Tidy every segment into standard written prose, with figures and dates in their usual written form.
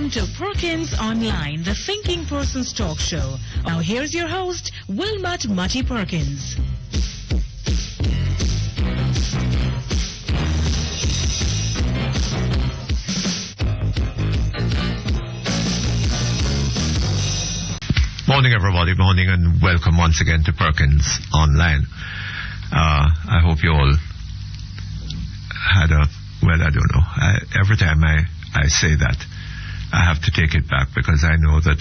Welcome to Perkins Online, the thinking person's talk show. Now here's your host, Wilmot Mutty Perkins. Morning, everybody. Morning, and welcome once again to Perkins Online. I hope you all had I don't know. Every time I say that, I have to take it back because I know that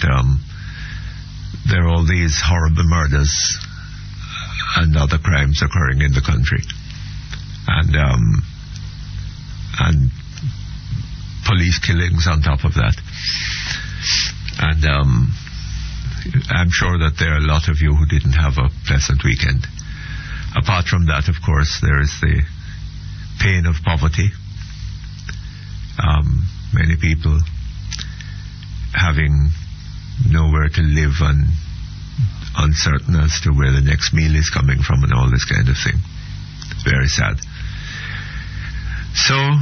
there are all these horrible murders and other crimes occurring in the country, and police killings on top of that, and I'm sure that there are a lot of you who didn't have a pleasant weekend. Apart from that, of course, there is the pain of poverty. Many people having nowhere to live and uncertain as to where the next meal is coming from and all this kind of thing. Very sad. So,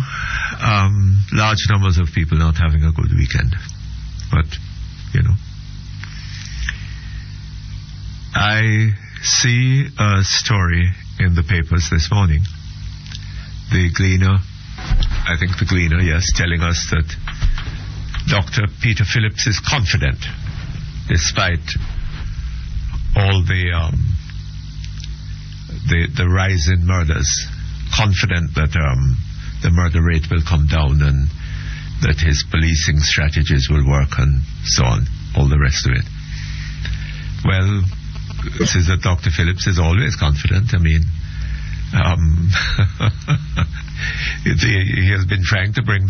large numbers of people not having a good weekend. But, you know. I see a story in the papers this morning. The Gleaner, yes, telling us that Dr. Peter Phillips is confident, despite all the rise in murders, confident that the murder rate will come down and that his policing strategies will work and so on, all the rest of it. Well, this is that Dr. Phillips is always confident. I mean, he has been trying to bring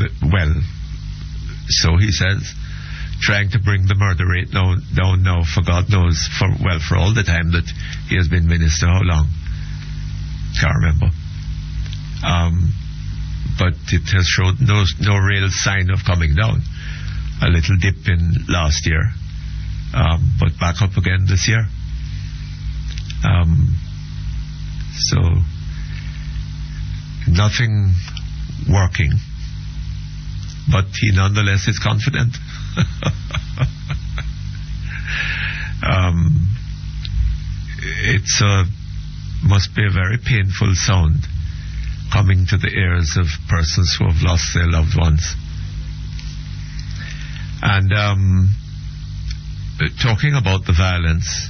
so he says, trying to bring the murder rate down now for God knows, for all the time that he has been minister. How long? Can't remember. But it has showed no real sign of coming down. A little dip in last year, but back up again this year. So nothing working, but he nonetheless is confident. It's must be a very painful sound coming to the ears of persons who have lost their loved ones. And talking about the violence,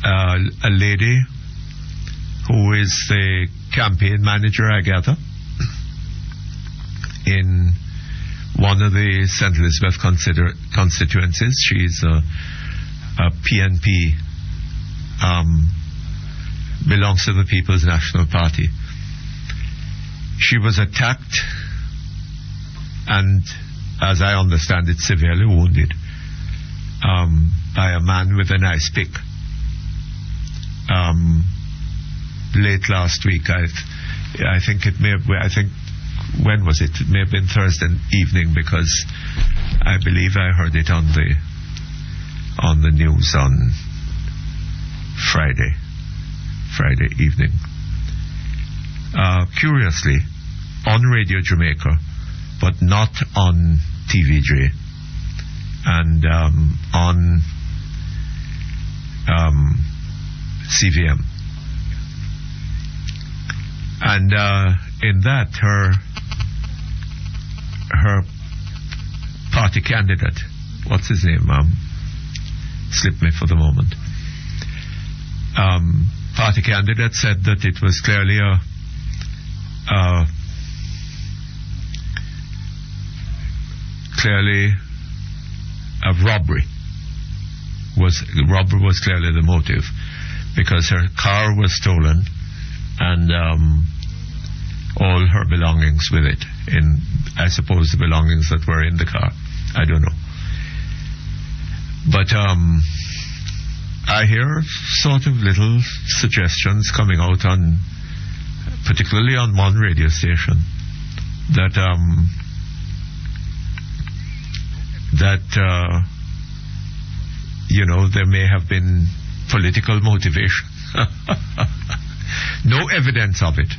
a lady who is the campaign manager, I gather, in one of the St. Elizabeth constituencies. She's a PNP, belongs to the People's National Party. She was attacked and, as I understand it, severely wounded by a man with an ice pick. Late last week, I think when was it? It may have been Thursday evening, because I believe I heard it on the news on Friday evening. Curiously, on Radio Jamaica, but not on TVJ, and on CVM. And in that, her party candidate, what's his name? Slipped me for the moment. Party candidate said that it was clearly a robbery. Robbery was clearly the motive, because her car was stolen and all her belongings with it. I suppose the belongings that were in the car. I don't know. But I hear sort of little suggestions coming out particularly on one radio station, that there may have been political motivation. No evidence of it,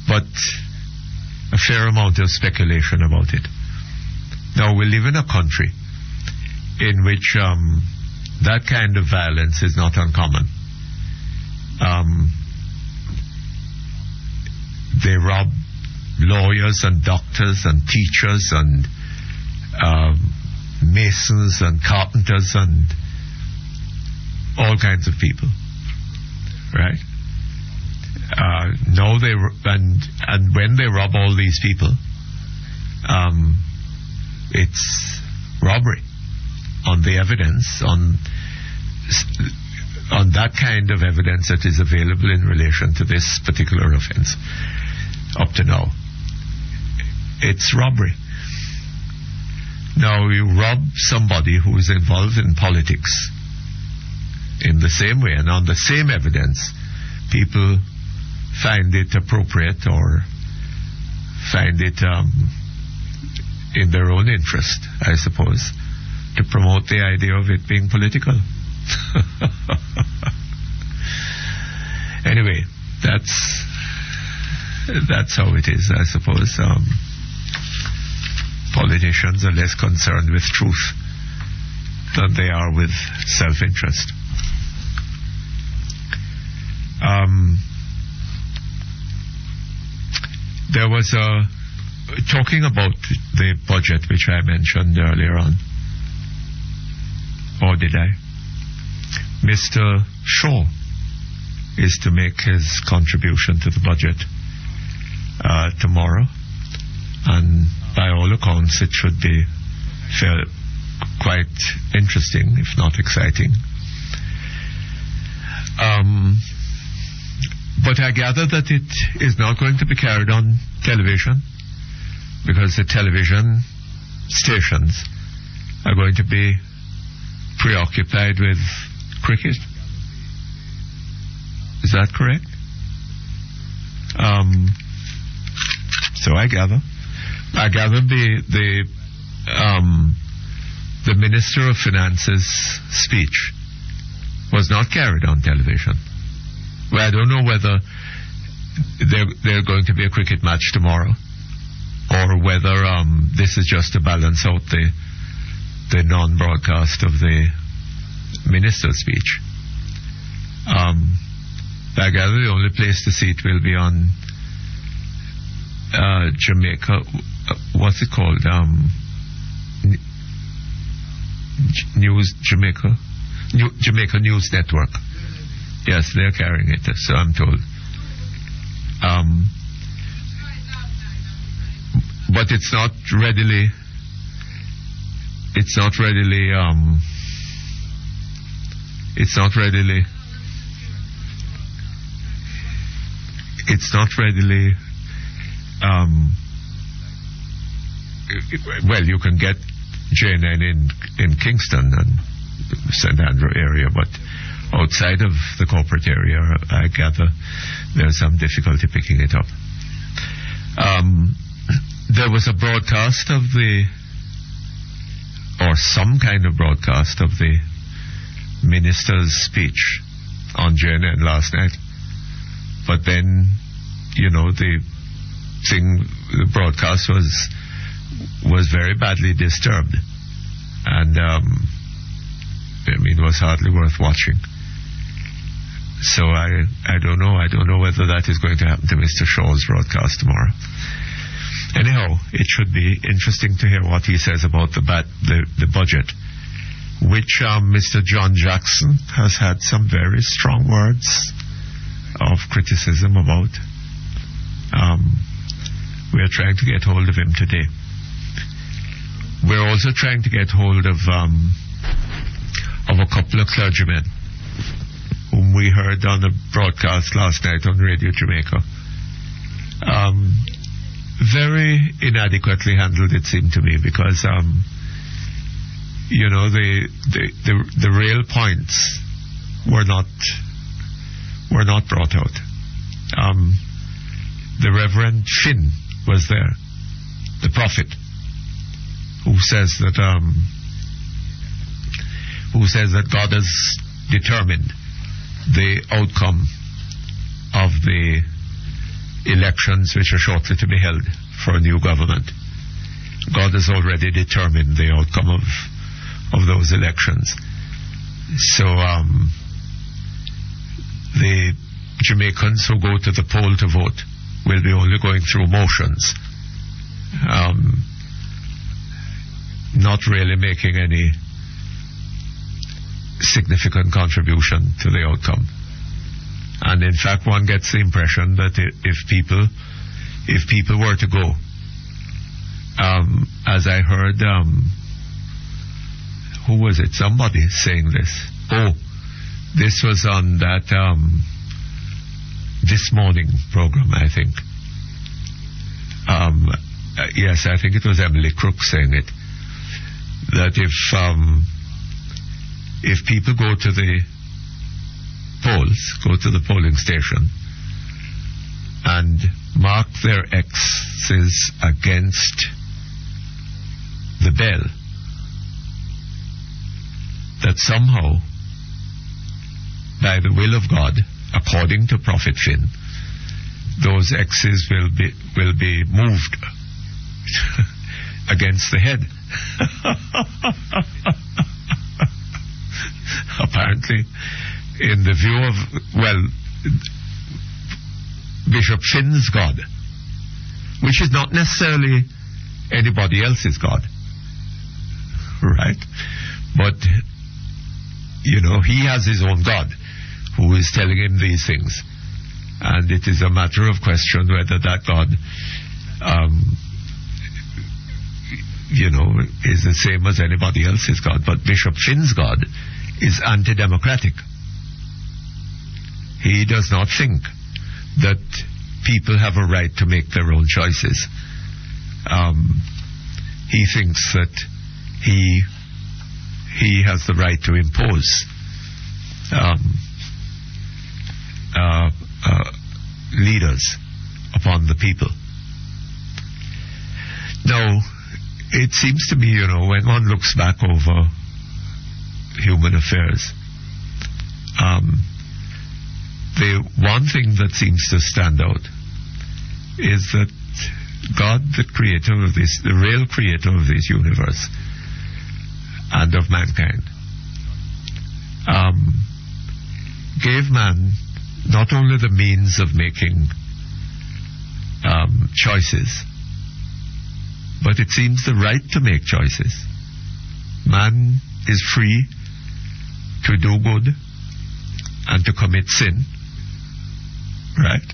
but a fair amount of speculation about it. Now, we live in a country in which that kind of violence is not uncommon. They rob lawyers and doctors and teachers and masons and carpenters and all kinds of people, right? Now and when they rob all these people, it's robbery on the evidence, on that kind of evidence that is available in relation to this particular offense. Up to now, it's robbery. Now, you rob somebody who is involved in politics in the same way, and on the same evidence, people find it appropriate or find it in their own interest, I suppose, to promote the idea of it being political. Anyway, that's how it is, I suppose. Politicians are less concerned with truth than they are with self-interest. There was talking about the budget which I mentioned earlier on. Or did I? Mr. Shaw is to make his contribution to the budget tomorrow, and by all accounts it should be quite interesting, if not exciting. But I gather that it is not going to be carried on television, because the television stations are going to be preoccupied with cricket. Is that correct? So I gather the Minister of Finance's speech was not carried on television. Well, I don't know whether there's going to be a cricket match tomorrow, or whether this is just to balance out the non-broadcast of the minister's speech. I gather the only place to see it will be on Jamaica. What's it called? Jamaica News Network. Yes, they're carrying it, so I'm told. But it's not readily well, you can get JNN in Kingston and St. Andrew area, but outside of the corporate area, I gather there's some difficulty picking it up. There was a broadcast of some kind of broadcast of the minister's speech on JNN last night, but then, the broadcast was very badly disturbed, and it was hardly worth watching. So I don't know whether that is going to happen to Mr. Shaw's broadcast tomorrow. Anyhow, it should be interesting to hear what he says about the budget, which Mr. John Jackson has had some very strong words of criticism about. We are trying to get hold of him today. We're also trying to get hold of a couple of clergymen whom we heard on the broadcast last night on Radio Jamaica. Very inadequately handled, it seemed to me, because the real points were not brought out. The Reverend Finn was there, the prophet, who says that God has determined the outcome of the elections which are shortly to be held for a new government. God has already determined the outcome of those elections. So the Jamaicans who go to the poll to vote will be only going through motions, not really making any significant contribution to the outcome. And in fact, one gets the impression that if people were to go, as I heard, who was it? Somebody saying this. Oh, this was on that This Morning program, I think. Yes, I think it was Emily Crook saying it. That if people go to the polls, go to the polling station, and mark their X's against the bell, that somehow, by the will of God, according to Prophet Finn, those X's will be moved against the head. Apparently, in the view of, Bishop Finn's God, which is not necessarily anybody else's God, right? But, he has his own God who is telling him these things. And it is a matter of question whether that God, is the same as anybody else's God. But Bishop Finn's God is anti-democratic. He does not think that people have a right to make their own choices. He thinks that he has the right to impose leaders upon the people. Now, it seems to me, when one looks back over human affairs, the one thing that seems to stand out is that God, the creator of this, the real creator of this universe and of mankind, gave man not only the means of making choices, but it seems the right to make choices. Man is free to do good and to commit sin, right?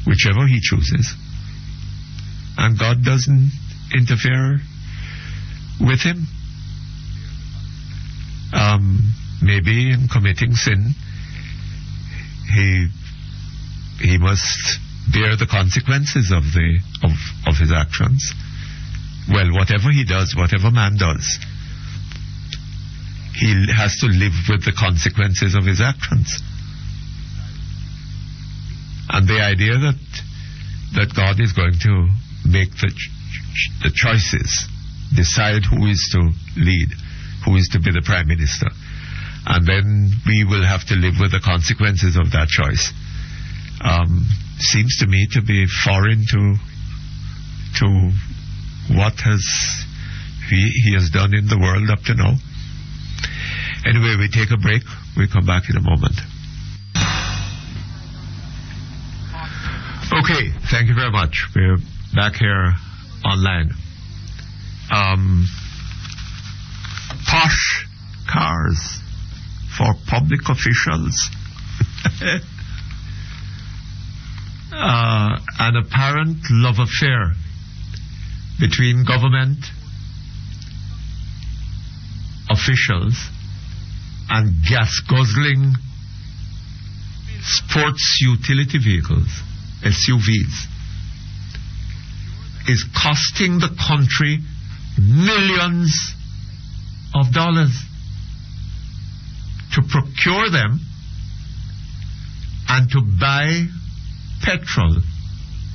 Whichever he chooses. And God doesn't interfere with him. Maybe in committing sin, he must bear the consequences of his actions. Well, whatever he does, whatever man does, he has to live with the consequences of his actions. And the idea that God is going to make the choices, decide who is to lead, who is to be the Prime Minister, and then we will have to live with the consequences of that choice, seems to me to be foreign to what he has done in the world up to now. Anyway, we take a break. We come back in a moment. Okay, thank you very much. We're back here online. Posh cars for public officials. An apparent love affair between government officials and gas-guzzling sports utility vehicles, SUVs, is costing the country millions of dollars to procure them and to buy petrol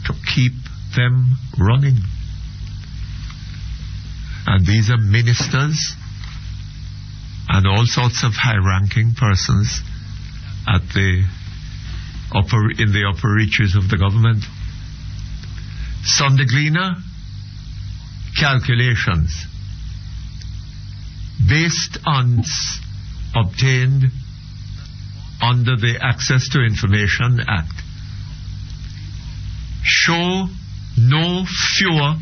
to keep them running. And these are ministers and all sorts of high-ranking persons in the upper reaches of the government Sunday calculations based on obtained under the Access to Information Act show no fewer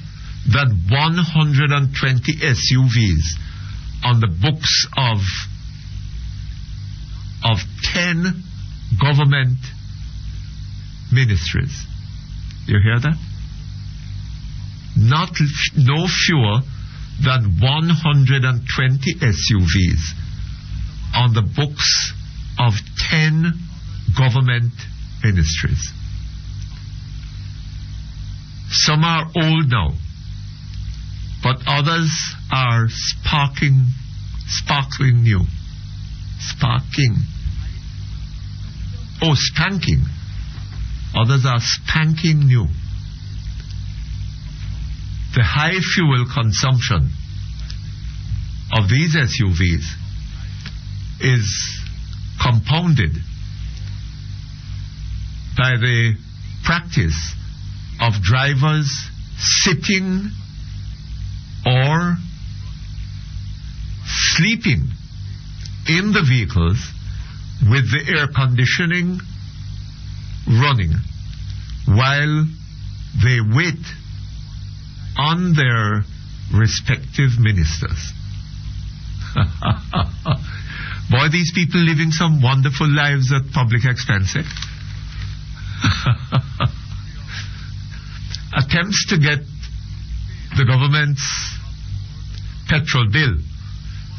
than 120 SUVs on the books of 10 government ministries. You hear that? No fewer than 120 SUVs on the books of 10 government ministries. Some are old now, but others are sparkling new. Spanking. Others are spanking new. The high fuel consumption of these SUVs is compounded by the practice of drivers sitting or sleeping in the vehicles with the air conditioning running while they wait on their respective ministers. Boy, these people living some wonderful lives at public expense. Attempts to get the government's petrol bill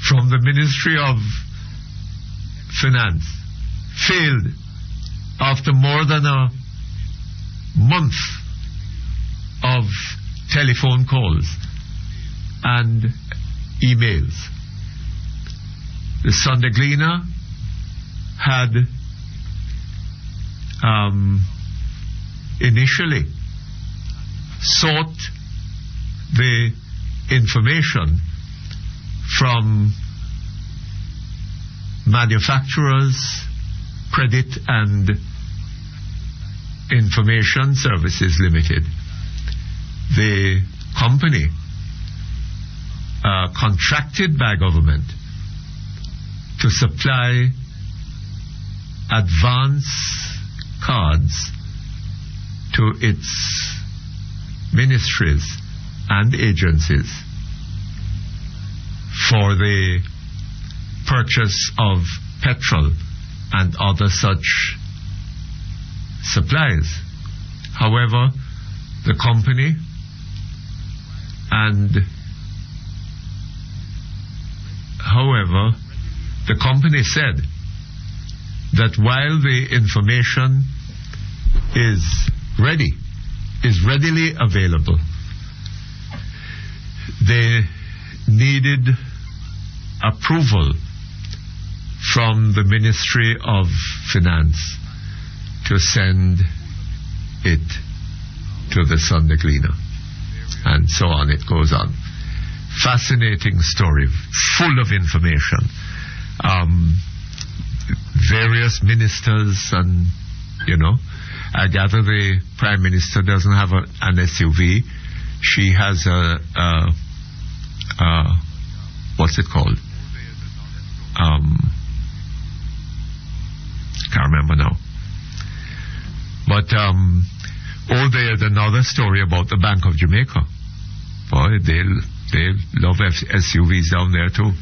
from the Ministry of Finance failed after more than a month of telephone calls and emails. The Sunday Gleaner had initially sought the information from Manufacturers Credit and Information Services Limited. The company contracted by government to supply advance cards to its ministries and agencies for the purchase of petrol and other such supplies. However, the company said that while the information is readily available, they needed approval from the Ministry of Finance to send it to the Sunday Gleaner. And so on, it goes on. Fascinating story, full of information. Various ministers and, I gather the Prime Minister doesn't have an SUV. She has what's it called? Can't remember now. But there's another story about the Bank of Jamaica. Boy, they love SUVs down there too.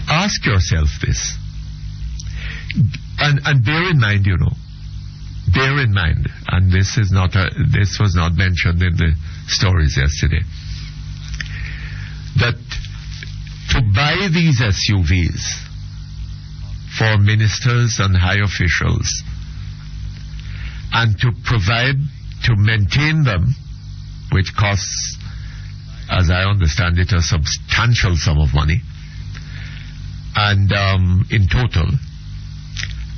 Ask yourself this, and bear in mind, and this was not mentioned in the stories yesterday, that to buy these SUVs for ministers and high officials and to maintain them, which costs, as I understand it, a substantial sum of money, and in total,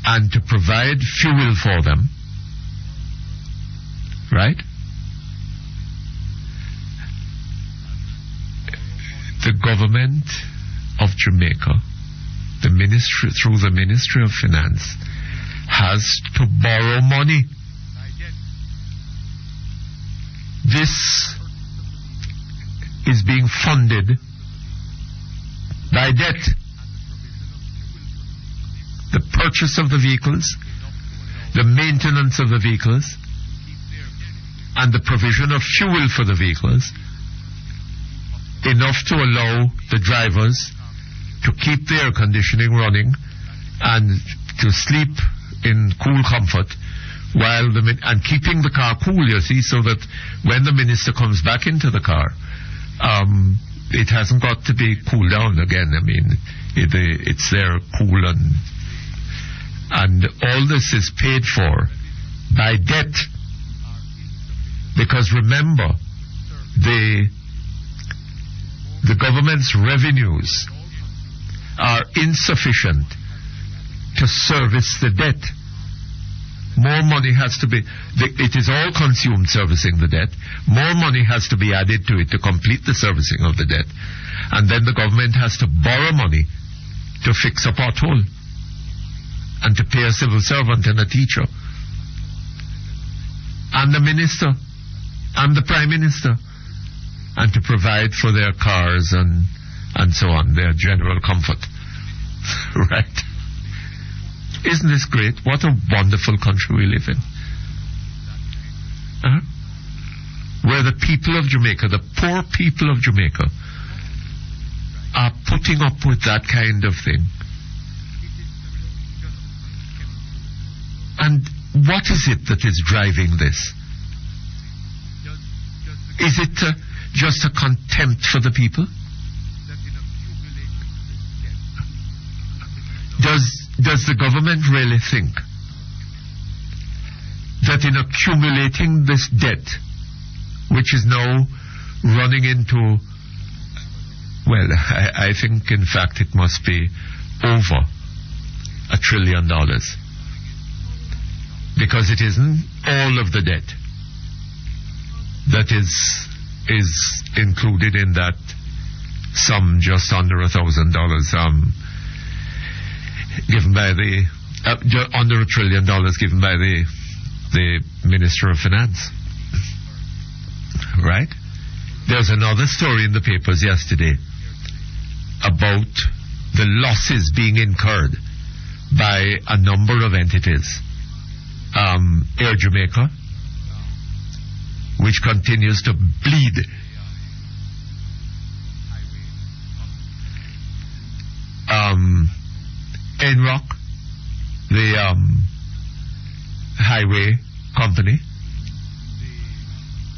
and to provide fuel for them, right? The government of Jamaica, the ministry, through the Ministry of Finance, has to borrow money. This is being funded by debt. The purchase of the vehicles, the maintenance of the vehicles, and the provision of fuel for the vehicles, enough to allow the drivers to keep the air conditioning running and to sleep in cool comfort while and keeping the car cool, you see, so that when the minister comes back into the car, it hasn't got to be cooled down again. I mean, it's there cool, and all this is paid for by debt. Because remember, the government's revenues are insufficient to service the debt. More money has to be, it is all consumed servicing the debt. More money has to be added to it to complete the servicing of the debt. And then the government has to borrow money to fix a pothole and to pay a civil servant and a teacher and the minister and the prime minister, and to provide for their cars and so on, their general comfort. Right? Isn't this great? What a wonderful country we live in. Where the people of Jamaica, the poor people of Jamaica, are putting up with that kind of thing. And what is it that is driving this? Is it just a contempt for the people? Does the government really think that in accumulating this debt, which is now running into, well, I think in fact it must be over $1 trillion, because it isn't all of the debt that is included in that sum just under $1,000 given by the under $1 trillion given by the Minister of Finance. Right? There's another story in the papers yesterday about the losses being incurred by a number of entities. Air Jamaica, which continues to bleed. NROC, the highway company,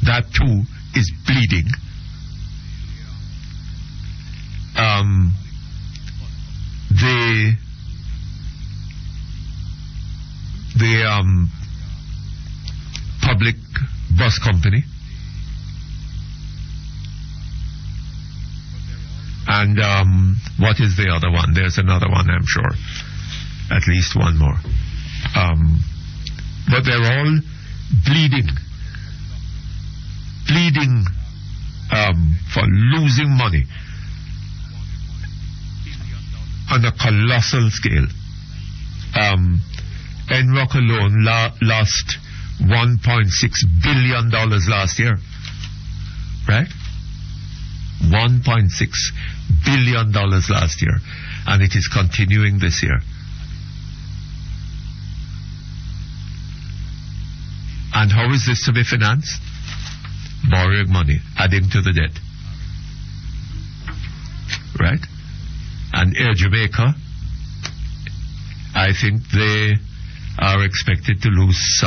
that too is bleeding. The public bus company, and what is the other one? There's another one, I'm sure, at least one more, but they're all bleeding for losing money on a colossal scale. NROC alone lost $1.6 billion last year. Right? $1.6 billion last year. And it is continuing this year. And how is this to be financed? Borrowing money, adding to the debt. Right? And Air Jamaica, I think they are expected to lose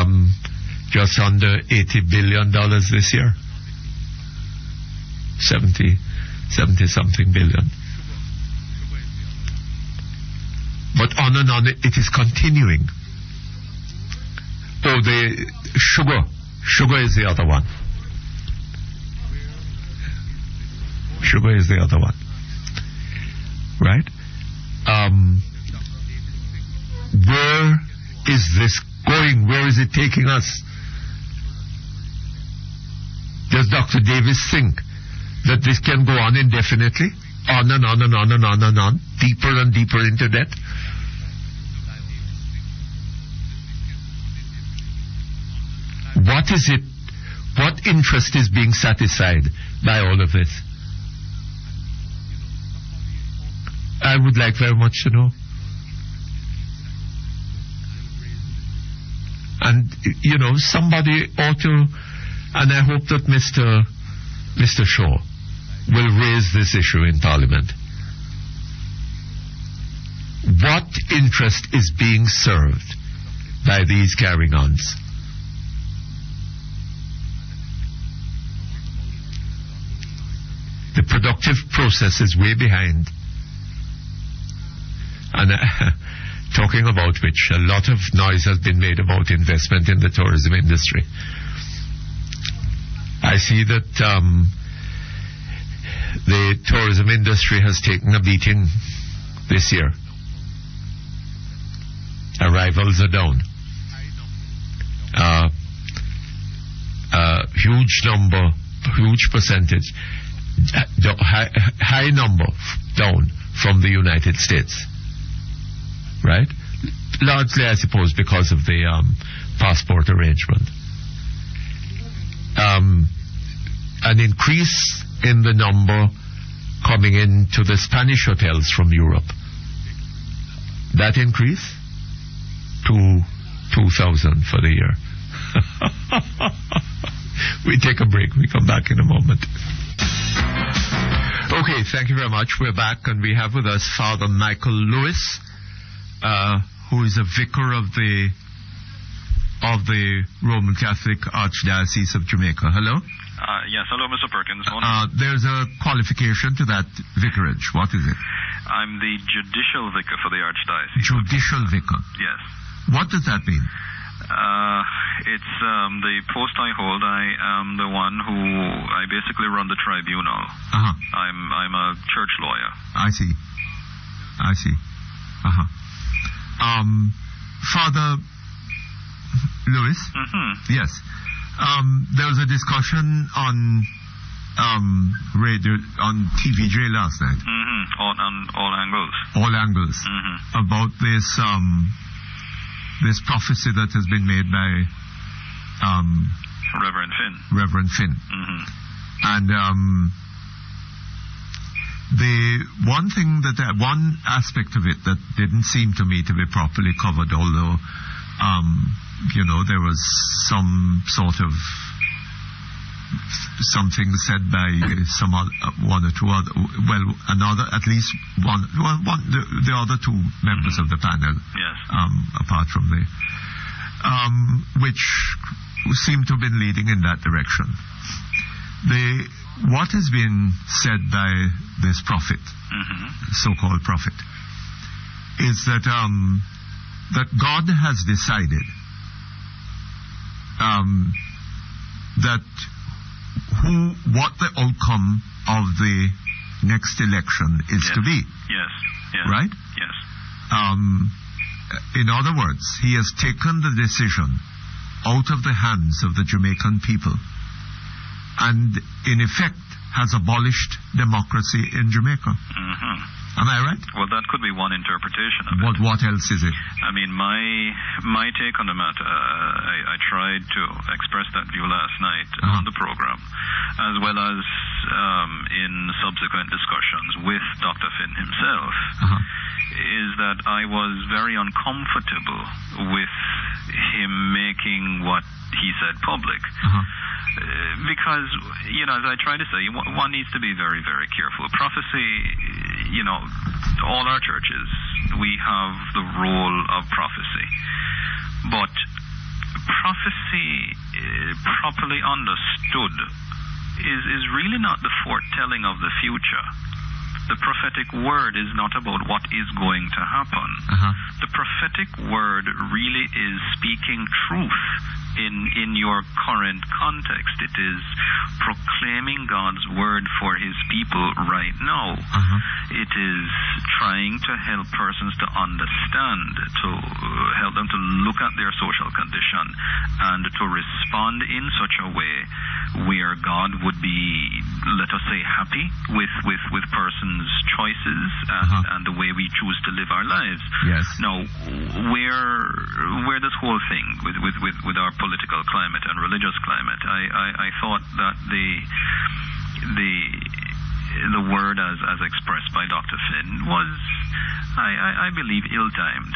just under $80 billion this year. 70 something billion. But on and on it is continuing. Oh, the sugar is the other one. Sugar is the other one. Right? Where is this going? Where is it taking us? Does Dr. Davis think that this can go on indefinitely? On and on and on and on and on, deeper and deeper into debt? What is it? What interest is being satisfied by all of this? I would like very much to know. And, somebody ought to, and I hope that Mr. Shaw will raise this issue in Parliament. What interest is being served by these carrying-ons? The productive process is way behind. And talking about which, a lot of noise has been made about investment in the tourism industry. I see that the tourism industry has taken a beating this year. Arrivals are down. Huge percentage, high number down from the United States. Right? Largely, I suppose, because of the passport arrangement. An increase in the number coming into the Spanish hotels from Europe. That increase to 2,000 for the year. We take a break. We come back in a moment. Okay, thank you very much. We're back, and we have with us Father Michael Lewis, who is a vicar of the Roman Catholic Archdiocese of Jamaica. Hello? Yes, hello, Mr. Perkins. There's a qualification to that vicarage. What is it? I'm the judicial vicar for the Archdiocese. Judicial vicar? Yes. What does that mean? It's the post I hold. I am the one who I basically run the tribunal. Uh-huh. I'm a church lawyer. I see. Uh-huh. Father Lewis? Mm-hmm. Yes. There was a discussion on radio, on TVJ last night. Mm-hmm. On all angles. All angles. Mm-hmm. About this prophecy that has been made by Reverend Finn. Mm-hmm. And the one aspect of it that didn't seem to me to be properly covered, although there was some sort of something said by one or two other, at least the other two members of the panel. Yes. Apart from which seem to have been leading in that direction. What has been said by this prophet, mm-hmm. so-called prophet, is that God has decided what the outcome of the next election is to be. Yes. Right? Yes. In other words, he has taken the decision out of the hands of the Jamaican people and, in effect, has abolished democracy in Jamaica. Mm-hmm. Am I right? Well, that could be one interpretation of it. What else is it? I mean, my take on the matter, I tried to express that view last night on the program, as well as in subsequent discussions with Dr. Finn himself, is that I was very uncomfortable with him making what he said public. Because, as I try to say, one needs to be very, very careful. Prophecy, all our churches, we have the role of prophecy. But prophecy, properly understood, is really not the foretelling of the future. The prophetic word is not about what is going to happen. The prophetic word really is speaking truth in your current context. It is proclaiming God's word for his people right now. It is trying to help persons to understand, to help them to look at their social condition and to respond in such a way where God would be, let us say, happy with persons' choices and the way we choose to live our lives. Yes. Now, where this whole thing with our political climate and religious climate, I thought that the word as expressed by Dr. Finn was, I believe, ill-timed.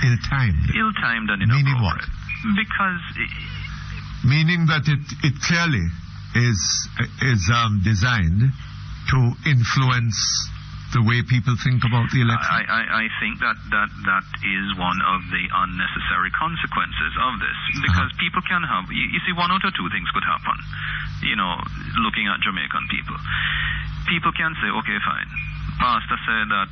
Ill-timed? Ill-timed and inappropriate. Meaning what? Because... Meaning that it clearly is designed to influence the way people think about the election. I think that is one of the unnecessary consequences of this, because people can have, you see, one out of two things could happen. Looking at Jamaican people can say, okay, fine, Pastor said that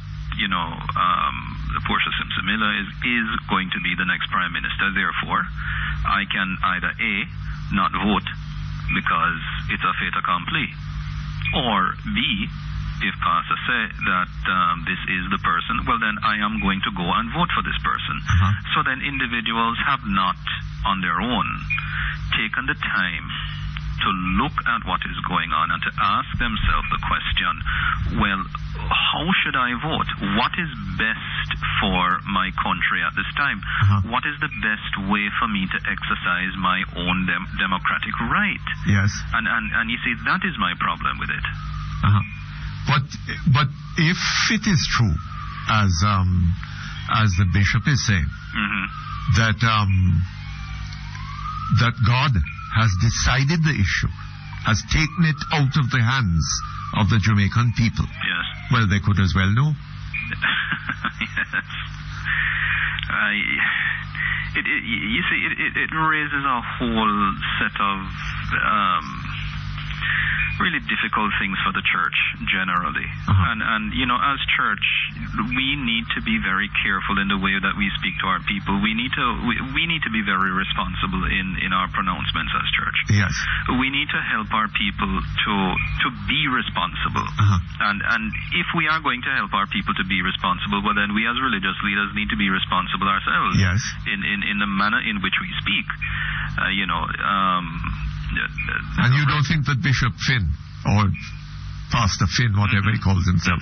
Portia Simpson Miller is going to be the next Prime Minister, therefore I can either A, not vote because it's a fait accompli, or B, if Pastor said that this is the person, well then I am going to go and vote for this person. So then individuals have not on their own taken the time to look at what is going on and to ask themselves the question, well, how should I vote? What is best for my country at this time? What is the best way for me to exercise my own democratic right? Yes. And you see, that is my problem with it. But if it is true, as the bishop is saying, that God has decided the issue, has taken it out of the hands of the Jamaican people. Yes. Well, they could as well know. Yes. You see, it raises a whole set of really difficult things for the church generally. And as church, we need to be very careful in the way that we speak to our people. We need to be very responsible in our pronouncements as church. Yes. We need to help our people to be responsible. And if we are going to help our people to be responsible, well then we as religious leaders need to be responsible ourselves. Yes. In the manner in which we speak. And you don't think that Bishop Finn, or Pastor Finn, whatever he calls himself,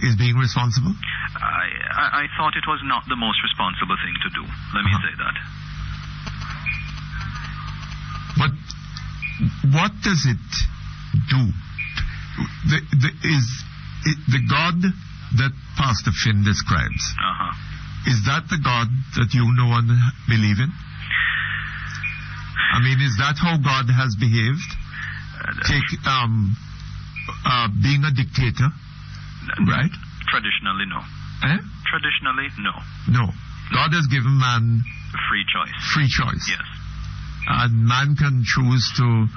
is being responsible? I thought it was not the most responsible thing to do. Let me say that. But what does it do? The God that Pastor Finn describes, is that the God that you know and believe in? I mean, is that how God has behaved? Being a dictator, right? Traditionally, no. Traditionally, no. No. God has given man free choice. Free choice. Yes. And man can choose to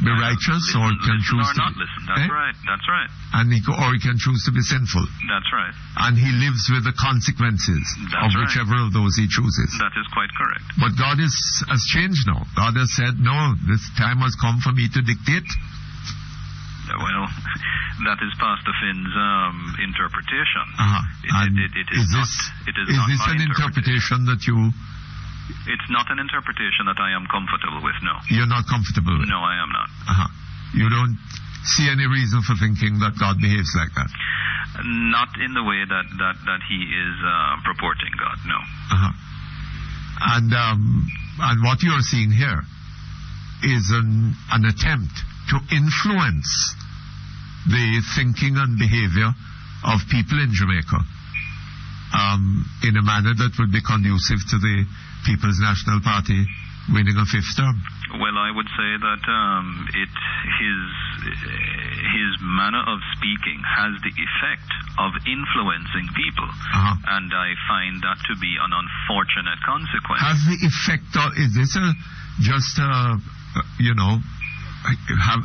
be righteous, or can choose or to not listen. That's right. That's right. And he can choose to be sinful. That's right. And he lives with the consequences of whichever of those he chooses. That is quite correct. But God has changed now. God has said, no, this time has come for me to dictate. Well, that is Pastor Finn's interpretation. Is this an interpretation that you... It's not an interpretation that I am comfortable with, no. You're not comfortable with? No, I am not. You don't see any reason for thinking that God behaves like that? Not in the way that he is purporting God, no. And what you're seeing here is an attempt to influence the thinking and behavior of people in Jamaica in a manner that would be conducive to the People's National Party winning a fifth term. Well, I would say that his manner of speaking has the effect of influencing people, and I find that to be an unfortunate consequence. Has the effect of, is this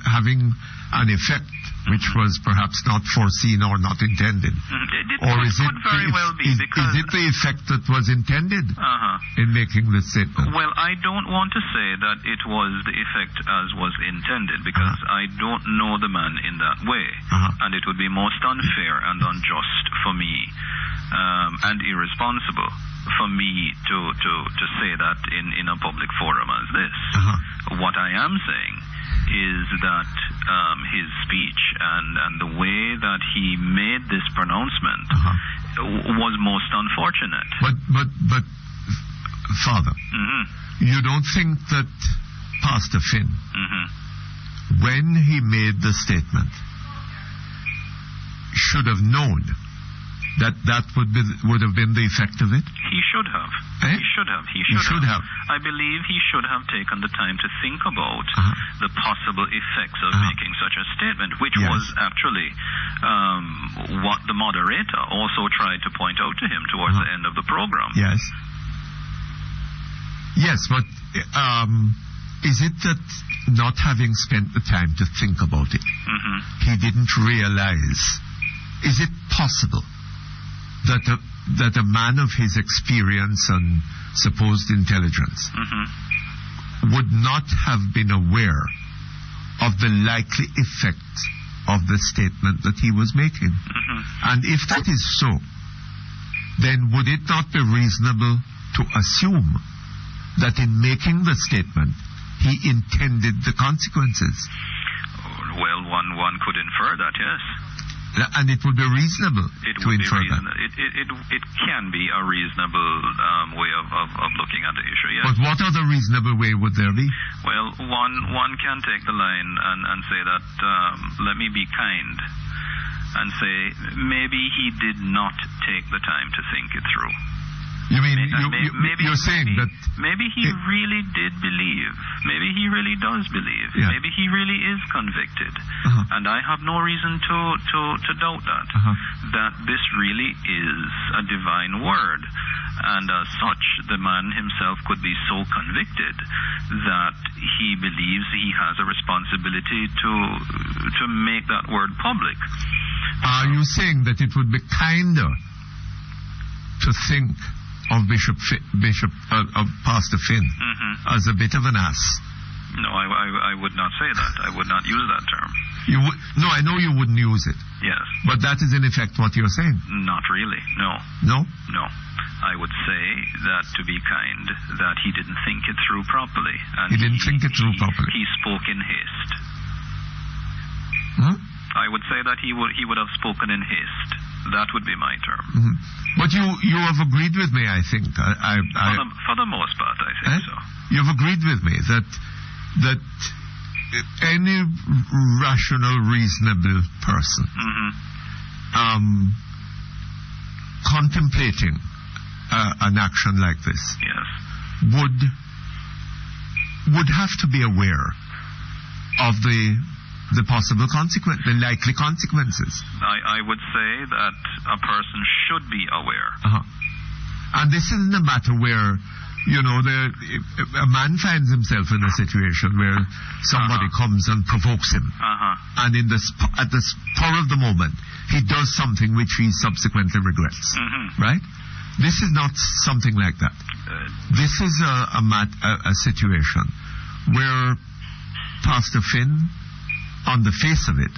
having an effect which was perhaps not foreseen or not intended? Or is it the effect that was intended in making this statement? Well, I don't want to say that it was the effect as was intended, because I don't know the man in that way, and it would be most unfair and unjust for me and irresponsible for me to say that in a public forum as this. What I am saying is that his speech and the way that he made this pronouncement was most unfortunate. But Father, you don't think that Pastor Finn, when he made the statement, should have known that would have been the effect of it? He should have. Eh? He should have. He should have. I believe he should have taken the time to think about the possible effects of making such a statement, which was actually what the moderator also tried to point out to him towards the end of the program. Yes. Yes, but is it that not having spent the time to think about it, he didn't realize? Is it possible that a man of his experience and supposed intelligence would not have been aware of the likely effect of the statement that he was making? And if that is so, then would it not be reasonable to assume that in making the statement he intended the consequences? Well, one could infer that, yes. And it would be reasonable to infer that. It can be a reasonable way of looking at the issue, yes. But what other reasonable way would there be? Well, one can take the line and say that, let me be kind, and say maybe he did not take the time to think it through. You mean you're saying that maybe he really did believe, maybe he really does believe, maybe he really is convicted, and I have no reason to doubt that that this really is a divine word, and as such the man himself could be so convicted that he believes he has a responsibility to make that word public. Are you saying that it would be kinder to think of of Pastor Finn as a bit of an ass? No, I would not say that. I would not use that term. No, I know you wouldn't use it. Yes. But that is in effect what you're saying. Not really, no. No? No. I would say that, to be kind, that he didn't think it through properly. And he didn't think it through properly. He spoke in haste. I would say that he would have spoken in haste. That would be my term. But you have agreed with me, I think. For the most part, I think so. You've agreed with me that any rational, reasonable person contemplating an action like this would have to be aware of the possible consequence, the likely consequences. I would say that a person should be aware. And this isn't a matter where, a man finds himself in a situation where somebody comes and provokes him. And at the spur of the moment, he does something which he subsequently regrets. Right? This is not something like that. This is a situation where Pastor Finn, on the face of it,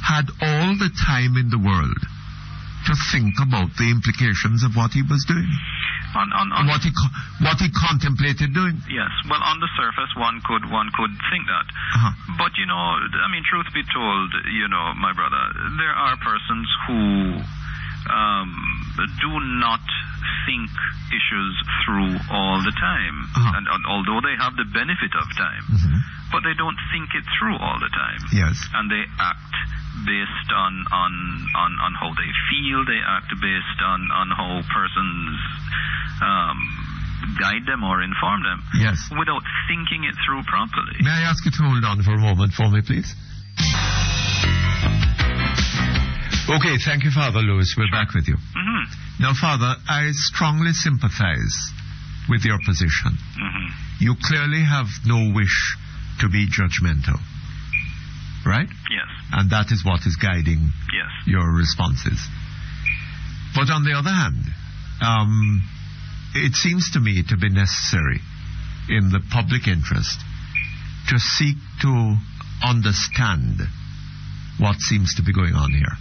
had all the time in the world to think about the implications of what he was doing. What he contemplated doing. Yes, well, on the surface, one could think that. But, truth be told, my brother, there are persons who do not think issues through all the time. And although they have the benefit of time, but they don't think it through all the time. Yes. And they act based on how they feel. They act based on how persons guide them or inform them. Yes. Without thinking it through properly. May I ask you to hold on for a moment for me, please? Okay, thank you, Father Lewis. We're back with you. Now, Father, I strongly sympathize with your position. You clearly have no wish to be judgmental, right? Yes. And that is what is guiding your responses. But on the other hand, it seems to me to be necessary in the public interest to seek to understand what seems to be going on here.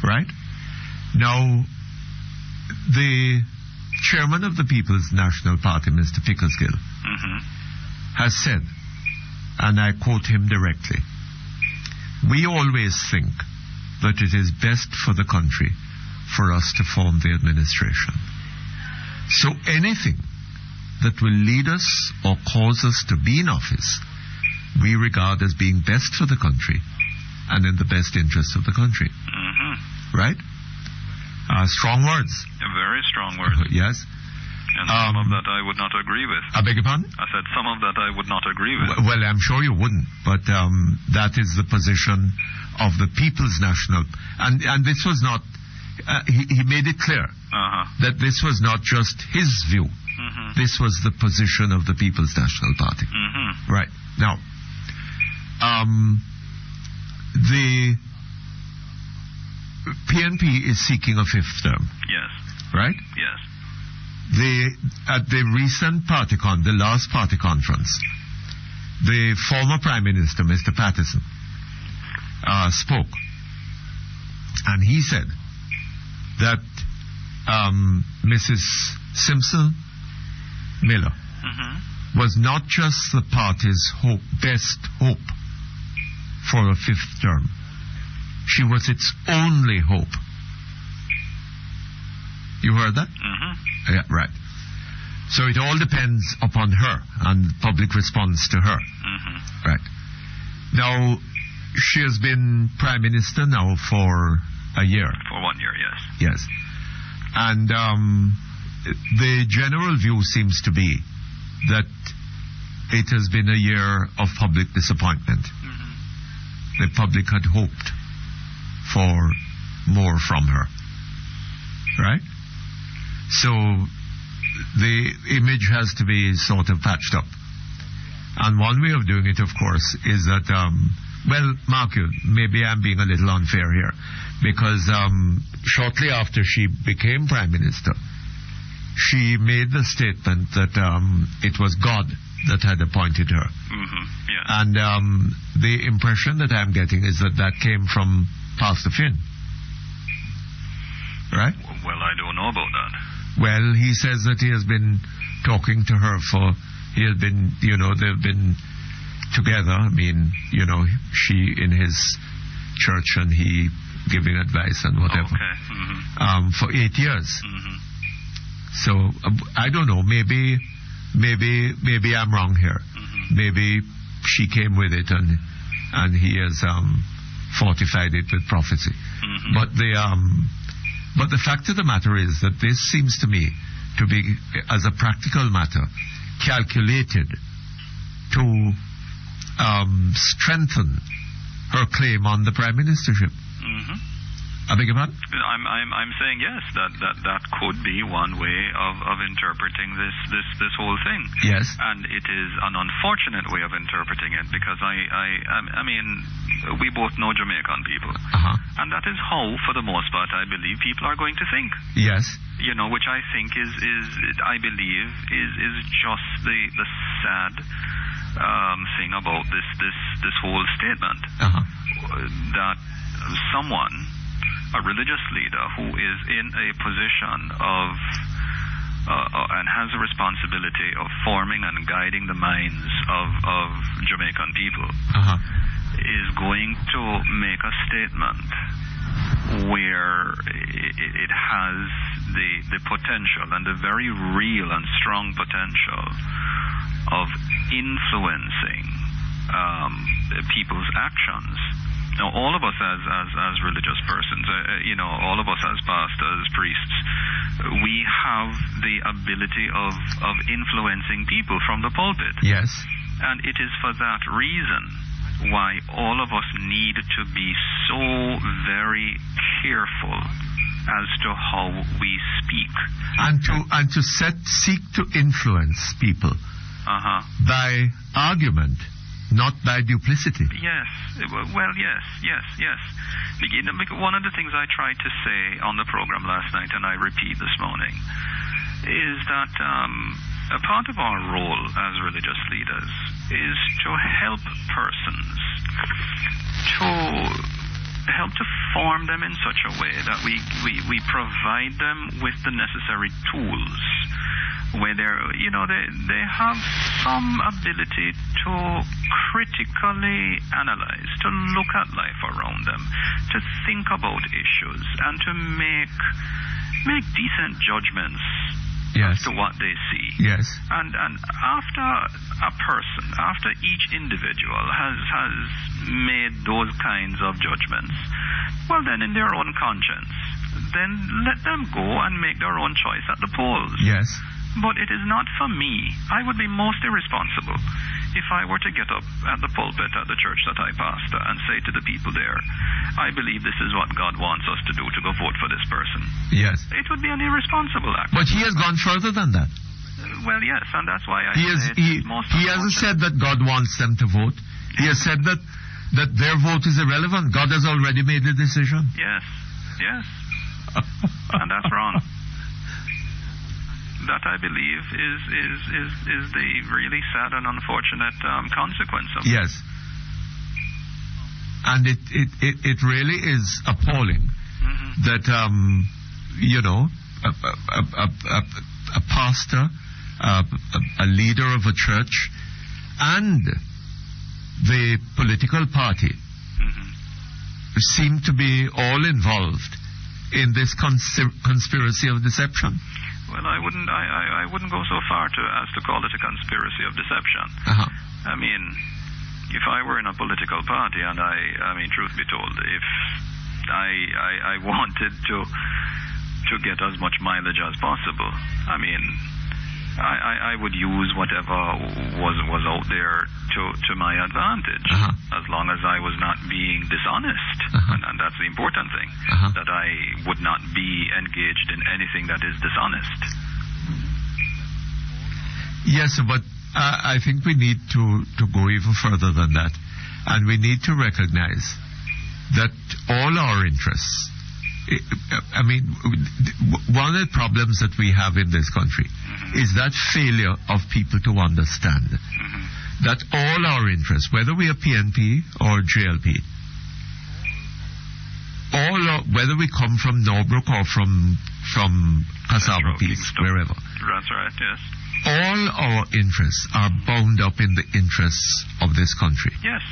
Right? Now, the chairman of the People's National Party, Mr. Pickersgill, has said, and I quote him directly, "We always think that it is best for the country for us to form the administration. So anything that will lead us or cause us to be in office, we regard as being best for the country and in the best interest of the country." Right? Strong words. Very strong words. Yes. And some of that I would not agree with. I beg your pardon? I said some of that I would not agree with. Well, I'm sure you wouldn't, but that is the position of the People's National... And this was not... he made it clear that this was not just his view. This was the position of the People's National Party. Right. Now, the PNP is seeking a fifth term. Yes. Right? Yes. At the recent the last party conference, the former Prime Minister, Mr. Patterson, spoke. And he said that Mrs. Simpson Miller was not just the party's best hope for a fifth term. She was its only hope. You heard that? Yeah, right. So it all depends upon her and public response to her. Right. Now, she has been Prime Minister now for a year. For 1 year, yes. Yes. And the general view seems to be that it has been a year of public disappointment. The public had hoped for more from her. Right? So the image has to be sort of patched up. And one way of doing it, of course, is that, well, mark you, maybe I'm being a little unfair here, because shortly after she became Prime Minister, she made the statement that it was God that had appointed her. Yeah. And the impression that I'm getting is that that came from Pastor Finn. Right? Well, I don't know about that. Well, he says that he has been talking to her they've been together. I mean, she in his church and he giving advice and whatever. Okay. For 8 years. So, I don't know, maybe I'm wrong here. Maybe she came with it and he has fortified it with prophecy. But the fact of the matter is that this seems to me to be, as a practical matter, calculated to strengthen her claim on the Prime Ministership. I beg your pardon? I'm saying yes, that could be one way of interpreting this whole thing. Yes. And it is an unfortunate way of interpreting it, because I mean, we both know Jamaican people. And that is how, for the most part, I believe people are going to think. Yes. Which I think is I believe is just the sad thing about this whole statement. That someone, a religious leader who is in a position of and has a responsibility of forming and guiding the minds of Jamaican people, is going to make a statement where it has the potential, and the very real and strong potential, of influencing people's actions. Now, all of us as religious persons, all of us as pastors, priests, we have the ability of influencing people from the pulpit. Yes. And it is for that reason why all of us need to be so very careful as to how we speak. And to seek to influence people by argument, not by duplicity. Yes. Well, yes. One of the things I tried to say on the program last night, and I repeat this morning, is that a part of our role as religious leaders is to help persons to help to form them in such a way that we provide them with the necessary tools where they have some ability to critically analyze, to look at life around them, to think about issues, and to make decent judgments as to what they see. Yes. And after a person, after each individual has made those kinds of judgments, well then in their own conscience, then let them go and make their own choice at the polls. Yes. But it is not for me. I would be most irresponsible if I were to get up at the pulpit at the church that I pastor and say to the people there, I believe this is what God wants us to do, to go vote for this person. Yes. It would be an irresponsible act. But he has gone further than that. Well, yes, and that's why He hasn't said that God wants them to vote. He has said that their vote is irrelevant. God has already made the decision. Yes. And that's wrong. That, I believe, is the really sad and unfortunate consequence of it. Yes. And it really is appalling that a pastor, a leader of a church, and the political party seem to be all involved in this conspiracy of deception. Well, I wouldn't go so far as to call it a conspiracy of deception. I mean, if I were in a political party, and I mean, truth be told, if I wanted to get as much mileage as possible, I mean, I would use whatever was out there to my advantage, as long as I was not being dishonest, and that's the important thing, that I would not be engaged in anything that is dishonest. Yes, but I think we need to go even further than that, and we need to recognize that all our interests, I mean, one of the problems that we have in this country is that failure of people to understand that all our interests, whether we are PNP or JLP, whether we come from Norbrook or from Cassava Peace, wherever. That's right, yes. All our interests are bound up in the interests of this country. Yes.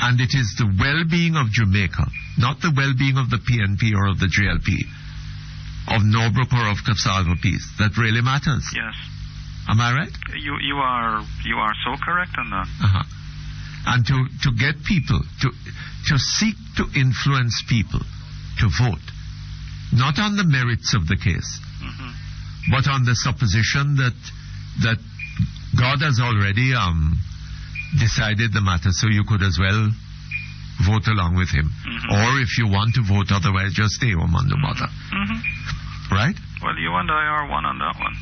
And it is the well-being of Jamaica, not the well-being of the PNP or of the JLP, of Norbrook or of Cassava Peace, that really matters. Yes. Am I right? You are so correct on that. And to get people, to seek to influence people to vote, not on the merits of the case, but on the supposition that God has already decided the matter, so you could as well vote along with him. Or if you want to vote otherwise, just stay home on the matter. Right? Well, you and I are one on that one.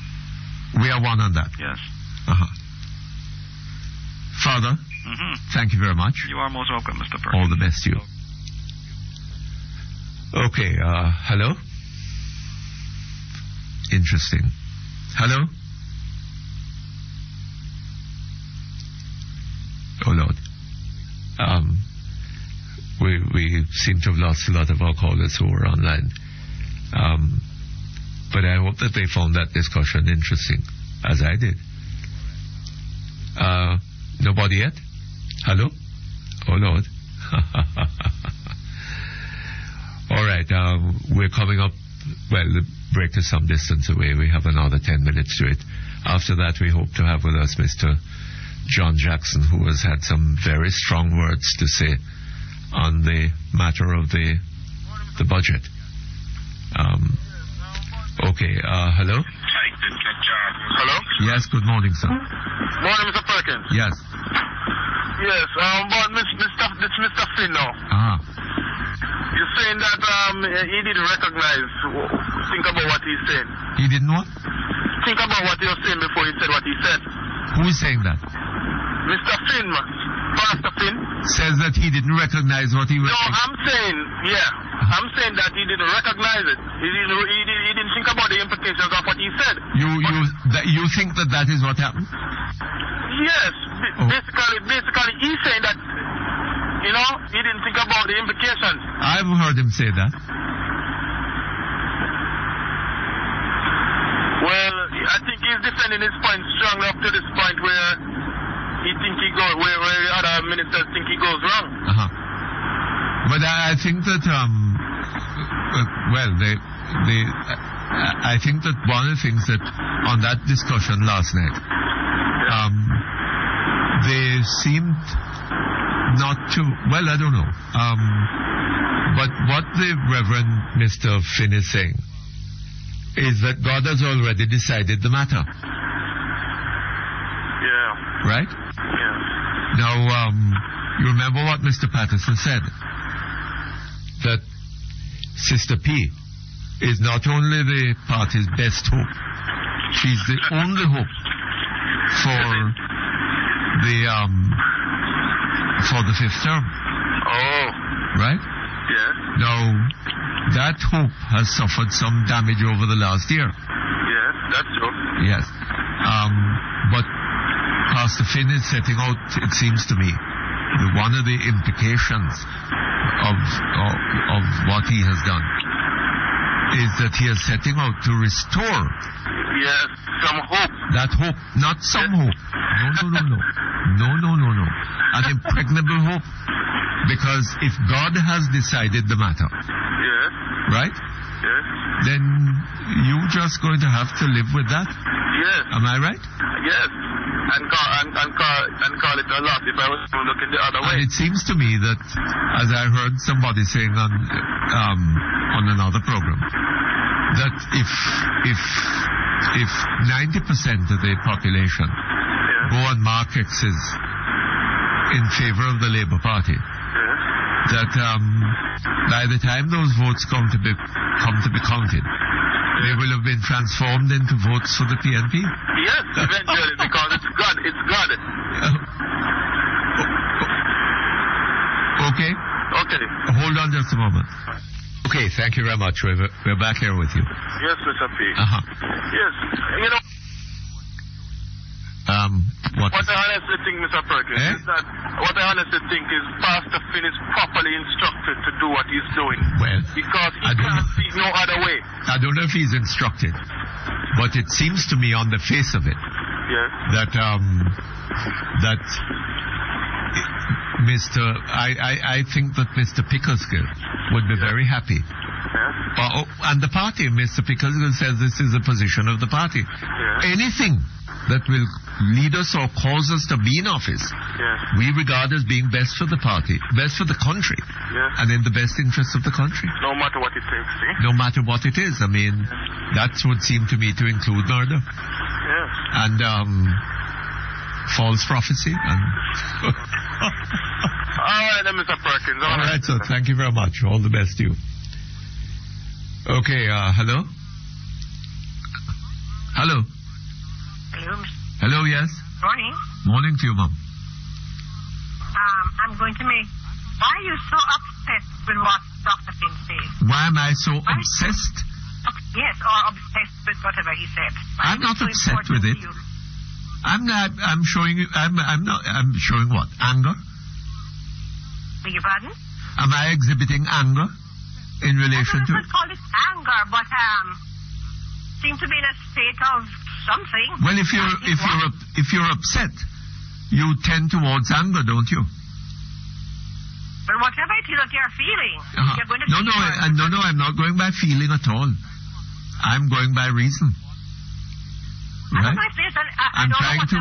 We are one on that. Yes. Father, thank you very much. You are most welcome, Mr. Perkins. All the best to you. Okay, hello? Interesting. Hello? Oh, Lord. We seem to have lost a lot of our callers who were online. But I hope that they found that discussion interesting, as I did. Nobody yet? Hello? Oh, Lord. All right, we're coming up. Well, the break is some distance away. We have another 10 minutes to it. After that, we hope to have with us Mr. John Jackson, who has had some very strong words to say on the matter of the budget. Okay, hello? Hello? Yes, good morning, sir. Morning, Mr. Perkins. Yes. Yes, but it's Mr. Finn now. You're saying that he didn't recognize, think about what he's saying. He didn't what? Think about what you're saying before he said what he said. Who is saying that? Mr. Finn, Pastor Finn. Says that he didn't recognize what he was saying. No, I'm saying that he didn't recognize it. He didn't think about the implications of what he said. You think that is what happened? Yes. Basically, he's saying that You know, he didn't think about the implications. I've heard him say that. Well, I think he's defending his point strongly up to this point where he think he goes, where the other ministers think he goes wrong. But I think that, I think that one of the things that, on that discussion last night, they seemed not to, well, I don't know. But what the Reverend Mr. Finn is saying is that God has already decided the matter. Yeah. Right? Yeah. Now, you remember what Mr. Patterson said? That Sister P is not only the party's best hope, she's the only hope for the fifth term. Oh. Right? Yeah. Now, that hope has suffered some damage over the last year. Yes, that's true. Yes. But Pastor Finn is setting out, it seems to me, one of the implications of what he has done is that he is setting out to restore. Yes, some hope. That hope, not some hope. No. An impregnable hope. Because if God has decided the matter, yes, right? Yes. Then you're just going to have to live with that. Yes. Am I right? Yes. And call it a loss if I was looking the other way. And it seems to me that, as I heard somebody saying on another program, that if 90% of the population go on mark X's in favor of the Labour Party, that by the time those votes come to be counted, they will have been transformed into votes for the PNP. Yes, eventually, because it's God. Okay. Hold on just a moment. Okay, thank you very much. We're back here with you. Yes, Mr. P. Yes, you know. What I honestly think, Mr. Perkins, is that what I honestly think is Pastor Finn is properly instructed to do what he's doing. Well, because he can't see no other way. I don't know if he's instructed, but it seems to me on the face of it that I think that Mr. Pickersgill would be very happy. And the party, Mr. Pickersgill says this is the position of the party. Anything that will lead us or cause us to be in office, we regard as being best for the party, best for the country, and in the best interest of the country. No matter what it takes, No matter what it is. I mean, that would seem to me to include murder. And false prophecy. And all right, then, Mr. Perkins. All right, sir. Thank you very much. All the best to you. Okay, hello? Hello? Hello, yes? Morning. Morning to you, Mom. I'm going to make... Why are you so upset with what Dr. Finn says? Why am I so obsessed? Yes, or obsessed with whatever he said. I'm not upset with it. I'm showing you... I'm showing what? Anger? Beg your pardon? Am I exhibiting anger in relation to... I would call it anger, but seem to be in a state of something. Well, if you're upset, you tend towards anger, don't you? Well, whatever it is that you're feeling, you're going to feel. No, I'm not going by feeling at all. I'm going by reason. Right? I'm trying to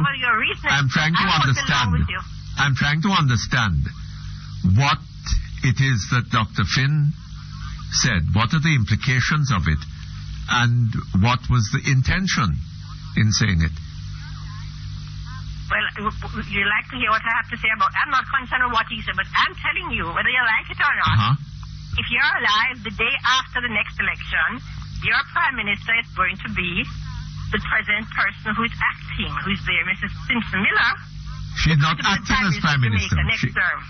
understand. I'm trying to understand what it is that Dr. Finn said. What are the implications of it? And what was the intention in saying it? Well, you like to hear what I have to say about... I'm not concerned with what he said, but I'm telling you, whether you like it or not, if you're alive the day after the next election, your Prime Minister is going to be the present person who is acting, who's there, Mrs. Simpson Miller. She's not acting as Prime Minister.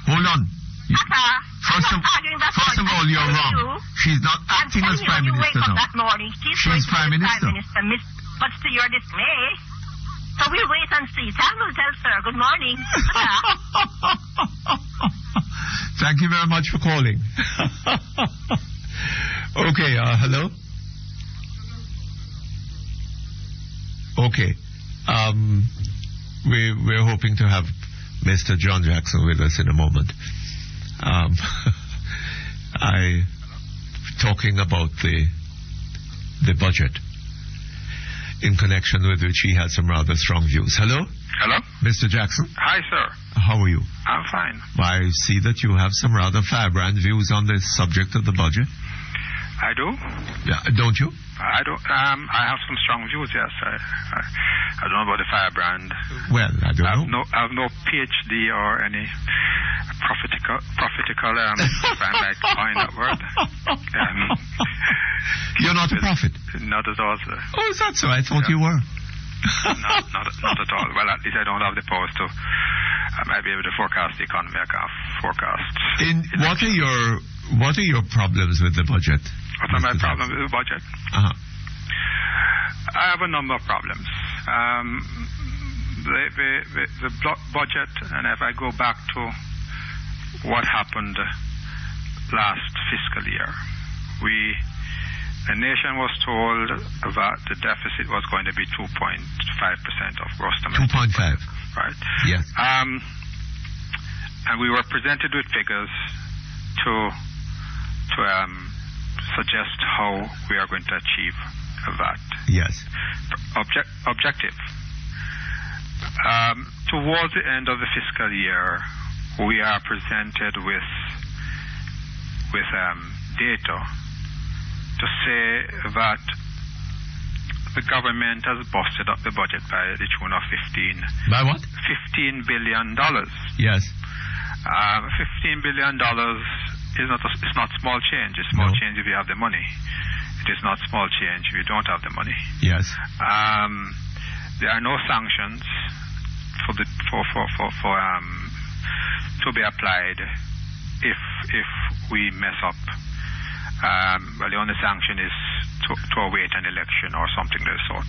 Hold on. First of all, you're wrong. She's not acting as Prime Minister now. That morning, she's Prime Minister. But to your dismay, so we'll wait and see. Time will tell, sir. Good morning. Thank you very much for calling. Okay, hello? Okay. We're hoping to have Mr. John Jackson with us in a moment. Talking about the budget, in connection with which he has some rather strong views. Hello? Hello? Mr. Jackson? Hi, sir. How are you? I'm fine. I see that you have some rather firebrand views on the subject of the budget. I do? Yeah, don't you? I do. I have some strong views, yes. I don't know about the firebrand. Well, I don't know. I have no PhD or any prophetical if I might coin that word. You're not a prophet? Not at all, sir. Oh, is that so? I thought you were. Not at all. Well, at least I don't have the powers to. I might be able to forecast the economy. I can't forecast. What are your problems with the budget? What are my problems with the budget? Uh-huh. I have a number of problems. The budget, and if I go back to what happened last fiscal year, the nation was told that the deficit was going to be 2.5% of gross domestic 2.5. Right. Yes. And we were presented with figures to suggest how we are going to achieve that. Yes. Objective. Towards the end of the fiscal year, we are presented with data to say that the government has busted up the budget by the tune of 15. By what? $15 billion. Yes. $15 billion is not small change. It's small change if you have the money. It is not small change if you don't have the money. Yes. There are no sanctions to be applied if we mess up. Well, the only sanction is to await an election or something of the sort.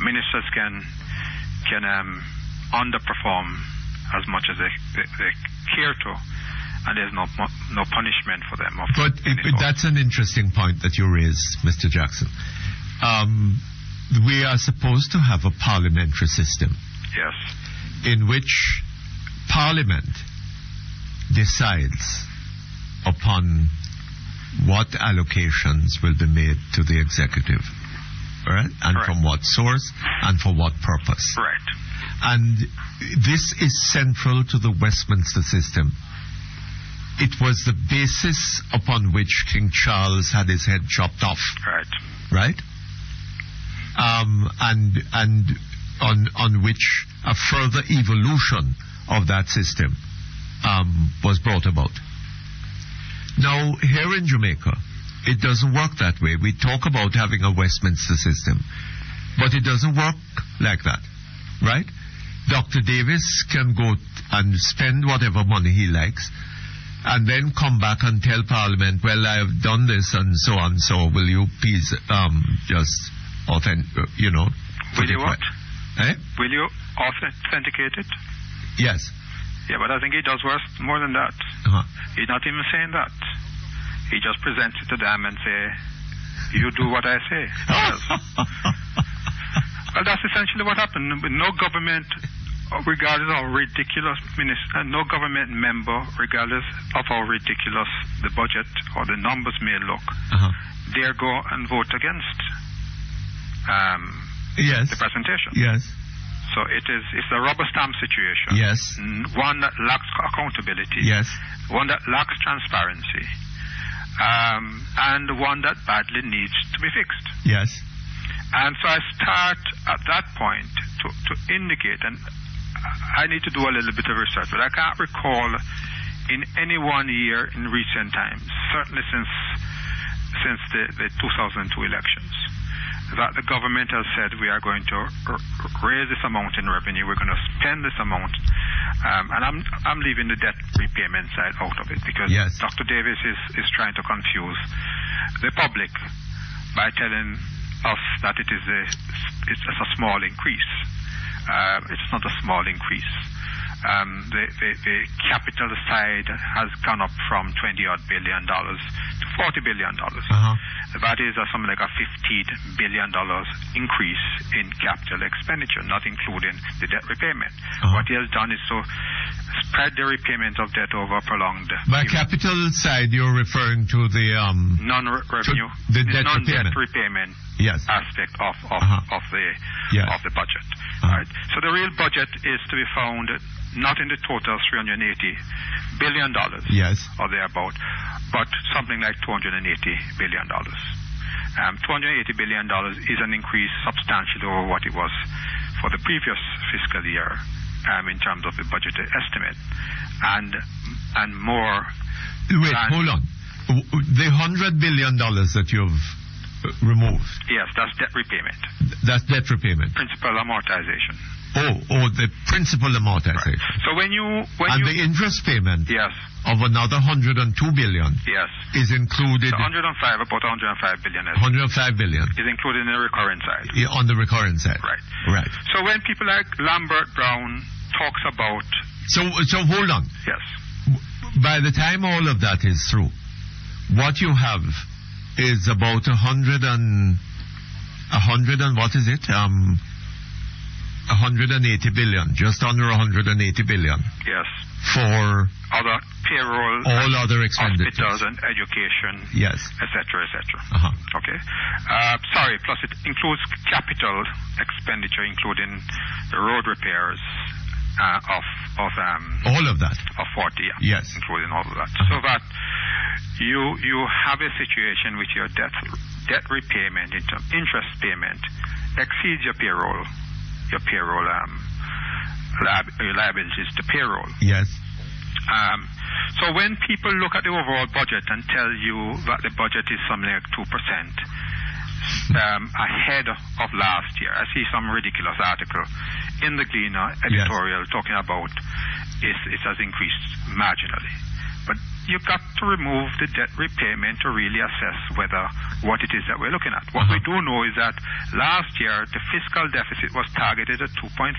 Ministers can underperform as much as they care to, and there's no punishment for them. But that's an interesting point that you raised, Mr. Jackson. We are supposed to have a parliamentary system. Yes. In which Parliament decides upon what allocations will be made to the executive, right? And Correct. From what source and for what purpose. Right. And this is central to the Westminster system. It was the basis upon which King Charles had his head chopped off. Right. Right? And on which a further evolution of that system was brought about. Now, here in Jamaica, it doesn't work that way. We talk about having a Westminster system, but it doesn't work like that, right? Dr. Davis can go and spend whatever money he likes, and then come back and tell Parliament, well, I have done this and so on, so will you please just Will you what? Eh? Will you authenticate it? Yes. Yeah, but I think he does worse, more than that. Uh-huh. He's not even saying that. He just presents it to them and say, you do what I say. Well, that's essentially what happened. No government, regardless of how ridiculous no government member, regardless of how ridiculous the budget or the numbers may look, dare go and vote against the presentation. Yes. So it's a rubber stamp situation. Yes. One that lacks accountability. Yes. One that lacks transparency. And one that badly needs to be fixed. Yes. And so I start at that point to indicate, and I need to do a little bit of research, but I can't recall in any 1 year in recent times, certainly since the 2002 elections, that the government has said we are going to raise this amount in revenue, we're going to spend this amount, and I'm leaving the debt repayment side out of it, because Dr. Davis is trying to confuse the public by telling us that it's a small increase. It's not a small increase. The capital side has gone up from $20-odd billion to $40 billion. That is something like a $15 billion increase in capital expenditure, not including the debt repayment. What he has done is to spread the repayment of debt over a prolonged By period. capital side, you're referring to the non-revenue, the debt non-debt repayment. repayment Yes. aspect of the budget. Right. So the real budget is to be found not in the total $380 billion Yes. or thereabout, but something like $280 billion. $280 billion is an increase substantially over what it was for the previous fiscal year in terms of the budgeted estimate, and more. Wait, hold on. The $100 billion that you've removed. Yes, that's debt repayment. That's debt repayment. Principal amortization. Oh, the principal amortization. Right. So when you the interest payment. Yes. Of another $102 billion. Yes. Is included. So about $105 billion. $105 billion. Is included in the recurrent side. Yeah, on the recurrent side. Right. So when people like Lambert Brown talks about. So hold on. Yes. By the time all of that is through, what you have is about 100 and what is it? 180 billion, just under 180 billion. Yes. For other payroll, all other expenditures, hospitals and education, yes, etc., etc. Okay. Sorry. Plus, it includes capital expenditure, including the road repairs of all of that of 40. Yes, including all of that. So that you have a situation with your debt repayment into interest payment exceeds your payroll liabilities to payroll. Yes. So when people look at the overall budget and tell you that the budget is something like 2% ahead of last year, I see some ridiculous article in the Gleaner editorial talking about it has increased marginally. But you've got to remove the debt repayment to really assess what it is that we're looking at. What we do know is that last year the fiscal deficit was targeted at 2.5%.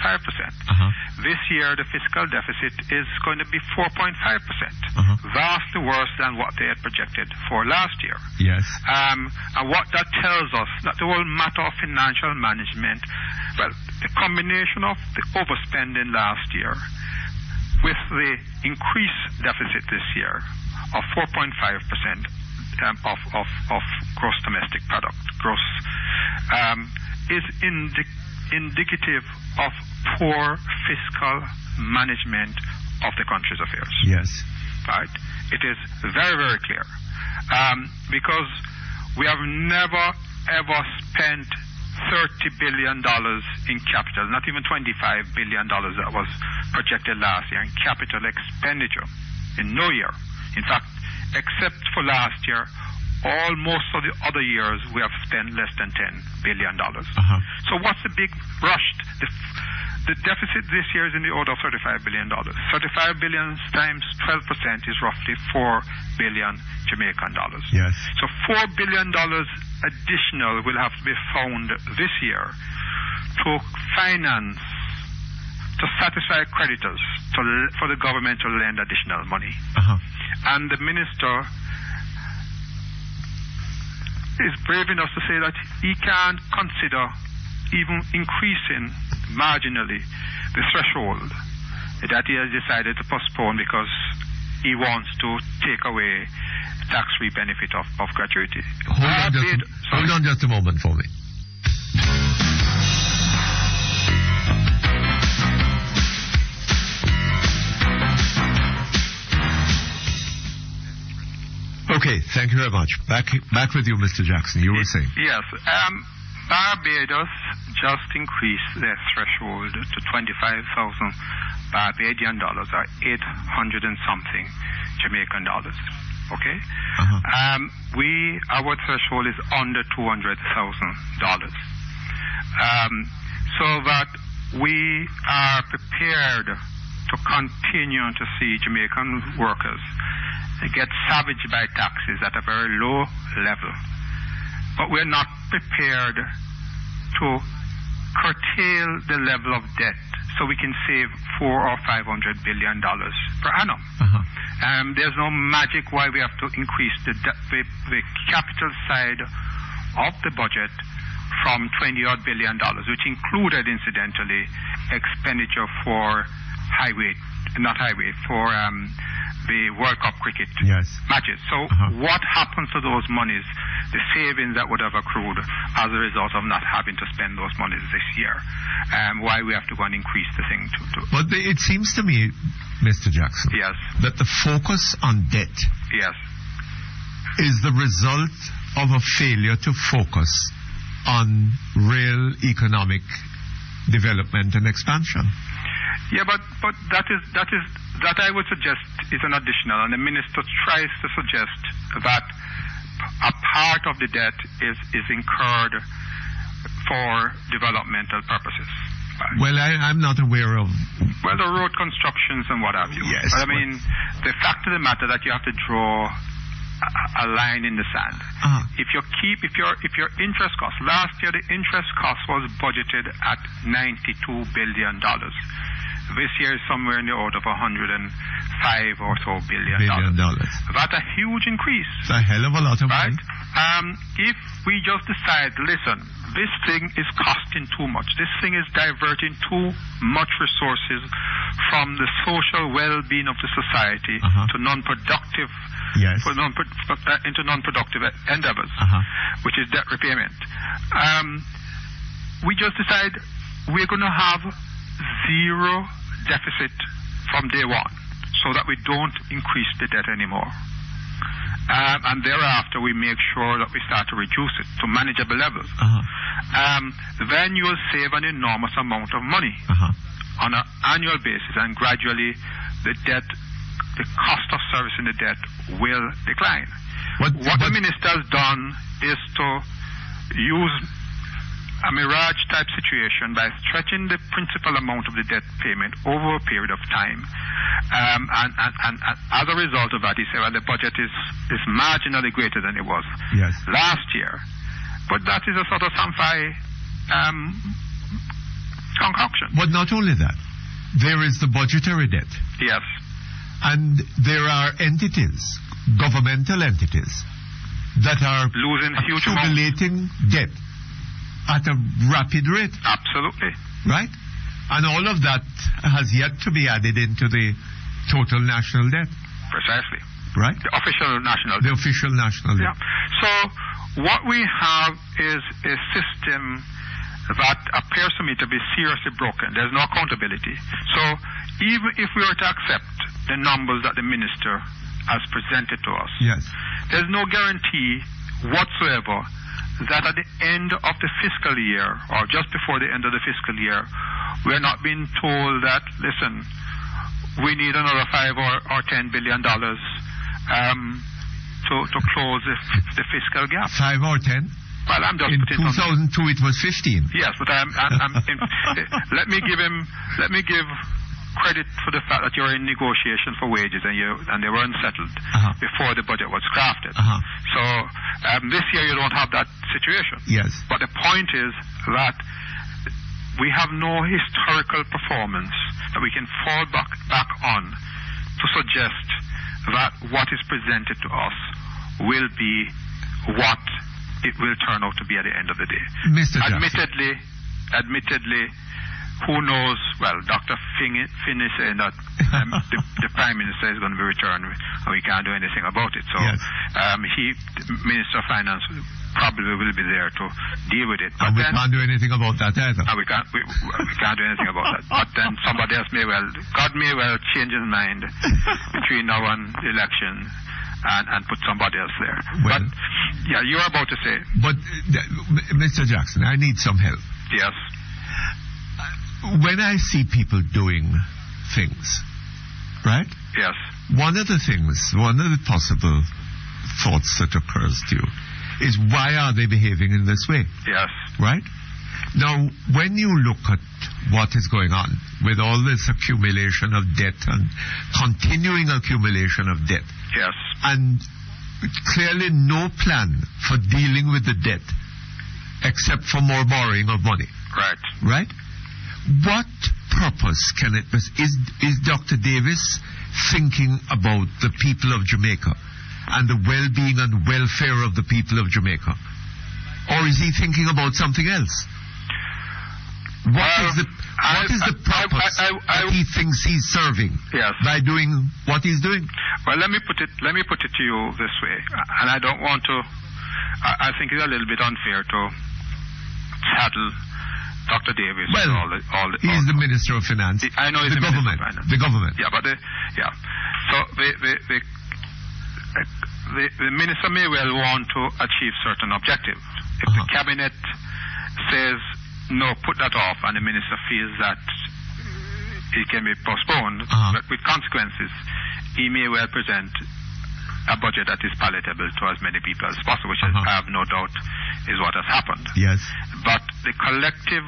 This year the fiscal deficit is going to be 4.5%. Vastly worse than what they had projected for last year. Yes. And what that tells us, that the whole matter of financial management, well, the combination of the overspending last year with the increased deficit this year of 4.5% of gross domestic product, is indicative of poor fiscal management of the country's affairs. Yes. Right? It is very, very clear. Because we have never, ever spent $30 billion in capital, not even $25 billion that was projected last year in capital expenditure in no year. In fact, except for last year, most of the other years we have spent less than $10 billion. So what's the big rush? The deficit this year is in the order of $35 billion. 35 billion times 12% is roughly $4 billion Jamaican dollars. Yes. So $4 billion additional will have to be found this year to finance, to satisfy creditors, for the government to lend additional money. And the minister is brave enough to say that he can't consider even increasing marginally the threshold that he has decided to postpone because he wants to take away tax-free benefit of gratuity. Hold on just a moment for me. Okay, thank you very much. Back with you, Mr. Jackson. You were saying. Yes. Barbados just increased their threshold to 25,000 Barbadian dollars, or 800 and something Jamaican dollars. Okay? Our threshold is under $200,000. So that we are prepared to continue to see Jamaican workers get savaged by taxes at a very low level. But we're not prepared to curtail the level of debt so we can save $400 or $500 billion per annum. There's no magic why we have to increase the capital side of the budget from $20-odd billion, which included, incidentally, expenditure for the World Cup cricket matches. So what happens to those monies, the savings that would have accrued as a result of not having to spend those monies this year? Why we have to go and increase the thing But it seems to me, Mr. Jackson, that the focus on debt is the result of a failure to focus on real economic development and expansion. Yeah, but that I would suggest is an additional, and the minister tries to suggest that a part of the debt is incurred for developmental purposes. Well, I'm not aware of... Well, the road constructions and what have you. Yes. But I mean, the fact of the matter that you have to draw a line in the sand. If your interest cost, last year the interest cost was budgeted at $92 billion. This year is somewhere in the order of $105 or so billion. That's a huge increase. It's a hell of a lot of money. If we just decide, listen, this thing is costing too much. This thing is diverting too much resources from the social well-being of the society to non-productive into non-productive endeavors, which is debt repayment. We just decide we're going to have zero deficit from day one, so that we don't increase the debt anymore. And thereafter, we make sure that we start to reduce it to manageable levels. Then you will save an enormous amount of money on an annual basis, and gradually the cost of servicing the debt will decline. What the minister has done is to use a mirage-type situation by stretching the principal amount of the debt payment over a period of time. And as a result of that, he said, well, the budget is marginally greater than it was last year. But that is a sort of Samphai concoction. But not only that, there is the budgetary debt. Yes. And there are entities, governmental entities, that are losing huge accumulating debt at a rapid rate. Absolutely. Right? And all of that has yet to be added into the total national debt. Precisely. Right? The official national debt. The official national debt. So what we have is a system that appears to me to be seriously broken. There's no accountability. So even if we were to accept the numbers that the minister has presented to us, there's no guarantee whatsoever that at the end of the fiscal year, or just before the end of the fiscal year, we're not being told that, listen, we need another $5 or $10 billion to close the fiscal gap. 5 or 10? Well, I'm just in 2002 it was 15. Yes, but let me give credit for the fact that you're in negotiations for wages and they weren't settled before the budget was crafted. So this year you don't have that situation. Yes. But the point is that we have no historical performance that we can fall back on to suggest that what is presented to us will be what it will turn out to be at the end of the day. Mr. Admittedly, who knows? Well, Dr. Finn is saying that the Prime Minister is going to be returned and we can't do anything about it. So Minister of Finance probably will be there to deal with it. But we can't do anything about that either. We can't do anything about that. But then somebody else God may well change his mind between now and the election and put somebody else there. Well, but you're about to say. But Mr. Jackson, I need some help. Yes. When I see people doing things, right? Yes. One of the possible thoughts that occurs to you is, why are they behaving in this way? Yes. Right? Now, when you look at what is going on with all this accumulation of debt and continuing accumulation of debt, yes, and clearly no plan for dealing with the debt except for more borrowing of money. Right. Right? What purpose can it be? Is Dr. Davis thinking about the people of Jamaica and the well-being and welfare of the people of Jamaica? Or is he thinking about something else? What is the purpose that he thinks he's serving by doing what he's doing? Well, let me put it to you this way, and I don't want to. I think it's a little bit unfair to saddle Dr. Davis. Well, he's the Minister of Finance. I know he's the government. Minister of Finance. The government. Yeah, but so the minister may well want to achieve certain objectives. If the cabinet says no, put that off, and the minister feels that it can be postponed, but with consequences, he may well present a budget that is palatable to as many people as possible, which I have no doubt is what has happened. Yes. But the collective,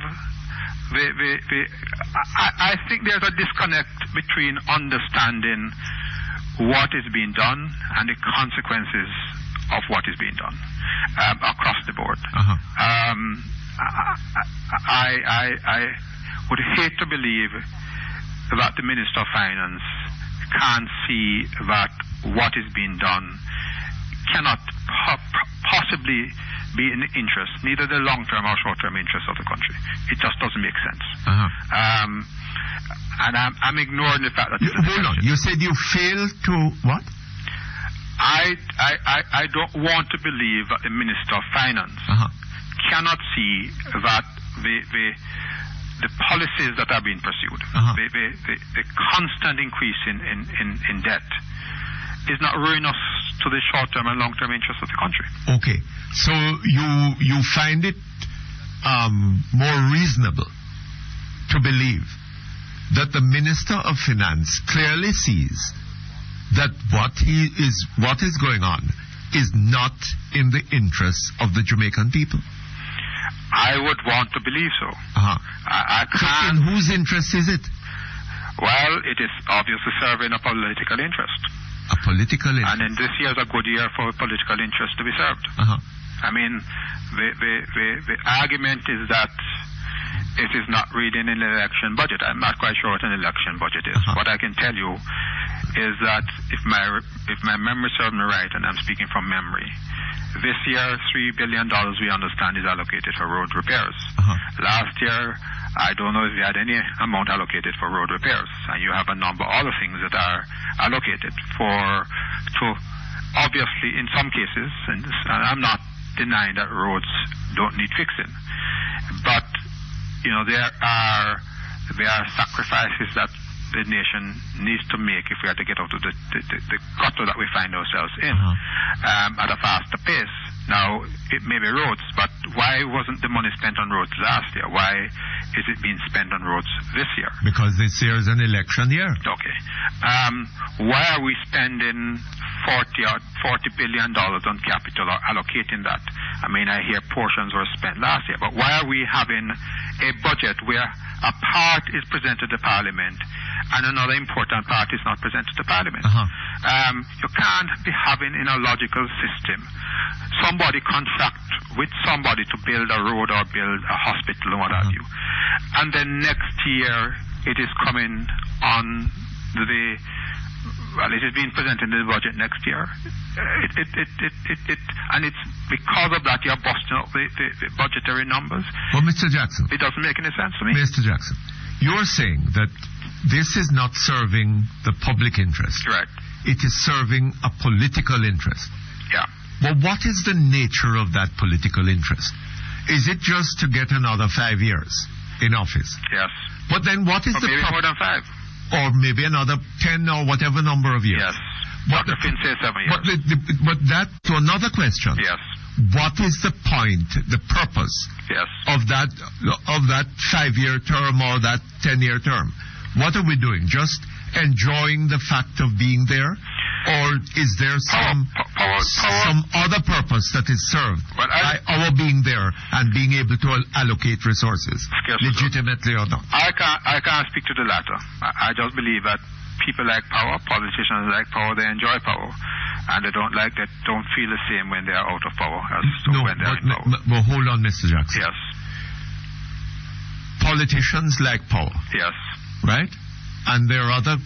I think there's a disconnect between understanding what is being done and the consequences of what is being done across the board. I would hate to believe that the Minister of Finance can't see that what is being done cannot possibly be in the interest, neither the long-term or short-term interest of the country. It just doesn't make sense. And I'm ignoring the fact that... Hold on. You said you failed to what? I don't want to believe that the Minister of Finance cannot see that the policies that are being pursued, the constant increase in debt, is not ruinous to the short-term and long-term interests of the country. Okay, so you find it more reasonable to believe that the Minister of Finance clearly sees that what is going on is not in the interests of the Jamaican people? I would want to believe so. I can't. In whose interest is it? Well, it is obviously serving a political interest. A political interest. And in this year is a good year for political interest to be served. I mean, the argument is that it is not really an election budget. I'm not quite sure what an election budget is. What I can tell you is that if my memory serves me right, and I'm speaking from memory, this year $3 billion we understand is allocated for road repairs. Last year, I don't know if you had any amount allocated for road repairs, and you have a number of other things that are allocated to obviously in some cases, and I'm not denying that roads don't need fixing, but there are sacrifices that the nation needs to make if we are to get out of the gutter that we find ourselves in at a faster pace. Now, it may be roads, but why wasn't the money spent on roads last year? Why is it being spent on roads this year? Because this year is an election year. Okay. Why are we spending $40 billion on capital or allocating that? I mean, I hear portions were spent last year, but why are we having a budget where a part is presented to Parliament and another important part is not presented to Parliament? You can't be having in a logical system somebody contract with somebody to build a road or build a hospital and what have you, and then next year it is coming on it is being presented in the budget next year. And it's because of that you're busting up the budgetary numbers. Well, Mr. Jackson, it doesn't make any sense to me. Mr. Jackson, you're saying that this is not serving the public interest. Right. It is serving a political interest. Yeah. Well, what is the nature of that political interest? Is it just to get another 5 years in office? Yes. But then what is maybe more than 5. Or maybe another 10 or whatever number of years. Yes. Dr. Finn says 7 years. But that to another question. Yes. What is the point, the purpose of that 5-year term or that 10-year term? What are we doing? Just enjoying the fact of being there? Or is there some other purpose that is served by our being there and being able to allocate resources, legitimately or not? I can't speak to the latter. I just believe that people like power, politicians like power, they enjoy power, and they don't feel the same when they are out of power as when they are in power. Well, hold on, Mr. Jackson. Yes. Politicians like power. Yes. right? And there are other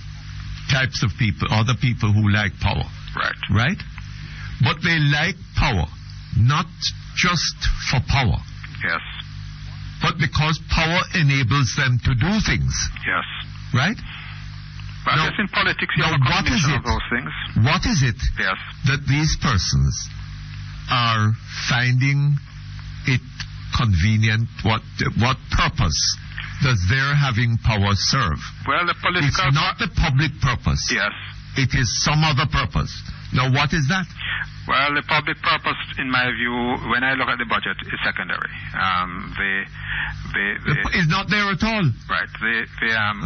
types of people, other people who like power. Right. Right? But they like power, not just for power. Yes. But because power enables them to do things. Yes. Right? But now, I guess in politics you now have a what is combination it? of those things. What is it Yes. that these persons are finding it convenient? What purpose does their having power serve? Well, the political... It's not the public purpose. Yes. It is some other purpose. Now, what is that? Well, the public purpose, in my view, when I look at the budget, is secondary. It's not there at all. Right.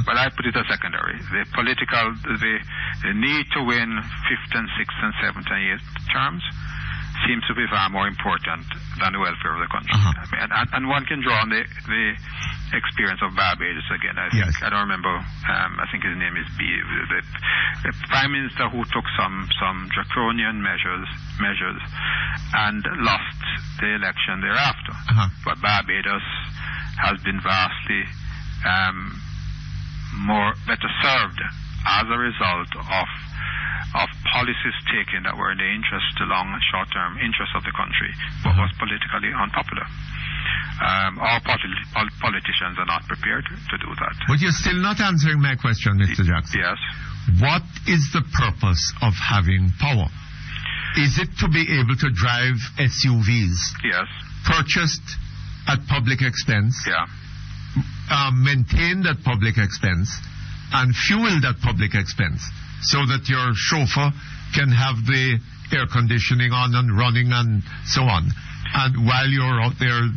Well, I put it as secondary. The political, the need to win 5th and 6th and 7th and 8th terms seems to be far more important than the welfare of the country. And one can draw on the experience of Barbados again. I think I don't remember. I think his name is the prime minister who took some draconian measures and lost the election thereafter. But Barbados has been vastly better served as a result of policies taken that were in the interest, the long and short-term interest of the country, but was politically unpopular. Our politicians are not prepared to do that. But you're still not answering my question, Mr. Jackson. Yes. What is the purpose of having power? Is it to be able to drive SUVs? Yes. Purchased at public expense? Yeah. Maintained at public expense? And fueled at public expense? So that your chauffeur can have the air conditioning on and running and so on. And while you're out there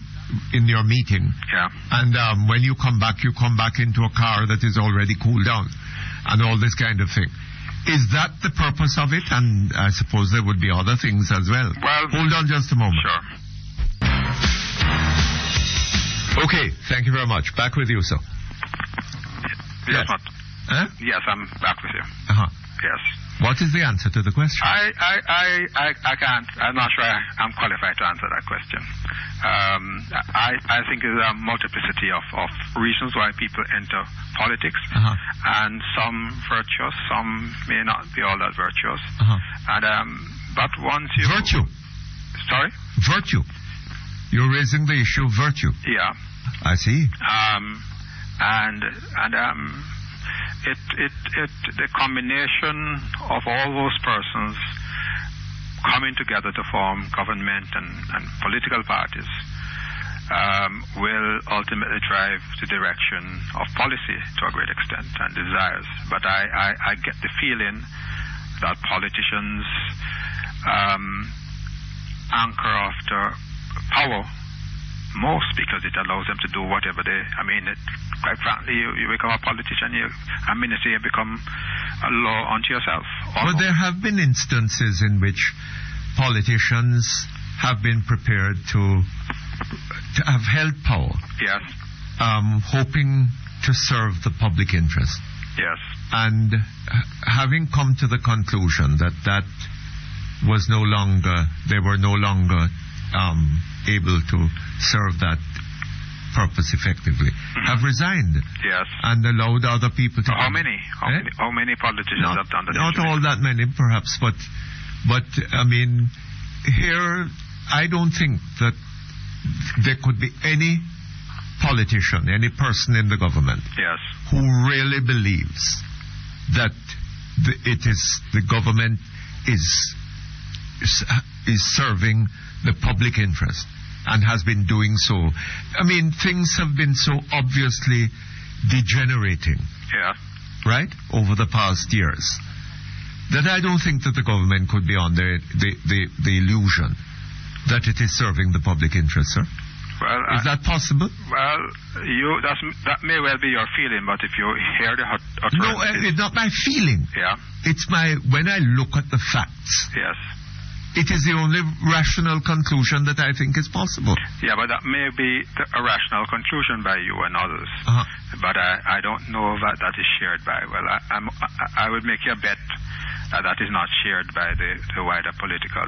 in your meeting. Yeah. And when you come back into a car that is already cooled down. And all this kind of thing. Is that the purpose of it? And I suppose there would be other things as well. Well, hold on just a moment. Sure. Okay, thank you very much. Back with you, sir. Yes. Huh? Yes, I'm back with you. Yes. What is the answer to the question? I can't. I'm not sure I'm qualified to answer that question. I think there's a multiplicity of reasons why people enter politics, and some virtuous, some may not be all that virtuous. And but once you virtue. Sorry. Virtue. You're raising the issue of virtue. Yeah. I see. The combination of all those persons coming together to form government and political parties will ultimately drive the direction of policy to a great extent and desires. But I get the feeling that politicians anchor after power most because it allows them to do whatever they... quite frankly, you become a politician, you become a law unto yourself. But there have been instances in which politicians have been prepared to have held power. Yes. Hoping to serve the public interest. Yes. And having come to the conclusion that was no longer... They were no longer... able to serve that purpose effectively, have resigned. Yes. And allowed other people to... How many? How many politicians have done that? Not all that many, perhaps, but here, I don't think that there could be any politician, any person in the government who really believes that the government is serving the public interest and has been doing so. Things have been so obviously degenerating, right, over the past years, that I don't think that the government could be under the illusion that it is serving the public interest, sir. Well, is that possible? Well, that may well be your feeling, but if you hear the utterance... No, it's not my feeling. Yeah. It's when I look at the facts. Yes. It is the only rational conclusion that I think is possible. Yeah, but that may be a rational conclusion by you and others. But I don't know that is shared by... Well, I would make you a bet that is not shared by the wider political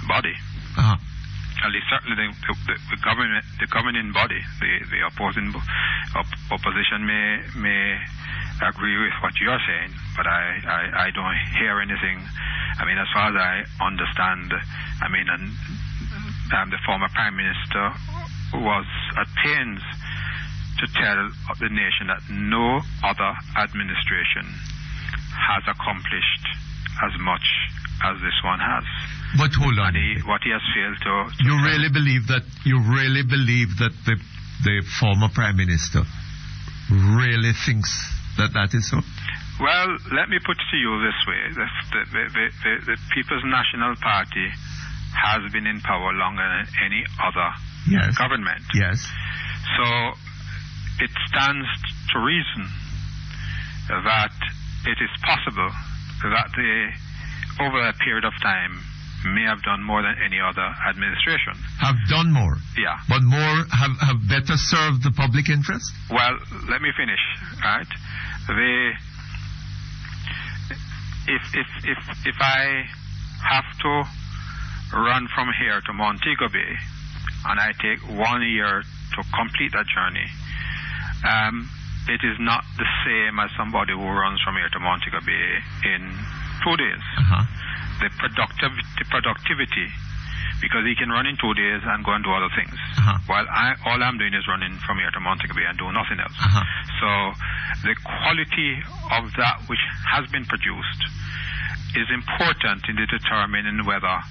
body. at least certainly the governing body, the opposition may agree with what you're saying, but I don't hear anything. I mean, as far as I understand, I mean, the former Prime Minister was at pains to tell the nation that no other administration has accomplished as much as this one has. But hold on. What he has failed to you really believe that the former Prime Minister really thinks that is so? Well, let me put it to you this way. The People's National Party has been in power longer than any other government. Yes. So it stands to reason that it is possible that they, over a period of time, may have done more than any other administration. Have done more? Yeah. But more have better served the public interest? Well, let me finish, right? If I have to run from here to Montego Bay and I take 1 year to complete that journey, it is not the same as somebody who runs from here to Montego Bay in 2 days. The productivity, because he can run in 2 days and go and do other things, while all I'm doing is running from here to Montego Bay and do nothing else. So the quality of that which has been produced is important in determining whether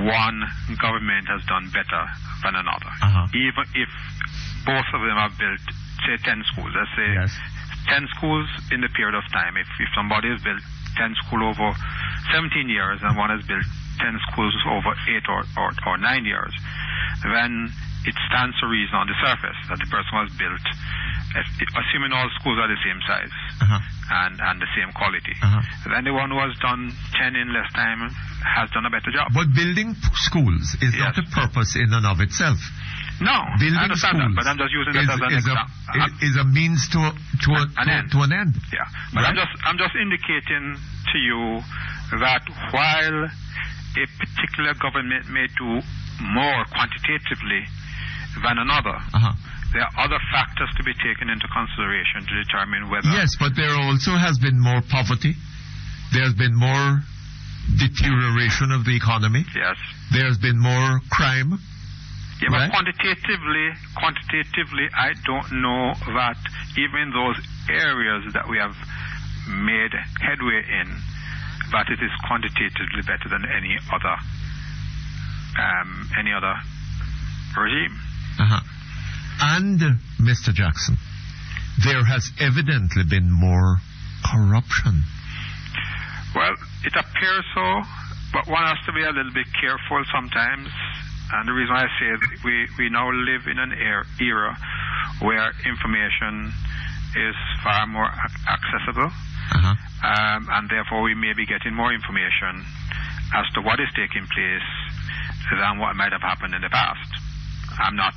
one government has done better than another. Even if both of them have built, say, 10 schools. Let's say 10 schools in the period of time. If somebody has built 10 schools over 17 years and one has built 10 schools over 8 or 9 years, then it stands to reason on the surface that the person was built, assuming all schools are the same size and the same quality, then the one who has done 10 in less time has done a better job. But building schools is not a purpose in and of itself. No, building I understand that, but I'm just using that as an example. Is a means to an end. Yeah, but right? I'm just indicating to you that while a particular government may do more quantitatively than another, there are other factors to be taken into consideration to determine whether... Yes, but there also has been more poverty. There's been more deterioration of the economy. Yes. There's been more crime. Yeah, but quantitatively, I don't know that even those areas that we have made headway in, that it is quantitatively better than any other regime. And, Mr. Jackson, there has evidently been more corruption. Well, it appears so, but one has to be a little bit careful sometimes. And the reason why I say that we now live in an era where information is far more accessible, and therefore we may be getting more information as to what is taking place than what might have happened in the past. I'm not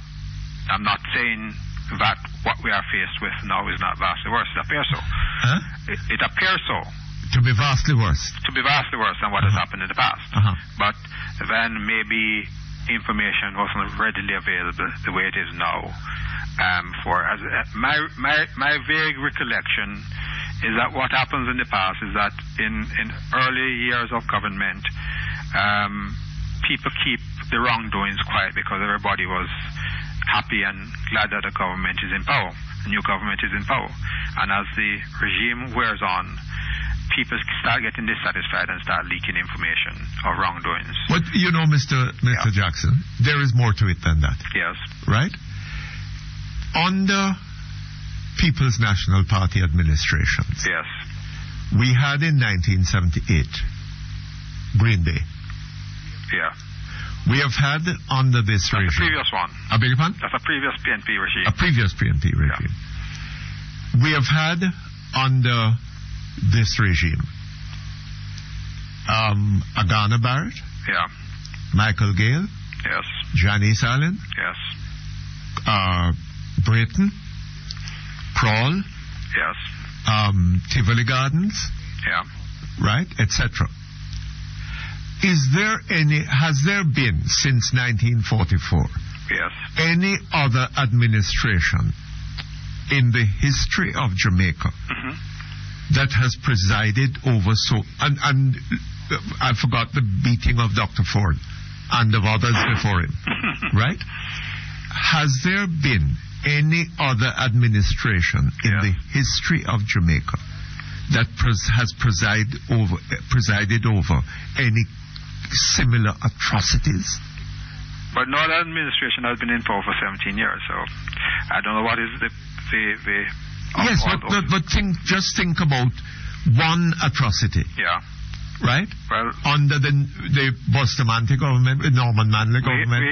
saying that what we are faced with now is not vastly worse. It appears so. It appears so. To be vastly worse. To be vastly worse than what has happened in the past. But then maybe information wasn't readily available the way it is now. My vague recollection is that what happens in the past is that in early years of government, people keep the wrongdoings quiet because everybody was happy and glad that the government is in power. The new government is in power. And as the regime wears on, people start getting dissatisfied and start leaking information of wrongdoings. But you know, Mr. Jackson, there is more to it than that. Yes. Right? Under People's National Party administrations, yes, we had in 1978 Green Day. Yeah. We have had under this regime. That's the previous one. I beg your pardon? That's a previous PNP regime. A previous PNP regime. Yeah. We have had under this regime Agana Barrett. Yeah. Michael Gale. Yes. Janice Allen. Yes. Brayton. Prawl. Yes. Tivoli Gardens. Yeah. Right, etc. has there been since 1944 Yes. any other administration in the history of Jamaica that has presided over and I forgot the beating of Dr. Ford and of others before him, right? Has there been any other administration in the history of Jamaica that has presided over any similar atrocities? But no other administration has been in power for 17 years, so I don't know what is the yes, but just think about one atrocity. Yeah. Right? Well, under the Bustamante government, the Norman Manley government.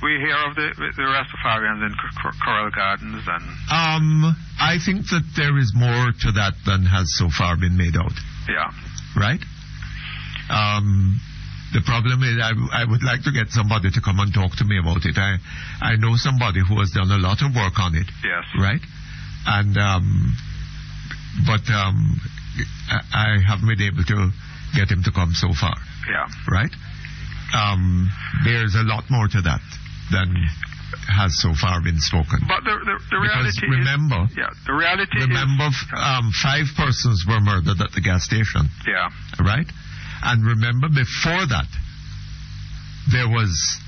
We hear of the Rastafarians in Coral Gardens and. I think that there is more to that than has so far been made out. Yeah. Right? The problem is I would like to get somebody to come and talk to me about it. I know somebody who has done a lot of work on it. Yes. Right? And I haven't been able to get him to come so far. Yeah. Right? There's a lot more to that than has so far been spoken. But the reality remember, is... Yeah, the reality remember, is... 5 persons were murdered at the gas station. Yeah. Right? And remember, before that, there was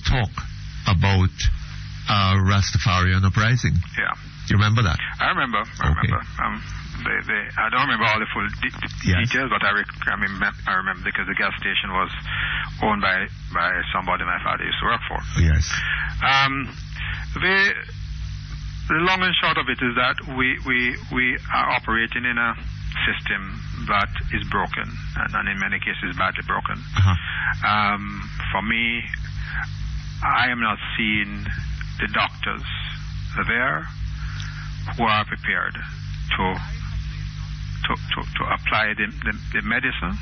talk about Rastafarian uprising. Yeah. Do you remember that? I remember. Okay. I don't remember all the full details, but I remember because the gas station was owned by somebody my father used to work for. Yes. The long and short of it is that we are operating in a system that is broken, and in many cases badly broken. For me, I am not seeing the doctors there who are prepared to apply the medicine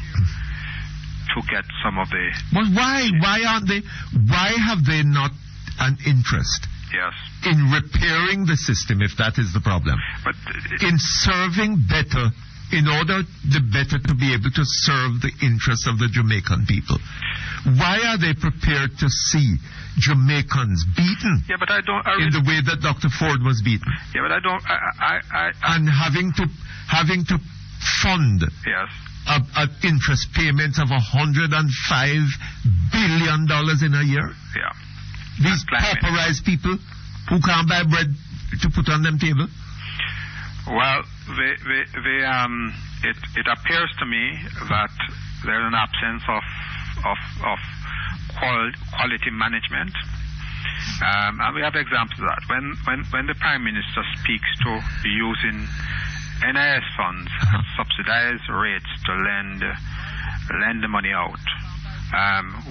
to get some of the... But why aren't they? Why have they not an interest? Yes. In repairing the system, if that is the problem? But in serving better, in order the better to be able to serve the interests of the Jamaican people. Why are they prepared to see Jamaicans beaten? Yeah, but I don't. In the way that Dr. Ford was beaten. Yeah, but I don't. And having to fund. Yes. Interest payments of $105 billion in a year. Yeah. These pauperized people who can't buy bread to put on them table. Well, it appears to me that there's an absence of quality management, and we have examples of that. When the Prime Minister speaks to using NIS funds at subsidized rates to lend the money out,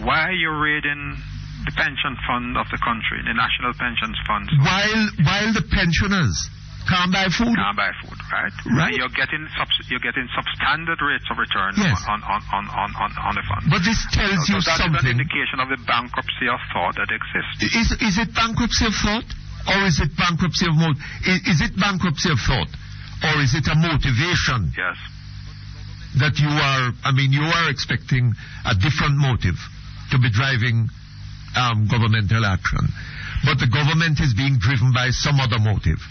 why are you raiding the pension fund of the country, the national pensions fund? While the pensioners can't buy food. Can't buy food, right? Right. And you're getting substandard rates of return on the fund. But this tells you that something. Is an indication of the bankruptcy of thought that exists. Is it bankruptcy of thought, or is it bankruptcy of motive? Is it bankruptcy of thought, or is it a motivation? Yes. That you are expecting a different motive to be driving governmental action, but the government is being driven by some other motive.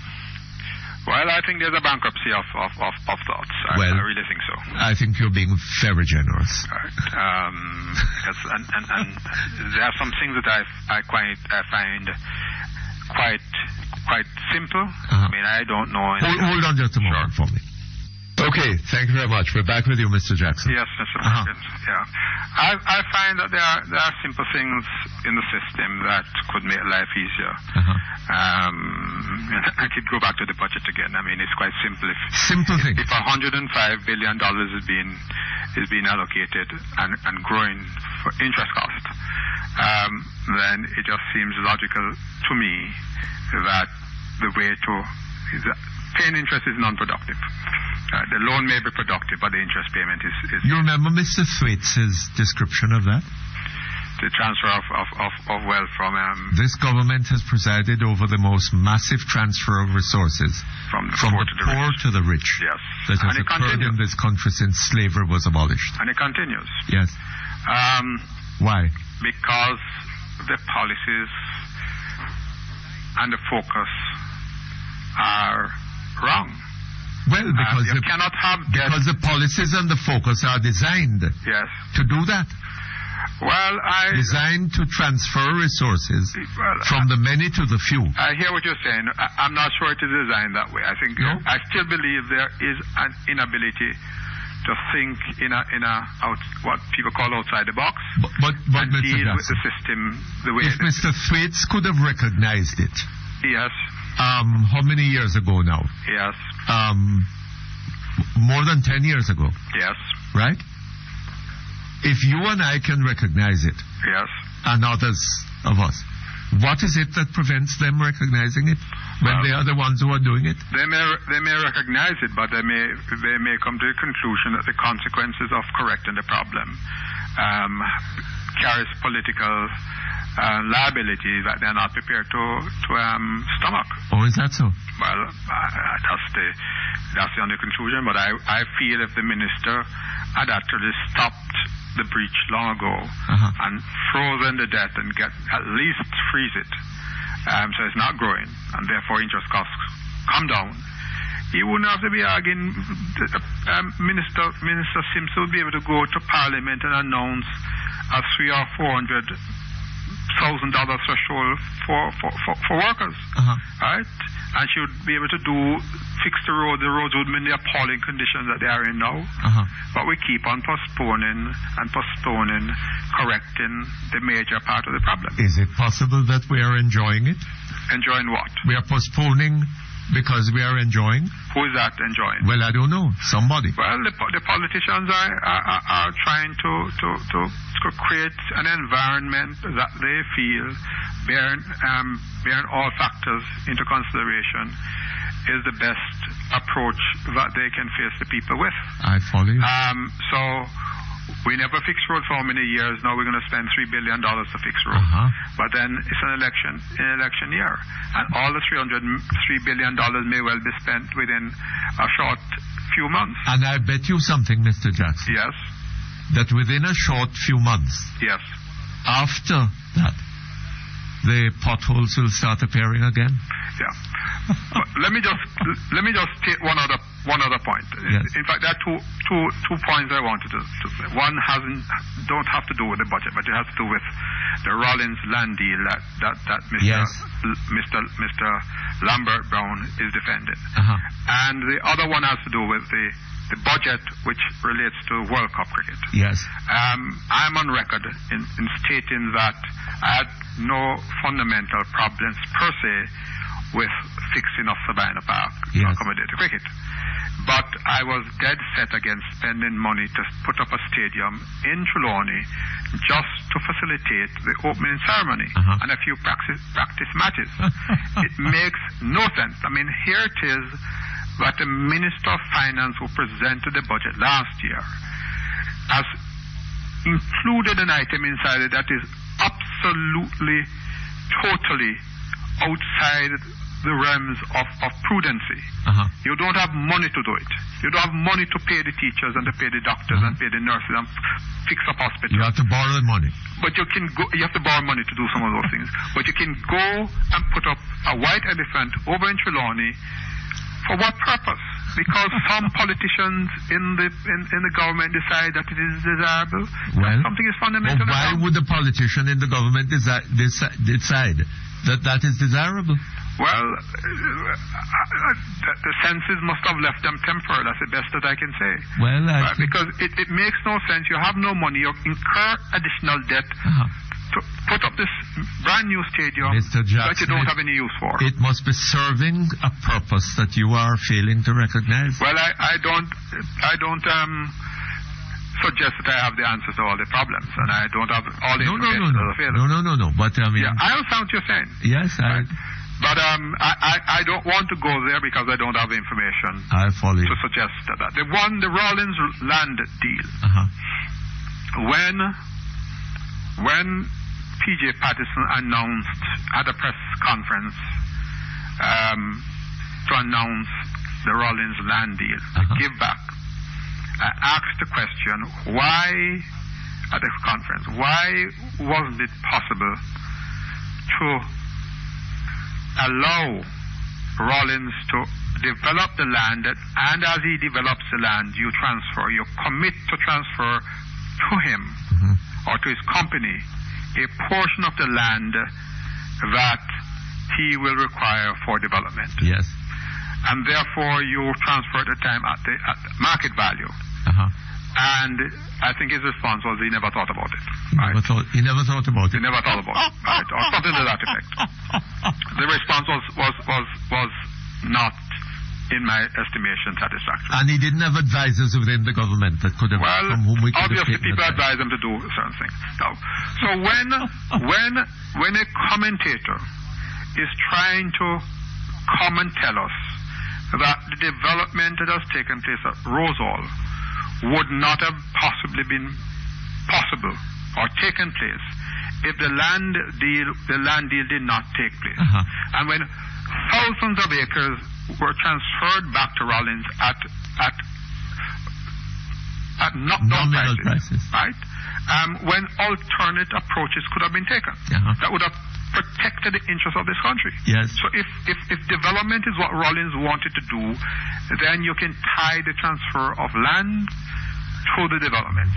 Well, I think there's a bankruptcy of thoughts. I really think so. I think you're being very generous. Right. And there are some things that I find quite simple. I mean, I don't know. Hold on just a moment for me. Okay, thank you very much. We're back with you, Mr. Jackson. Yes, Mr. Perkins. Yeah, I find that there are simple things in the system that could make life easier. I could go back to the budget again. I mean, it's quite simple. Simple thing. If $105 billion is being allocated and growing for interest cost, then it just seems logical to me that the way to paying interest is non-productive. The loan may be productive, but the interest payment is... You remember Mr. Thwaites' description of that? the transfer of wealth from this government has presided over the most massive transfer of resources from the poor rich. to the rich. Yes. That has occurred in this country since slavery was abolished. And it continues. Yes. Why? Because the policies and the focus are wrong. Well, because you cannot have because the policies and the focus are designed to do that. Well, designed to transfer resources from the many to the few. I hear what you're saying. I'm not sure it is designed that way. I think I still believe there is an inability to think in a what people call outside the box, but and deal with the system the way. If Mr. Thwaites could have recognized it, yes. How many years ago now? Yes. More than 10 years ago. Yes. Right? If you and I can recognize it, yes, and others of us, what is it that prevents them recognizing it when they are the ones who are doing it? They may recognize it, but they may come to the conclusion that the consequences of correcting the problem carries political liability that they're not prepared to stomach. Oh, is that so? Well, that's the only conclusion. But I feel if the minister had actually stopped the breach long ago and frozen the debt and at least freeze it, so it's not growing, and therefore interest costs come down, he wouldn't have to be arguing. Minister Simpson would be able to go to Parliament and announce a $300,000 or $400,000 threshold for workers, right? And she would be able to fix the road. The roads would be in the appalling conditions that they are in now. But we keep on postponing, correcting the major part of the problem. Is it possible that we are enjoying it? Enjoying what? We are postponing because we are enjoying. Who is that enjoying? Well, I don't know. Somebody. Well, the politicians are trying to create an environment that they feel, bearing all factors into consideration, is the best approach that they can face the people with. I follow you. So we never fixed roads for how many years? Now we're going to spend $3 billion to fix roads. But then it's an election year, and all the $3 billion may well be spent within a short few months. And I bet you something, Mr. Jackson. Yes. That within a short few months. Yes. After that, the potholes will start appearing again. Yeah. But let me just state one other point. Yes. In fact, there are two points I wanted to say. One don't have to do with the budget, but it has to do with the Rollins land deal that Mr. Lambert Brown is defending. And the other one has to do with the budget which relates to World Cup cricket. Yes. I'm on record in stating that I had no fundamental problems per se with fixing of Sabina Park to accommodate the cricket. But I was dead set against spending money to put up a stadium in Trelawney just to facilitate the opening ceremony and a few practice matches. It makes no sense. I mean, here it is that the Minister of Finance who presented the budget last year has included an item inside it that is absolutely, totally outside the realms of prudency. You don't have money to do it. You don't have money to pay the teachers and to pay the doctors and pay the nurses and fix up hospitals. You have to borrow the money. But you have to borrow money to do some of those things. But you can go and put up a white elephant over in Trelawney. For what purpose? Because some politicians in the government decide that it is desirable. Well, something is fundamental. Why would the politician in the government decide that is desirable? Well, the senses must have left them tempered. That's the best that I can say. Well, because it makes no sense. You have no money. You incur additional debt to put up this brand new stadium Mr. Jackson, that you don't have any use for. It must be serving a purpose that you are failing to recognize. Well, I don't suggest that I have the answers to all the problems, and I don't have all the information available. No. But I mean, I understand what you're saying. Yes, right. But I don't want to go there because I don't have the information to suggest that. The Rollins land deal. When when P.J. Patterson announced at a press conference to announce the Rollins land deal, to give back, I asked the question, why, at this conference, why wasn't it possible to allow Rollins to develop the land, and as he develops the land, you commit to transfer to him or to his company a portion of the land that he will require for development. Yes. And therefore you transfer at the time at the market value. And I think his response was he never thought about it. Right? He never thought about it. He never thought about it. Right? Or something to that effect. The response was not, in my estimation, satisfactory. And he didn't have advisors within the government that could have, from whom we could obviously have people advise them to do certain things. Now, so when a commentator is trying to come and tell us that the development that has taken place at Rosal would not have possibly been possible or taken place if the land deal did not take place. And when thousands of acres were transferred back to Rollins at nominal prices, right? When alternate approaches could have been taken, that would have protected the interests of this country. Yes. So if development is what Rollins wanted to do, then you can tie the transfer of land to the development.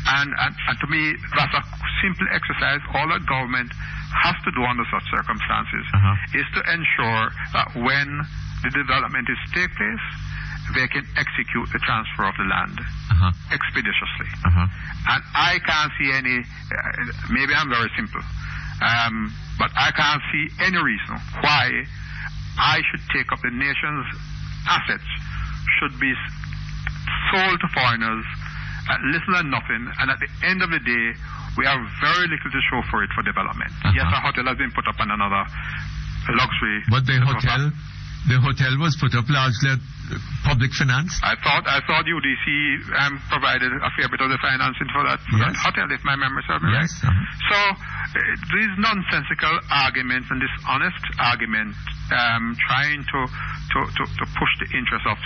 And to me, that's a simple exercise. All a government has to do under such circumstances is to ensure that when the development is take place, they can execute the transfer of the land expeditiously. And I can't see any, maybe I'm very simple, but I can't see any reason why I should take up the nation's assets should be sold to foreigners at little and nothing, and at the end of the day, we have very little to show for it for development. Yes, a hotel has been put up on another luxury. But the hotel was put up largely at public finance. I thought UDC provided a fair bit of the financing for that hotel, if my memory serves me right. So these nonsensical arguments and dishonest argument trying to push the interest of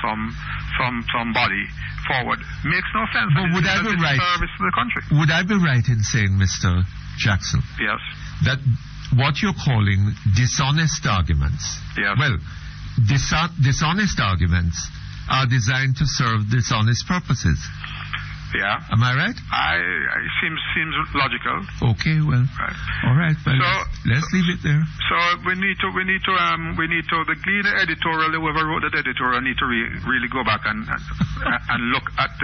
somebody forward makes no sense. But would I be right? Service to the country. Would I be right in saying, Mr. Jackson? Yes. That what you're calling dishonest arguments? Yes. Well, dishonest arguments are designed to serve dishonest purposes. Yeah. Am I right? It seems logical. Okay, well. Right. All right. Well, so, let's leave it there. So we need to the Gleaner editorial, whoever wrote that editorial, need to really go back and look at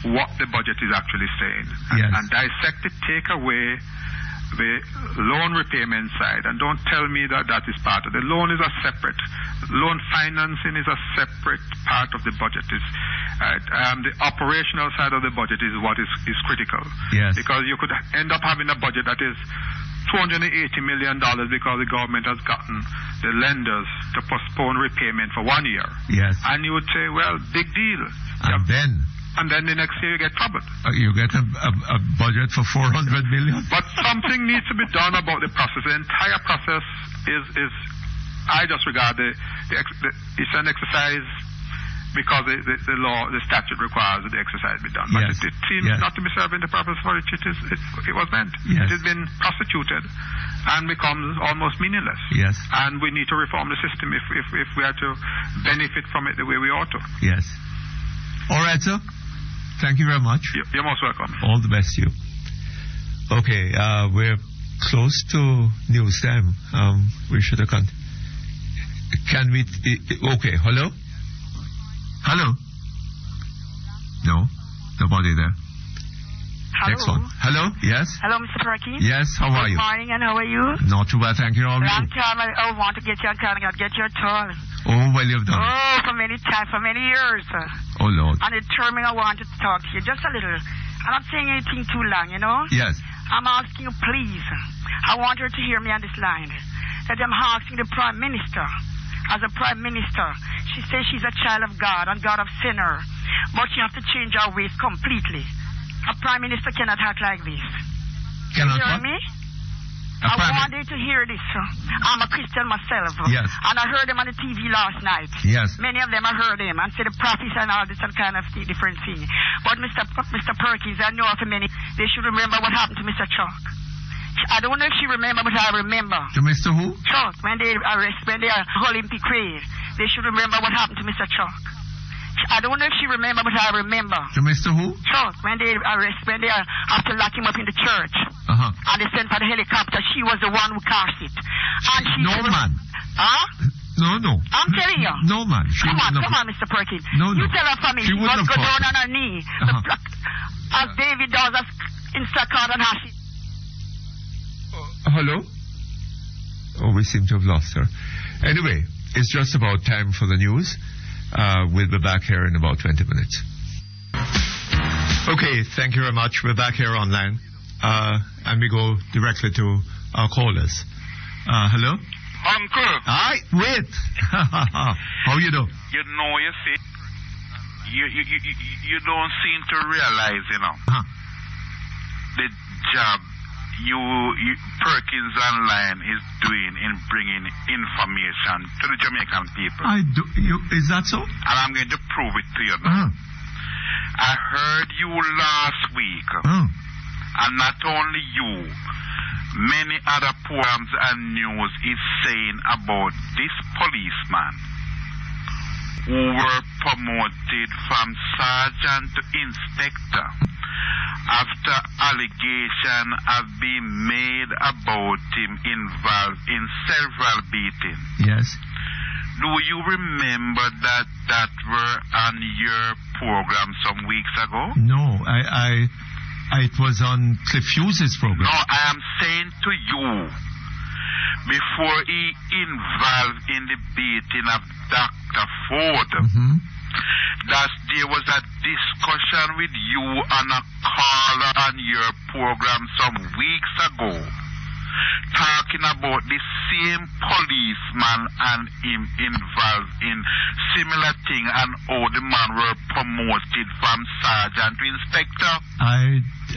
what the budget is actually saying and dissect it, take away the loan repayment side, and don't tell me that is part of the loan. Is a separate loan financing is a separate part of the budget. The operational side of the budget is what is critical. Yes. Because you could end up having a budget that is $280 million because the government has gotten the lenders to postpone repayment for 1 year. Yes. And you would say, well, big deal. And then the next year you get troubled. You get a budget for $400 million. But something needs to be done about the process. The entire process is I just regard it's an exercise because the law, the statute requires that the exercise be done. But it seems not to be serving the purpose for which it was meant. Yes. It has been prostituted and becomes almost meaningless. Yes. And we need to reform the system if we are to benefit from it the way we ought to. Yes. All right, sir. Thank you very much. You're most welcome. All the best to you. Okay, we're close to news time. We should have Can we... Okay, hello? Hello? No? Nobody there. Hello. Next one. Hello? Yes? Hello, Mr. Perkins. Yes, how are you? Good morning, and how are you? Not too bad, thank you. How are you? Long time I want to get you on calling. I'll get your turn. Oh, well, you've done it. Oh, for many times, for many years. Oh, Lord. And determined I wanted to talk to you just a little. I'm not saying anything too long, you know? Yes. I'm asking you, please. I want her to hear me on this line. That I'm asking the Prime Minister. As a Prime Minister, she says she's a child of God and God of sinner. But you have to change our ways completely. A Prime Minister cannot act like this. Cannot You hear what? me? A I prime- wanted to hear this. I'm a Christian myself. Yes. And I heard them on the TV last night. Yes. Many of them I heard them and said the prophets and all this and kind of different thing. But Mr. Perkins, I know for many, they should remember what happened to Mr. Chuck. I don't know if she remember, but I remember. To Mr. Who? Chuck, when they hold him to grave, they should remember what happened to Mr. Chuck. I don't know if she remember, but I remember. To Mr. Who? Chuck, when they have to lock him up in the church. Uh-huh. And they sent for the helicopter. She was the one who cast it. And she No, man. Huh? No. I'm telling you. No, man. She Come wouldn't on, have- Mr. Perkins. No. You tell her for me. She She wouldn't must have go caught down on her knee. Uh-huh. As David does, as in Sakkad and Hashi. Hello? Oh, we seem to have lost her. Anyway, it's just about time for the news. We'll be back here in about 20 minutes. Okay, thank you very much. We're back here online. And we go directly to our callers. Hello? Uncle, Hi, wait. How you do? you know, you see, you don't seem to realize, Huh. the job you Perkins Online is doing in bringing information to the Jamaican people. Is that so? And I'm going to prove it to you now. I heard you last week, and not only you, many other programs and news is saying about this policeman who were promoted from sergeant to inspector after allegation have been made about him involved in several beatings. Yes. Do you remember that were on your program some weeks ago? No, it was on Cliff Hughes's program. No, I am saying to you, before he involved in the beating of Dr. Ford, that there was a discussion with you on a caller on your program some weeks ago, talking about the same policeman and him involved in similar thing and how the man were promoted from sergeant to inspector.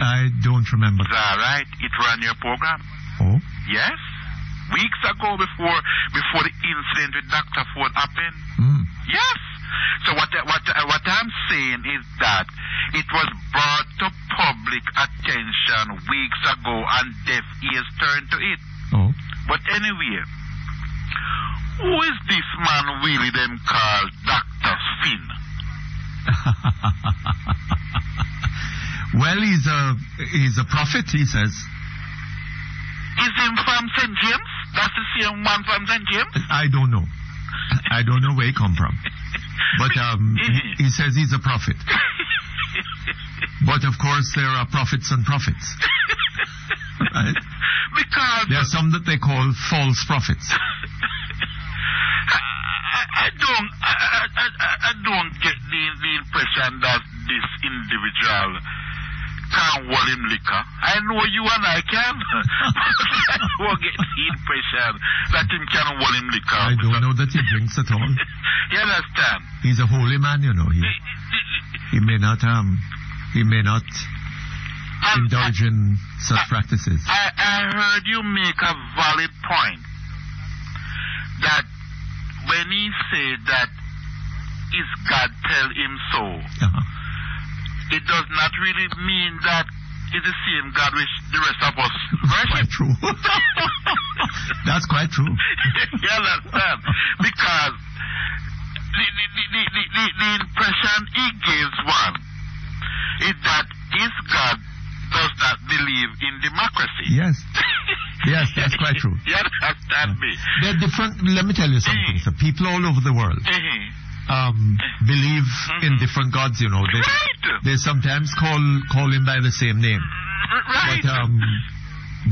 I don't remember. Is that right? It ran your program? Oh? Yes. Weeks ago before the incident with Dr. Ford happened. Yes. So what I'm saying is that it was brought to public attention weeks ago and deaf ears turned to it. Oh. But anyway, who is this man really them called Dr. Finn? Well, he's a prophet, he says. Is him from St. James? That's the same one from St. James? I don't know. I don't know where he come from. But he says he's a prophet. But of course there are prophets and prophets. Right? Because there are some that they call false prophets. I don't get the impression that this individual can't hold him liquor. I know you and I can. I don't get the impression that him can hold him liquor. I don't know that he drinks at all. You understand? He's a holy man, you know. He may not indulge in such practices. I heard you make a valid point that when he said that his God tell him so, it does not really mean that it's the same God which the rest of us worship. Quite true. That's quite true. You understand? Because the impression he gives one is that his God does not believe in democracy. Yes. Yes, that's quite true. You understand me? They're different. Let me tell you something. So people all over the world believe in different gods, you know. They sometimes call him by the same name. Right.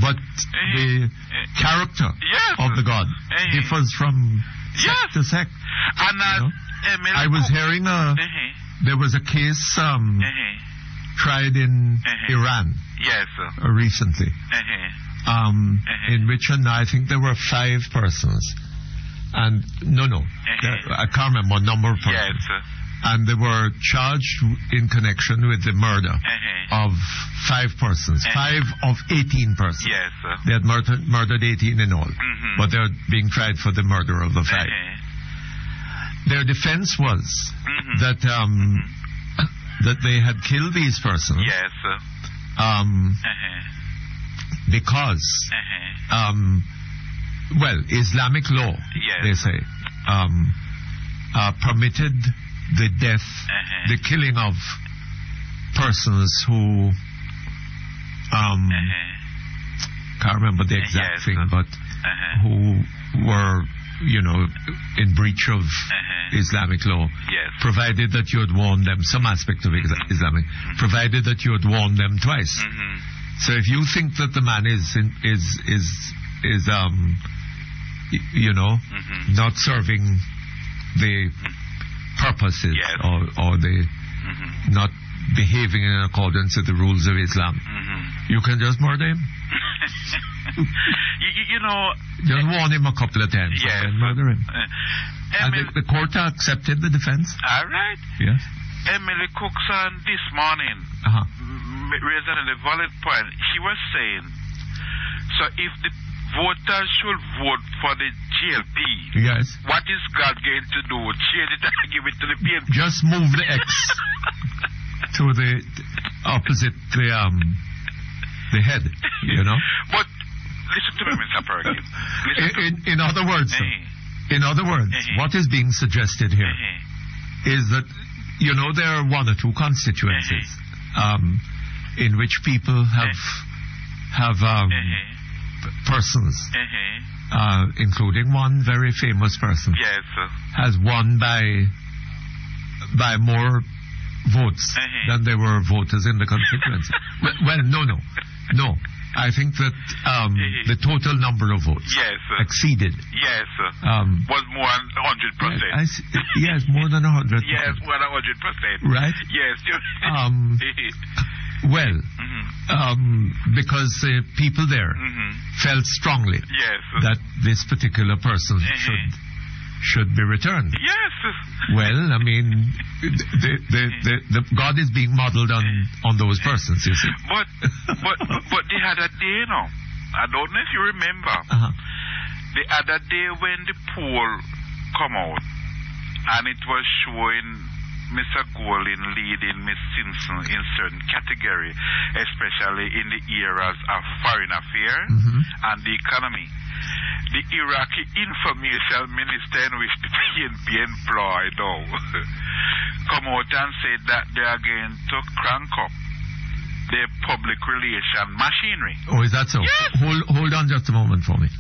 But the character of the god differs from sect to sect. And I was hearing there was a case tried in Iran recently, in which I think there were 5 persons. And I can't remember a number of persons. And they were charged in connection with the murder of 5 persons. 5 of 18 persons. Yes, sir. They had murdered 18 in all. But they're being tried for the murder of the 5. Their defense was that that they had killed these persons. Yes, sir. Because Islamic law, they say, permitted the death, the killing of persons who can't remember the exact thing, but who were, in breach of Islamic law, provided that you had warned them, some aspect of Islamic, provided that you had warned them twice. So if you think that the man is not serving the purposes or the not behaving in accordance with the rules of Islam, you can just murder him. Just warn him a couple of times and murder him. And the court accepted the defense. All right. Yes. Emily Cookson this morning raised a valid point. She was saying, so if the voters should vote for the GLP, what is God going to do? Change it and give it to the PNP? Just move the X to the opposite the head, But listen to me, Mr. Perkins. In other words, what is being suggested here is that there are 1 or 2 constituencies in which people have persons, including one very famous person, has won by more votes than there were voters in the constituency. Well, no. I think that the total number of votes exceeded. Yes, was more than 100%. Yes, more than 100%. Yes, more than 100%. Right? Yes. Because people there felt strongly that this particular person should be returned. Yes. Well, I mean, the God is being modeled on those persons, you see. But the other day, I don't know if you remember, the other day when the poll come out, and it was showing Mr. Golin leading Miss Simpson in certain category, especially in the areas of foreign affairs and the economy. The Iraqi information minister in which the PNP employed come out and said that they are going to crank up their public relation machinery. Oh, is that so? Yes. Hold on just a moment for me.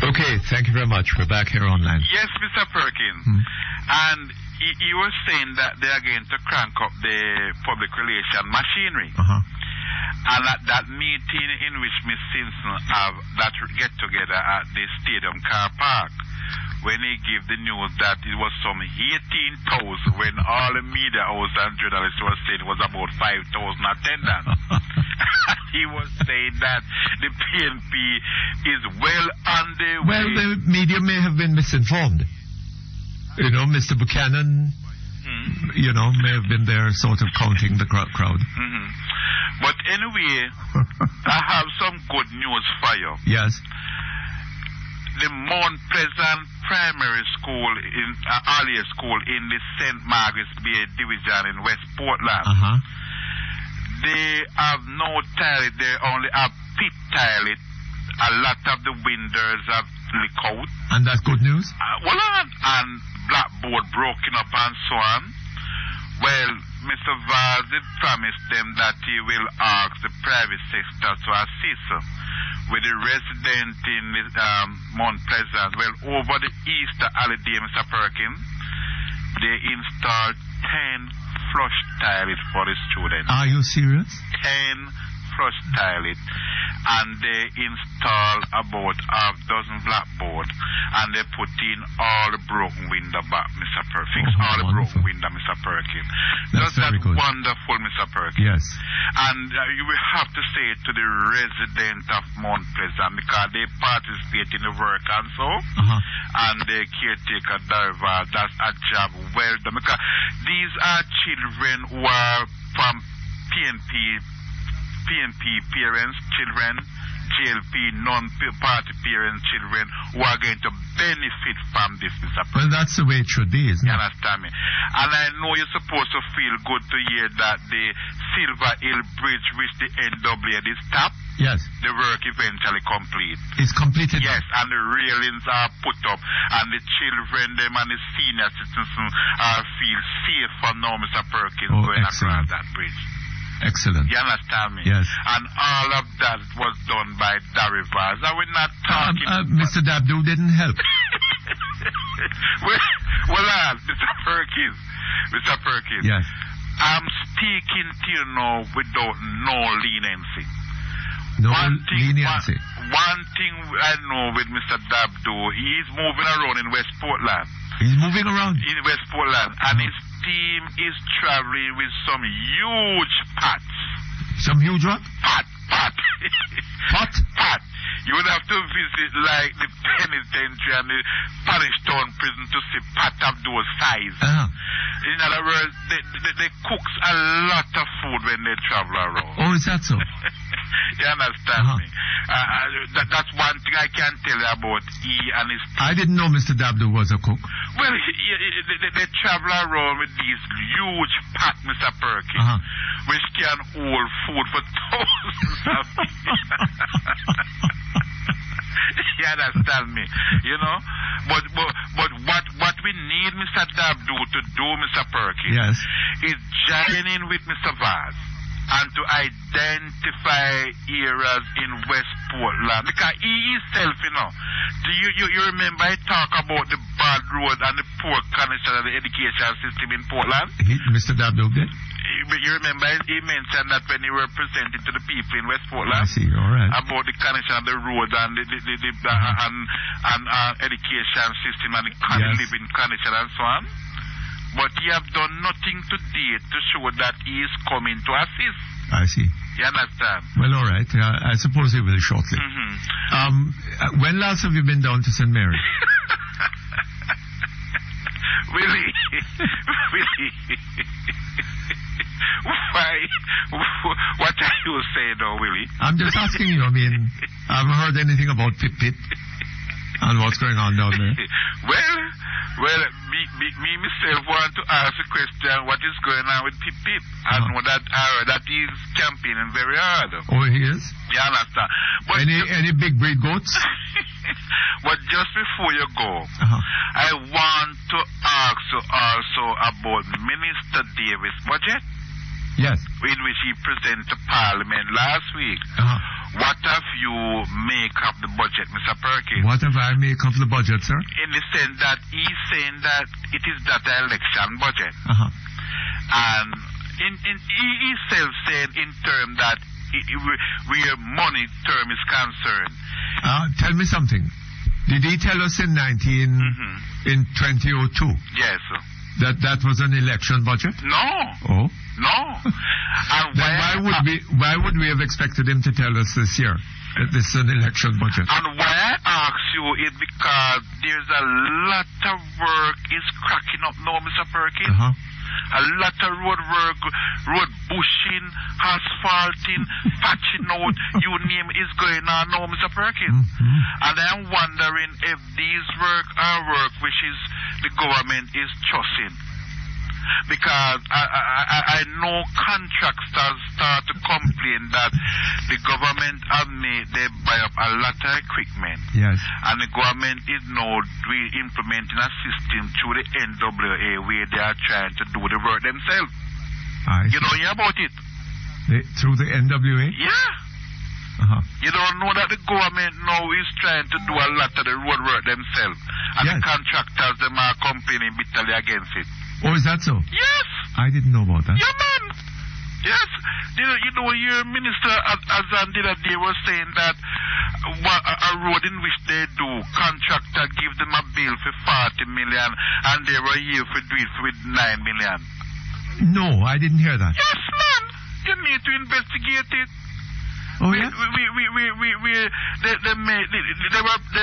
Okay, thank you very much. We're back here online. Yes, Mr. Perkins. And he was saying that they are going to crank up the public relation machinery. And at that meeting in which Miss Simpson have that get-together at the stadium car park, when he gave the news that it was some 18,000, when all the media house and journalists were saying it was about 5,000 attendants. He was saying that the PNP is well on the way. Well, the media may have been misinformed. Mr. Buchanan, may have been there sort of counting the crowd. But anyway, I have some good news for you. Yes. The Mount Pleasant Primary School, earlier school in the St. Margaret's Bay Division in West Portland, they have no tile, they only have pit tile. A lot of the windows have leaked out. And that's good news? And blackboard broken up and so on. Well, Mr. Vaz did promise them that he will ask the private sector to assist with the resident in Mount Pleasant. Well, over the Easter holiday, Mr. Perkins, they installed 10 flush toilets for the students. Are you serious? 10 flush toilets. and they install about half dozen blackboard, and they put in all the broken window back, Mr. Perkins. All the broken window, Mr. Perkins. That's very good. Wonderful, Mr. Perkins. Yes. And you will have to say it to the resident of Mount Pleasant, because they participate in the work and so, and the caretaker driver, that's a job well done. Because these are children who are from PNP parents, children, GLP, non-party parents, children who are going to benefit from this, Mr. President. Well, that's the way it should be, isn't it? You understand me? And I know you're supposed to feel good to hear that the Silver Hill Bridge, which the NWA did stop, yes, the work eventually complete. It's completed. Yes, and the railings are put up, and the children, them and the senior citizens feel safe for now, Mr. Perkins, going across that bridge. Excellent. You understand me? Yes. And all of that was done by Darivas. I will not talking. Mr. Dabdu didn't help. well, Mr. Perkins. Yes. I'm speaking to you now without no leniency. One thing I know with Mr. Dabdu, he's moving around in West Portland. He's moving around in West Portland, and his team is traveling with some huge pots. Some huge what? Pot. Pot? You would have to visit like the penitentiary and the parish town prison to see pot of those size. In other words, they cooks a lot of food when they travel around. Oh, is that so? You understand me? That's one thing I can tell you about he and his team. I didn't know Mr. Dabdu was a cook. Well, they travel around with these huge pot, Mr. Perkins, which can hold food for thousands of people. You understand me? You know? But what we need Mr. Dabdu to do, Mr. Perkins, yes, is join in with Mr. Vaz and to identify areas in West Portland. Because he himself, you know, you remember I talk about the bad road and the poor condition of the education system in Portland? Mr. Dabdu did? You remember he mentioned that when he were presenting to the people in West Portland. I see, all right. About the condition of the road and the education system and the living condition and so on. But he have done nothing to date to show that he is coming to assist. I see. You understand? Well, all right. I suppose he will shortly. When last have you been down to St. Mary? Willie. Why? What are you saying now, Willie? I'm just asking you. I mean, I haven't heard anything about Pip and what's going on down there. Well, me myself want to ask a question. What is going on with Pip? I know that he's campaigning very hard. Oh, he is? You understand? But any big breed goats? But just before you go, I want to ask you also about Minister Davis' budget. Yes. In which he presented to Parliament last week. What have you make of the budget, Mr. Perkins? What have I make of the budget, sir? In the sense that he's saying that it is that election budget. And he self said in term that where money term is concerned. Tell me something. Did he tell us in 2002? Yes. That was an election budget? No. Oh. No. And then why would we have expected him to tell us this year that this is an election budget? And why I ask you is because there's a lot of work is cracking up now, Mr. Perkins. A lot of road work, road bushing, asphalting, patching out, you name it, is going on now, Mr. Perkins. And I'm wondering if these work are work which is the government is trusting. Because I know contractors start to complain that the government they buy up a lot of equipment. Yes. And the government is now implementing a system through the NWA where they are trying to do the work themselves. You don't hear about it? Through the NWA? Yeah. You don't know that the government now is trying to do a lot of the road work themselves. And the contractors, them are complaining bitterly against it. Oh, is that so? Yes. I didn't know about that. Yeah, man. Yes. Your minister, Azan, the other day was saying that a road in which they do, contractor give them a bill for 40 million and they were here for do it with 9 million. No, I didn't hear that. Yes, man. You need to investigate it. Oh, yeah? They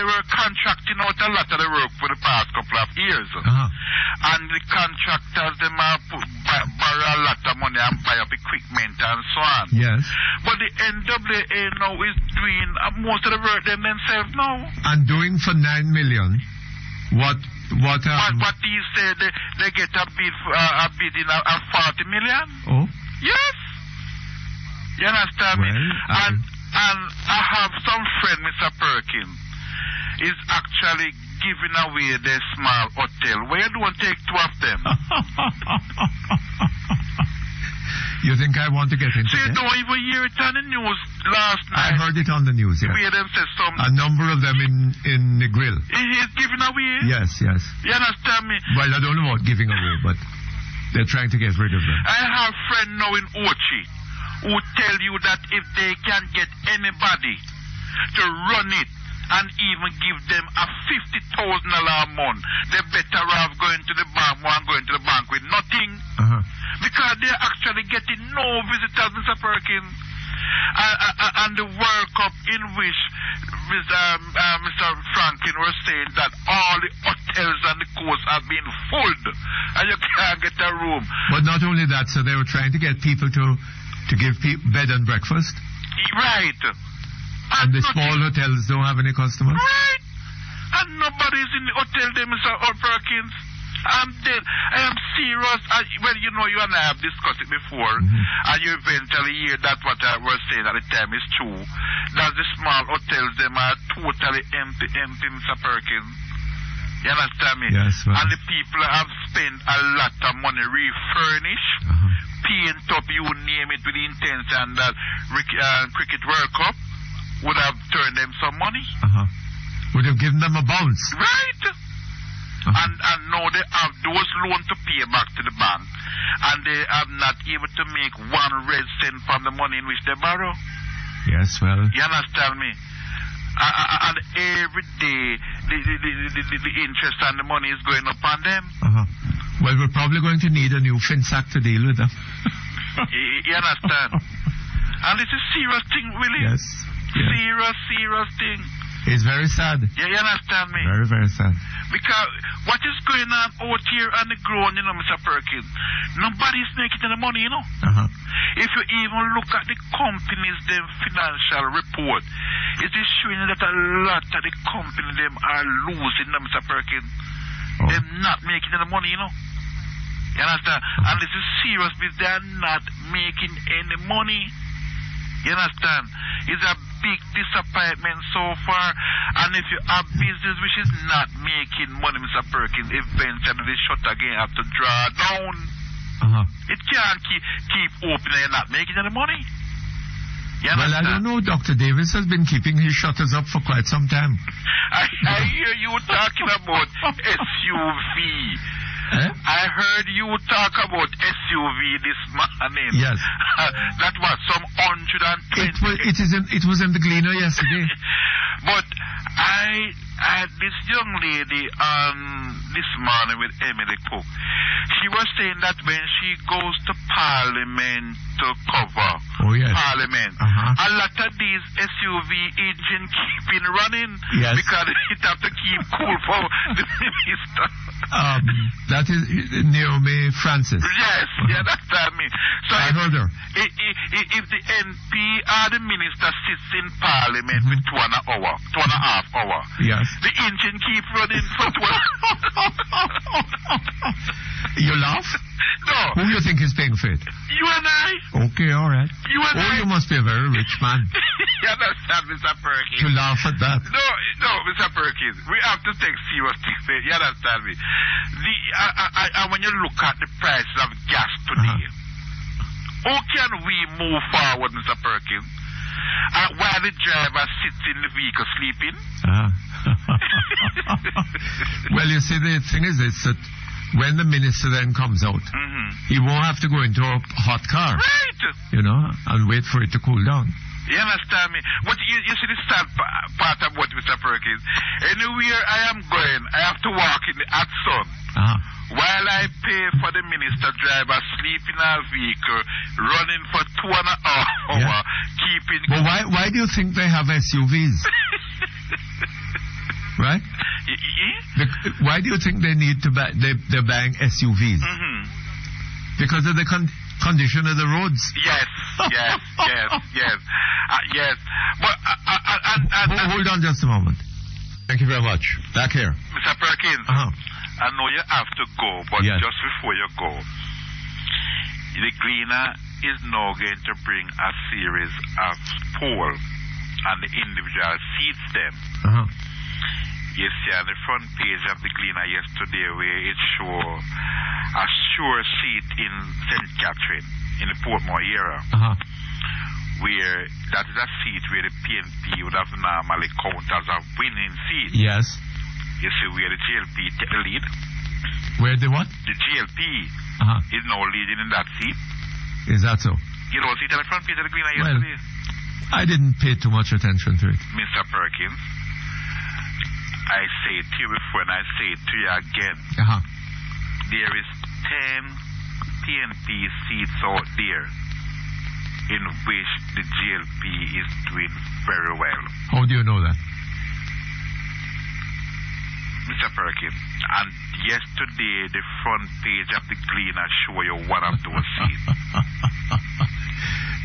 were contracting out a lot of the work for the past couple of years. And the contractors, they borrow a lot of money and buy up equipment and so on. Yes. But the NWA now is doing most of the work themselves now. And doing for 9 million, what he said, they get a bid in a 40 million. Oh? Yes. You understand me? And I have some friend, Mr. Perkins, is actually giving away their small hotel. Where you don't take two of them? You think I want to get into that? that? Don't even hear it on the news last night. I heard it on the news, yes. Where them say some... A number of them in the grill. He's giving away? Yes. You understand me? Well, I don't know about giving away, but they're trying to get rid of them. I have a friend now in Ochi who tell you that if they can get anybody to run it and even give them a $50,000 a month, they better off going to the bank with nothing. Because they're actually getting no visitors, Mr. Perkins. And the World Cup in which Mr. Franklin was saying that all the hotels on the coast have been full and you can't get a room. But not only that, so they were trying to get people to give bed and breakfast. Right. And the small hotels don't have any customers. Right. And nobody's in the hotel there, Mr. Perkins. I'm dead. I am serious. You and I have discussed it before, and you eventually hear that what I was saying at the time is true. That the small hotels, them are totally empty, Mr. Perkins. You understand me? Yes, well. And the people have spent a lot of money refurnish, paint up, you name it, with the intention that Cricket World Cup would have turned them some money. Would have given them a bounce. Right. And now they have those loans to pay back to the bank. And they are not able to make 1 red cent from the money in which they borrow. Yes, well. You understand me? And every day, the interest and the money is going up on them. Well, we're probably going to need a new FinSac to deal with them. You understand? And it's a serious thing, really. Yes. Serious thing. It's very sad. Yeah, you understand me? Very, very sad. Because what is going on out here on the ground, Mr. Perkins, nobody's making any money, If you even look at the companies' them financial report, it is showing that a lot of the companies them are losing, Mr. Perkins. They're not making any money, You understand? And this is serious because they are not making any money. You understand? It's a big disappointment so far. And if you have business which is not making money, Mr. Perkins, eventually the shutter again have to draw down. It can't keep open and not making any money. Well, I don't know. Dr. Davis has been keeping his shutters up for quite some time. I hear you talking about SUV. I heard you talk about SUV this morning. Yes. That was some 120. It was in the Gleaner yesterday. But I had this young lady this morning with Emily Cook. She was saying that when she goes to Parliament to cover Parliament, a lot of these SUV engine keeping running because it have to keep cool for the minister. That is Naomi Francis. Yes, that's me. So I heard her. If the MP or the minister sits in Parliament with 2.5 hours, the engine keeps running for 12. You laugh? No. Who do you think is paying for it? You and I. Okay, all right. You and I. You must be a very rich man. You understand, Mr. Perkins? You laugh at that. No, Mr. Perkins. We have to take serious things. You understand me? When you look at the prices of gas today, how can we move forward, Mr. Perkins? While the driver sits in the vehicle sleeping? Well, you see, the thing is this, that when the minister then comes out, he won't have to go into a hot car. Right. You know, and wait for it to cool down. You understand me? But you see the sad part about Mr. Perkins. Anywhere I am going, I have to walk in the hot sun. While I pay for the minister driver, sleep in a vehicle, running for 2.5 hours, keeping... But why do you think they have SUVs? Right? Why do you think they need to they're buying SUVs? Because of the condition of the roads. Yes. But hold on just a moment. Thank you very much. Back here. Mr. Perkins, I know you have to go, but just before you go, the Gleaner is now going to bring a series of polls and the individual seats them. You see on the front page of the Gleaner yesterday where it shows a sure seat in St. Catherine in the Portmore area, where that is a seat where the PNP would have normally count as a winning seat. Yes. You see where the GLP take the lead. Where the what? The GLP is now leading in that seat. Is that so? You know, see on the front page of the Gleaner yesterday. I didn't pay too much attention to it. Mr. Perkins, I say it to you before and I say it to you again. There is 10 PNP seats out there in which the GLP is doing very well. How do you know that? Mr. Perkins, and yesterday the front page of the Gleaner show you one of those seats.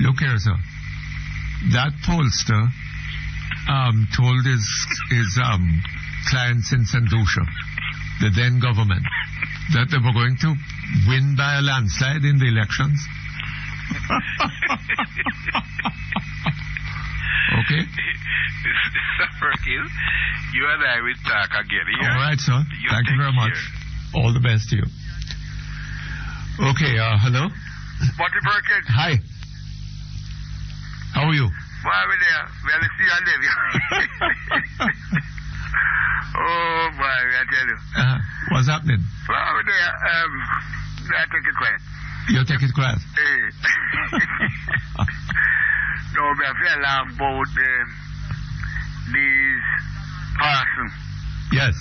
Look here, sir. That pollster told his clients in St. Lucia, the then government, that they were going to win by a landslide in the elections. Okay. Mr. Perkins, you and I will talk again here. All right, sir. Thank you very much. All the best to you. Okay, hello? Mutty Perkins. Hi. How are you? Why are we there? Well, see you live. Oh, boy, I tell you. What's happening? Why are we there? I take it quiet. You take it quiet? No, but I feel laugh about these person. Yes.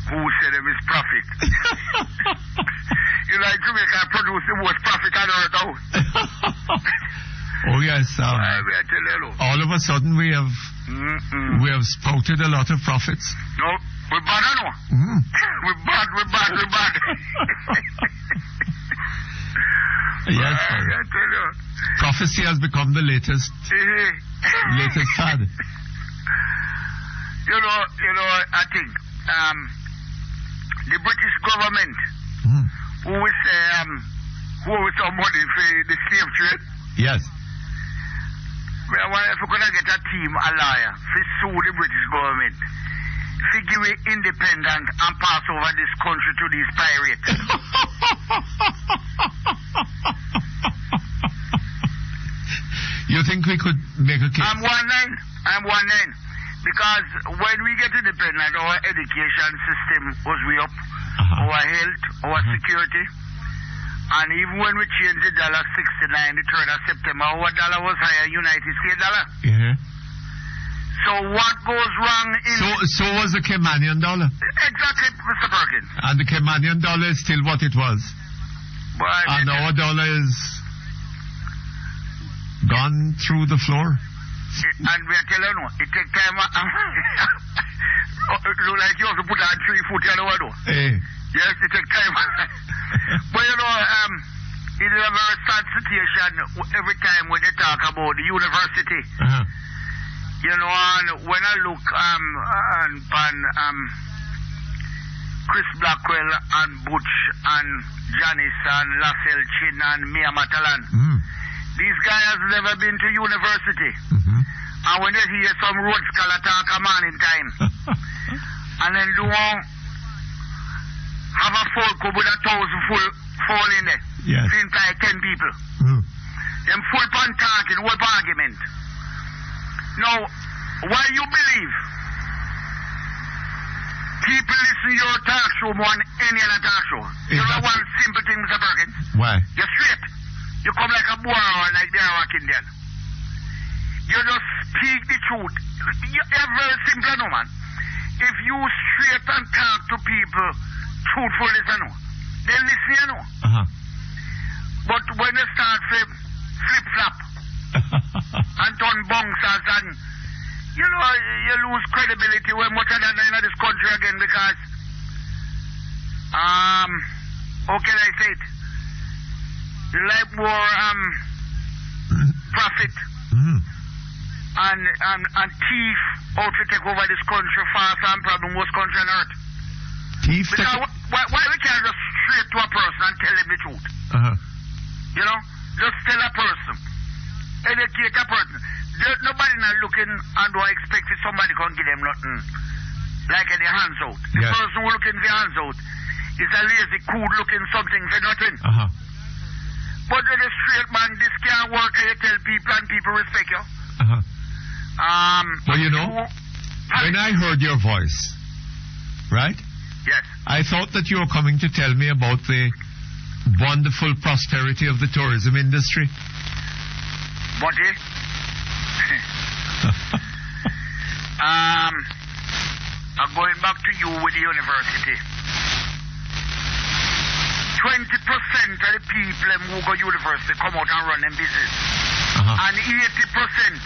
Who said them is prophet. You like Jamaica produce the most prophet on earth out. Oh yes. All of a sudden we have spouted a lot of prophets. No, we're bad, I know. We're bad. Yes. I tell you. Prophecy has become the latest fad. You know, I think the British government who is some money for the slave trade. Yes. Well, if we're going to get a team, a lawyer, to sue the British government, to give it independent and pass over this country to these pirates. You think we could make a case? I'm one nine. Because when we get independent, our education system was way up, our health, our security. And even when we changed the dollar 69, the 3rd of September, our dollar was higher United States dollar. Yeah. So what goes wrong in... So was the Caymanian dollar. Exactly, Mr. Perkins. And the Caymanian dollar is still what it was. But and our dollar is gone through the floor. And we are telling you, it takes time. Look like you have to put on 3 foot on the window. Yes, it takes time. But you know, it is a very sad situation every time when they talk about the university. You know, and when I look on Chris Blackwell and Butch and Janice and Lascelles Chin and Mia Matalan, these guys have never been to university. And when they hear some road scholar talk a man in time, and then don't have a full cup with 1,000 full fall in there. Yes. Seems like 10 people. Them full pan talking, what argument? Now, why you believe People listen to your talk show more than any other talk show. You know one simple thing, Mr. Perkins? Why? You're straight. You come like a boy like they are walking there. You just speak the truth. You're very simple, no, man. If you straight and talk to people truthfully, you know, they listen, you know. But when you start flip-flop and turn bouncers and, you know, you lose credibility when much of that in this country again because, how can I say it? You like more profit and thief out to take over this country faster and probably most country on earth. Thief? Because why we can't just straight to a person and tell him the truth? You know? Just tell a person. Educate a person. Nobody not looking and don't expect if somebody can give them nothing like the hands out. The person who looking the hands out is a lazy, cool looking something for nothing. But with a straight man, this can't work and you tell people and people respect you. Well, you know, when I heard your voice, right? Yes. I thought that you were coming to tell me about the wonderful prosperity of the tourism industry. Mutty? I'm going back to you with the university. 20% of the people who go to university come out and run them business. And 80%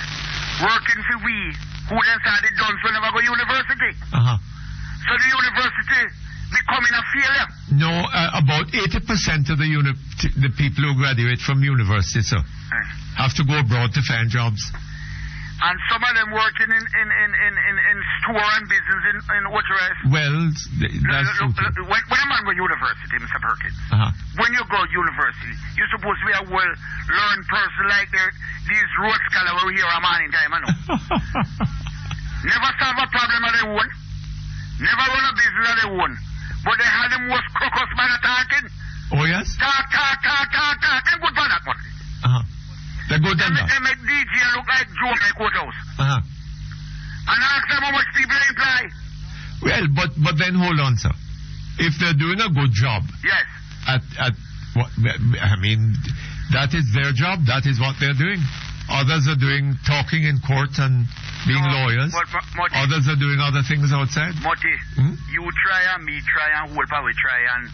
working for we who then started done so never go to university. So the university becoming a failure. No, about 80% of the people who graduate from university, sir, have to go abroad to find jobs. And some of them working in store and business in what else? Well, that's true. When a man go to university, Mr. Perkins, when you go to university, you're supposed to be a well-learned person like these road scholars who here a man in time, I know. Never solve a problem of their own. Never run a business of their own. But they had the most crocus man talking. Oh, yes? Talk. And good for that one. They're good at that. They make DJ look like Joe in my courthouse. And ask them how much people they imply. Well, but then hold on, sir. If they're doing a good job, yes, at what I mean, that is their job. That is what they're doing. Others are doing talking in court and being lawyers. Mutty, others are doing other things outside. Mutty, you try and me try and whole power we try and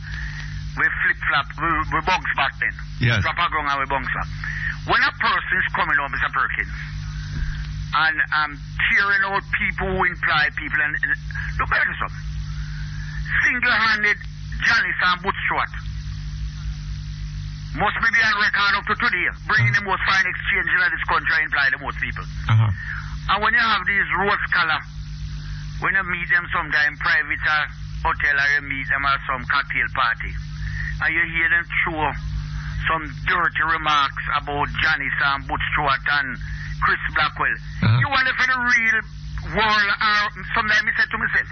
we flip-flop, we bounce back then. Yes. Drop a ground and we bounce back. When a person is coming up, Mr. Perkins, and tearing out people who imply people, and look at this one. Single-handed Johnny Sam Bootstrap must be on record up to today, bringing the most fine exchange in this country and imply the most people. And when you have these rose color, when you meet them sometime private hotel or you meet them at some cocktail party, and you hear them show some dirty remarks about Johnny Sam Bootstrap and Chris Blackwell. You wonder for the real world, or sometimes I said to myself,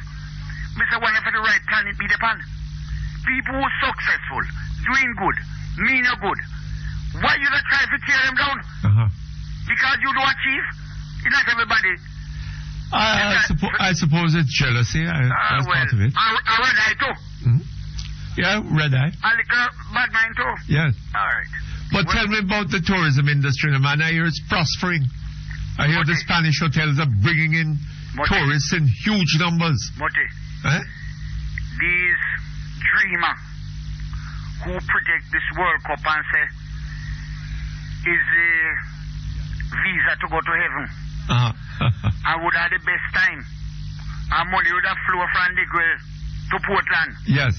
I wonder for the right planet be the pan. People who are successful, doing good, mean you good. Why you not try to tear them down? Because you do achieve. It's not everybody. I suppose it's jealousy. That's part of it. I red eye too. Yeah, red eye. A little bad mind too. Yes. All right. But tell me about the tourism industry, man. I hear it's prospering. I hear the Spanish hotels are bringing in tourists in huge numbers. Mutty. These dreamers who predict this World Cup and say is a visa to go to heaven. I would have the best time. And money would have flow from the grill to Portland. Yes.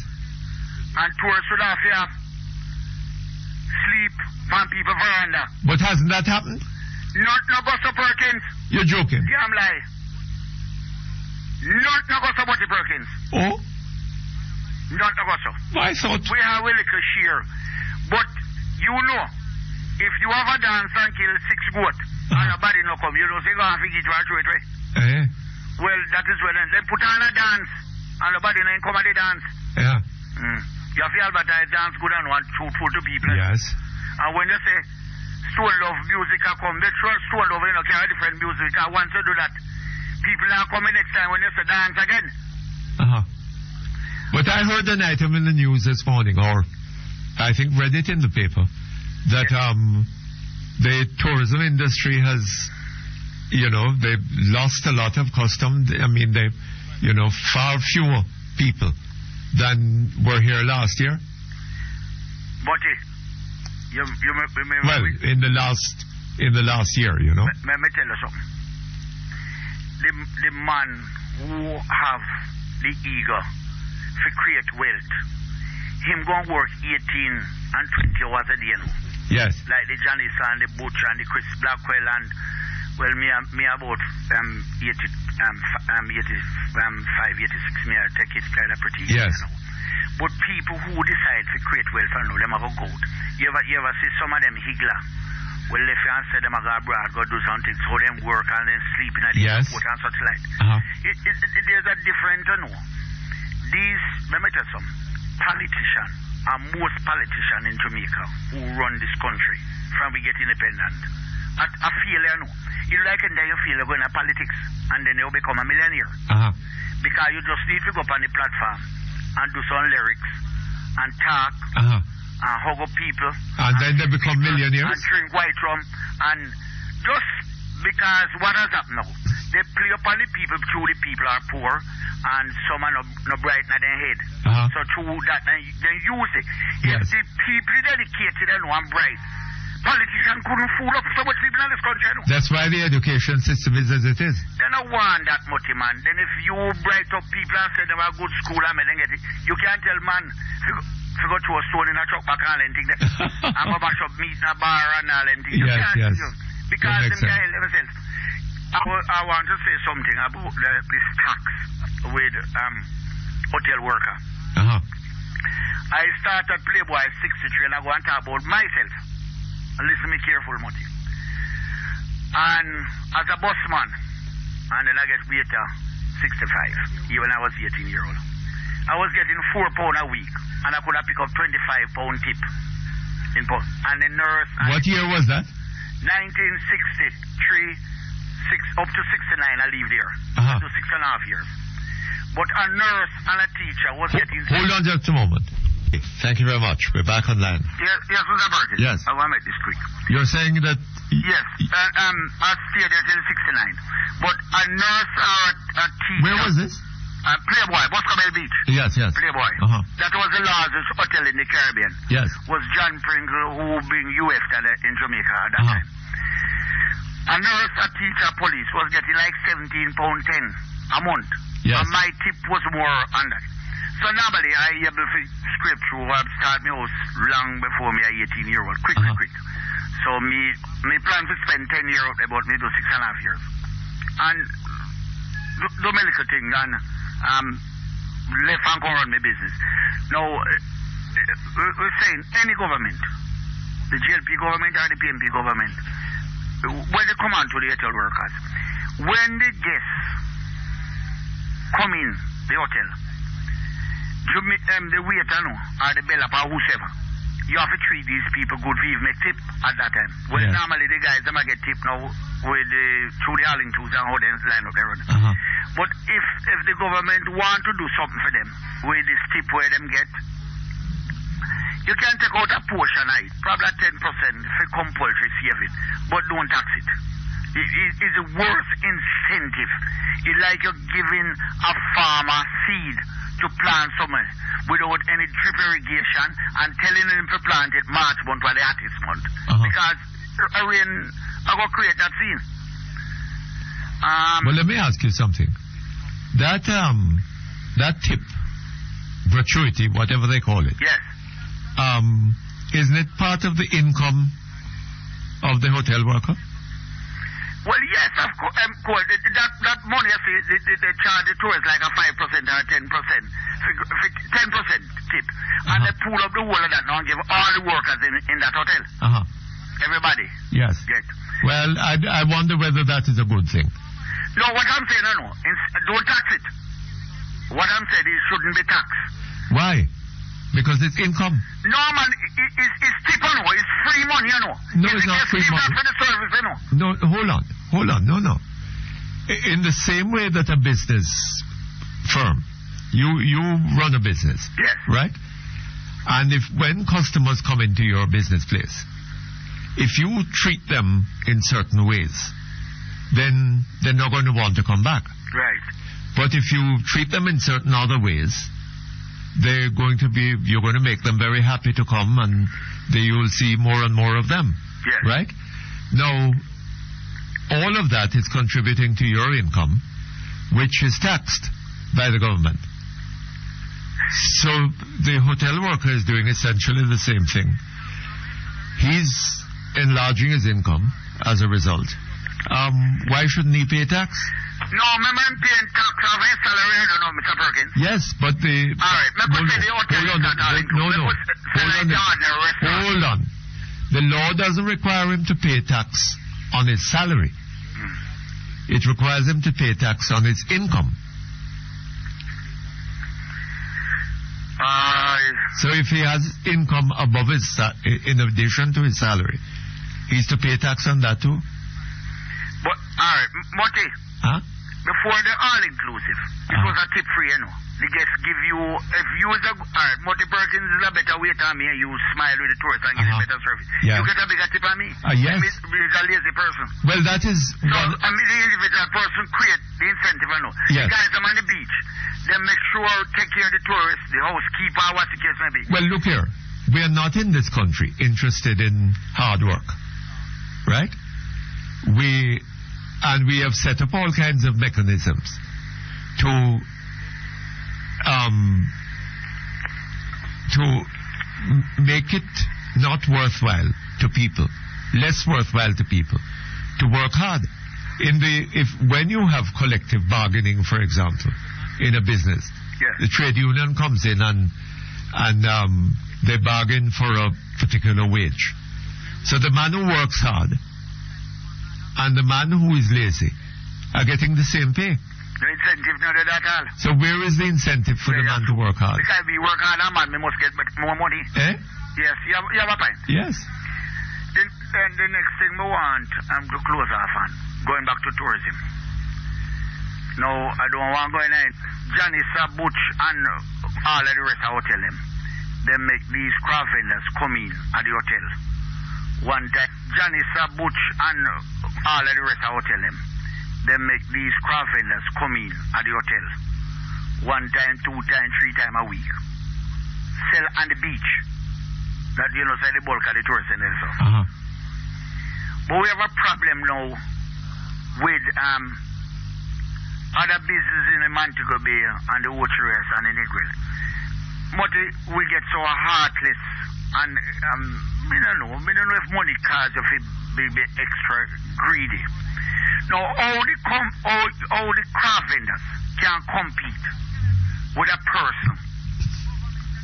And tourists would have to sleep on people's veranda. But hasn't that happened? Not no Mr. Perkins. You're joking. Damn lie. Not no Mr. Mutty Perkins. Oh? Not no Mr. I thought... We have a little share. But you know, if you have a dance and kill 6 goats, and nobody no come, you know, say go and figure it right. Well, that is well. Then put on a dance, and nobody no come at the dance. Yeah. You have to advertise dance good and want truthful to people. Yes. And when you say Stone Love music come, they throw Stone Love, you know, carry different music. And once you do that, people are coming next time when you say dance again. But I heard an item in the news this morning, or I think read it in the paper, that the tourism industry has, they've lost a lot of custom. I mean, far fewer people than were here last year. But in the last year, Let me tell you something. The man who have the ego to create wealth, him going to work 18 and 20 hours a day now. Yes. Like the Janice and the Butcher and the Chris Blackwell and, well, me about 85, 86, me I take it kind of pretty easy, yes. But people who decide to create wealth, I know them have a goat. You ever see some of them higgler? Well, if you answer them, I go abroad, go do something, so them work and then sleep in a yes. airport and such like. There's a different, These, let me tell you something, politicians, and most politicians in Jamaica who run this country from we get independent, I feel, it's like and then you feel you're going to politics and then you'll become a millionaire. Because you just need to go up on the platform and do some lyrics and talk and hug up people. And then they become millionaires? And drink white rum. And just because what has happened now, they play upon the people through the people are poor and some are no bright in their head. So through that, they use it. Yes. If the people dedicated and one bright, politicians couldn't fool up so much people in this country. That's why the education system is as it is. They don't want that much, man. Then if you bright up people and say they were good school and then get it, you can't tell man to go to a stone in a truck back and anything. I'm going to bash up meat in a bar and all anything. You can't. Yes. Because them can help themselves. I want to say something about this tax with hotel worker. I started Playboy 63 and I go and talk about myself. Listen me careful, Mutty. And as a busman, and then I get waiter 65, even I was 18-year-old. I was getting £4 a week, and I could have picked up £25 tip. And the nurse... What year was that? 1963, up to 69 I live there. So 6.5 years. But a nurse and a teacher was getting... Hold on just a moment. Thank you very much. We're back online. Yes, Mr. Perkins. Yes. I want to make this quick. You're saying that... Yes. I stayed there till 69. But a nurse or a teacher... Where was this? Playboy, Boscobel Beach. Yes. Playboy. That was the largest hotel in the Caribbean. Yes. Was John Pringle, who being UF in Jamaica at that time. A nurse, a teacher, police was getting like £17.10 a month. Yes. And my tip was more on that. So normally I able to scrape through or start my house long before me a 18-year-old. Quick. So me plan to spend 10 years out about me do 6.5 years. And do my little thing and left and go run my business. Now we're saying any government, the GLP government or the PMP government, when they come on to the hotel workers, when the guests come in the hotel, you meet them, the waiter or the bellhop or whoever, you have to treat these people good for even make tip at that time. Well, normally the guys them get tip now with through the Arlingtons and how they line up their run. But if the government want to do something for them with this tip where them get, you can take out a portion of it, probably 10% for compulsory saving, but don't tax it. It's a worse incentive. It's like you're giving a farmer seed to plant somewhere without any drip irrigation and telling him to plant it March month or the hottest month. Because rain I go create that scene. Well, let me ask you something. That tip, gratuity, whatever they call it. Yes. Isn't it part of the income of the hotel worker? Well, yes, of course. That money, I see, they charge the tourists like a 5% or a 10%. 10% tip. And they pull up the whole of that now and give all the workers in that hotel. Everybody. Yes. Get. Well, I wonder whether that is a good thing. No, what I'm saying, don't tax it. What I'm saying is it shouldn't be taxed. Why? Because it's income. No, man, it's tip, it's free money, No, it's not free money. For the service, No, hold on, no. In the same way that a business firm You run a business. Yes. Right? And when customers come into your business place, if you treat them in certain ways, then they're not going to want to come back. Right. But if you treat them in certain other ways, you're going to make them very happy to come, and you'll see more and more of them. Yes. Right? Now, all of that is contributing to your income, which is taxed by the government. So the hotel worker is doing essentially the same thing. He's enlarging his income as a result. Why shouldn't he pay tax? No, I'm paying tax of his salary, I don't know, Mr. Perkins. Yes, but the... All right, hold on. The law doesn't require him to pay tax on his salary. It requires him to pay tax on his income. So if he has income above in addition to his salary, he's to pay tax on that too? But, all right, Mutty. Huh? Before the all-inclusive, it was a tip-free, you know. They just give you, if you was all right, Mutty Perkins is a better waiter on me, and you smile with the tourist and give a better service. Yeah. You get a bigger tip on me? Yes. He's a lazy person. Well, that is... So, the individual person create the incentive, you know. Yes. The guys are on the beach. They make sure, take care of the tourists, the housekeeper, what the case may be. Well, look here. We are not in this country interested in hard work. Right? We have set up all kinds of mechanisms to make it not worthwhile to people, less worthwhile to people, to work hard. When you have collective bargaining, for example, in a business, yes. The trade union comes in and they bargain for a particular wage. So the man who works hard and the man who is lazy are getting the same pay. No incentive, not at all. So where is the incentive for the man to work hard? Because we work hard, man, we must get more money. Eh? Yes, you have a point. Yes. Then the next thing we want, to close off on, going back to tourism. No, I don't want to go in. Johnny Butch and all of the rest of the hotel, they make these craft vendors come in at the hotel. One time, Johnny Butch and all of the rest of the hotel, they make these craft vendors come in at the hotel. One time, 2 times, 3 times a week. Sell on the beach. That, say the bulk of the tourists and so. Uh-huh. But we have a problem now with other businesses in the Montego Bay and the Ocheres and the Negril. But we get so heartless and we don't know if money cause if it be extra greedy. Now all the craft vendors can compete with a person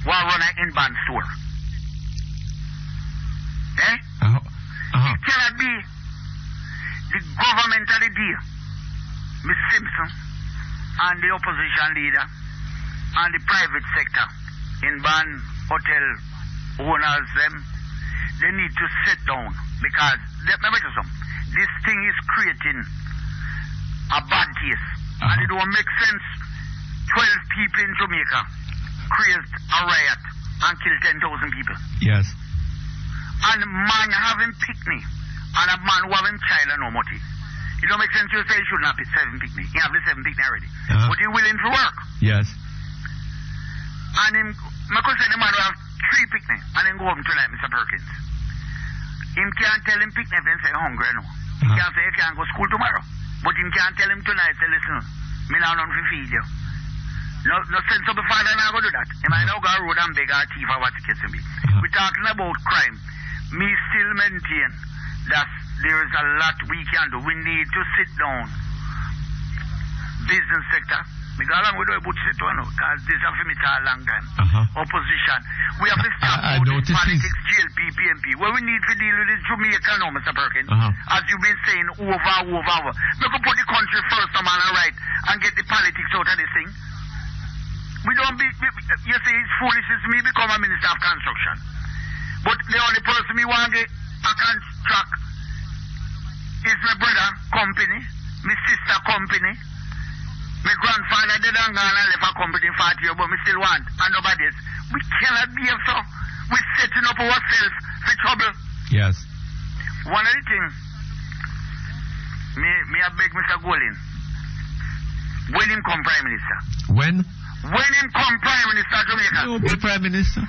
who run an inbound store. Eh? Uh-huh. It cannot be the government of the day, Miss Simpson, and the opposition leader, and the private sector, inbound hotel owners, they need to sit down because, let me tell you something, this thing is creating a bad taste. Uh-huh. And it don't make sense 12 people in Jamaica create a riot and kill 10,000 people. Yes. And man having picnic and a man who having child and no money. It don't make sense you say you shouldn't have 7 picnic. He have the 7 picnic already. Uh-huh. But he willing to work. Yes. And him, my cousin, the man who have 3 picnic and then go home tonight, Mr. Perkins. Him can't tell him picnic and say hungry no. He can't say he can't go to school tomorrow. But him can't tell him tonight, say listen, me now don't feed you. No sense of the father now go do that. He might now go road and beg our thief or what the case may be. We're talking about crime. Me still maintain that there is a lot we can do. We need to sit down. Business sector. Because along with the butch sector, because this has been a long time. Uh-huh. Opposition. We have to stop all this politics, GLP, PMP. What we need to deal with is Jamaica now, Mr. Perkins. Uh-huh. As you've been saying over. We can put the country first, man, all right, and get the politics out of this thing. We don't be, you see, it's foolish as me become a minister of construction. But the only person me want to get a contract is my brother company, my sister company, My grandfather did and gone and left a company 40 years, but we still want, and nobody else. We cannot behave so. We're setting up ourselves for trouble. Yes. One of the things, me I beg Mr. Golin, when him come Prime Minister. When? When him come Prime Minister Jamaica. No, be Prime Minister.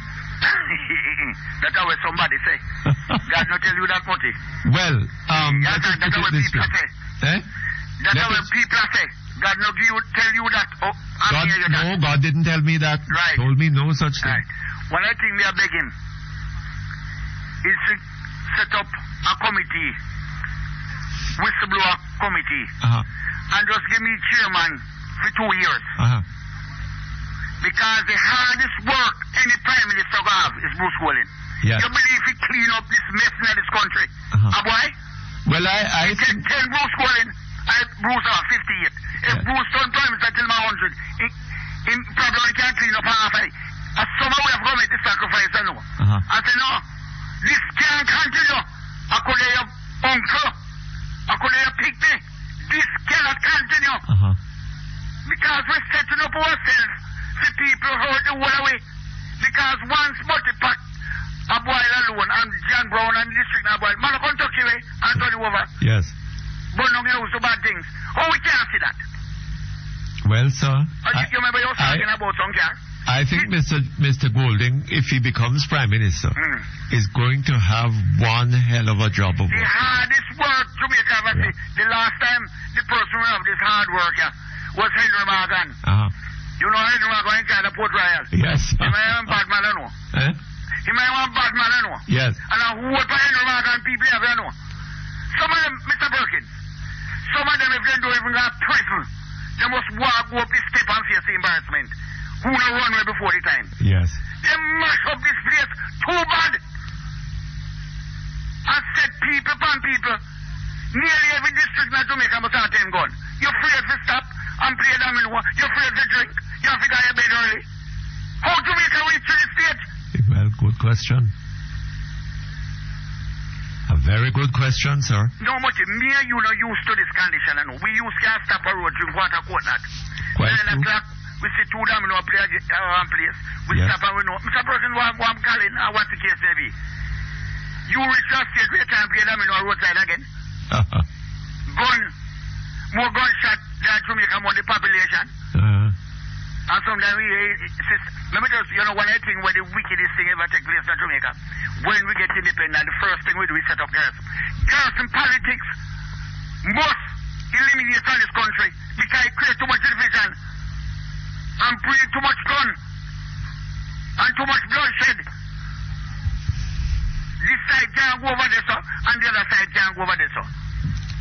That's what somebody say. God not tell you that, Mutty. Well, yes, that's what people say. Eh? That's what people say. God not tell you that. Oh, God, hear you no, that. God didn't tell me that. Right. Told me no such thing. Right. One I think we are begging is to set up a committee, whistleblower committee, and just give me chairman for 2 years. Because the hardest work any prime minister will have is Bruce Golin. Yes. You believe he clean up this mess in this country? Boy? Well, I think... Tell Bruce Golin, Bruce 58. If Bruce turn prime minister till 100, he probably can't clean up half of it. As someone will have to make the sacrifice, I know. I say, no, this can't continue. I could have your uncle. I could have your picnic. This cannot continue. Because we're setting up ourselves for people hurt the whole away. Because once Mutty Perkins a boil alone and John Brown and the district a boil, man, I can't touch you and turn you over. Yes. But no, you know, so bad things. Oh, we can't see that. Well, sir. You remember you were talking about some car? I think Mr. Golding, if he becomes Prime Minister, is going to have one hell of a job of work. The hardest work Jamaica ever see. The last time the person who have this hard work was Henry Morgan. You know Henry Morgan in Canada, Port Royal? Yes. He may have bad man, I know. He may have bad man, I know. Yes. And I vote for Henry Morgan people have, I know. Some of them, Mr. Perkins, some of them, if they don't even go to prison, they must go up the step and face the embarrassment. Who will run away before the time? Yes. They mash up this place too bad. I said people upon people. Nearly every district in Jamaica must have 10 guns. You're afraid to stop and play domino. You're afraid to drink. You have to go to bed early. How Jamaica reach to this stage? Well, good question. A very good question, sir. No, Mutty, me and you know used to this condition. I know. We used to stop a road, drink water, coat that. Quite 9 true. o'clock. We see 2 domino play one place. We stop and we know. Mr. Perkins, what I'm calling, what the case may be. You reach a stage where you can't play domino on roadside again. More gunshot than Jamaica, more the population. And sometimes let me just, you know, one of the things where the wickedest thing ever take place in Jamaica, when we get independent, the first thing we do is set up garrison. Garrison politics must eliminate from this country because it creates too much division and bring too much gun and too much bloodshed. This side can't go over there, sir, and the other side can't go over there, sir.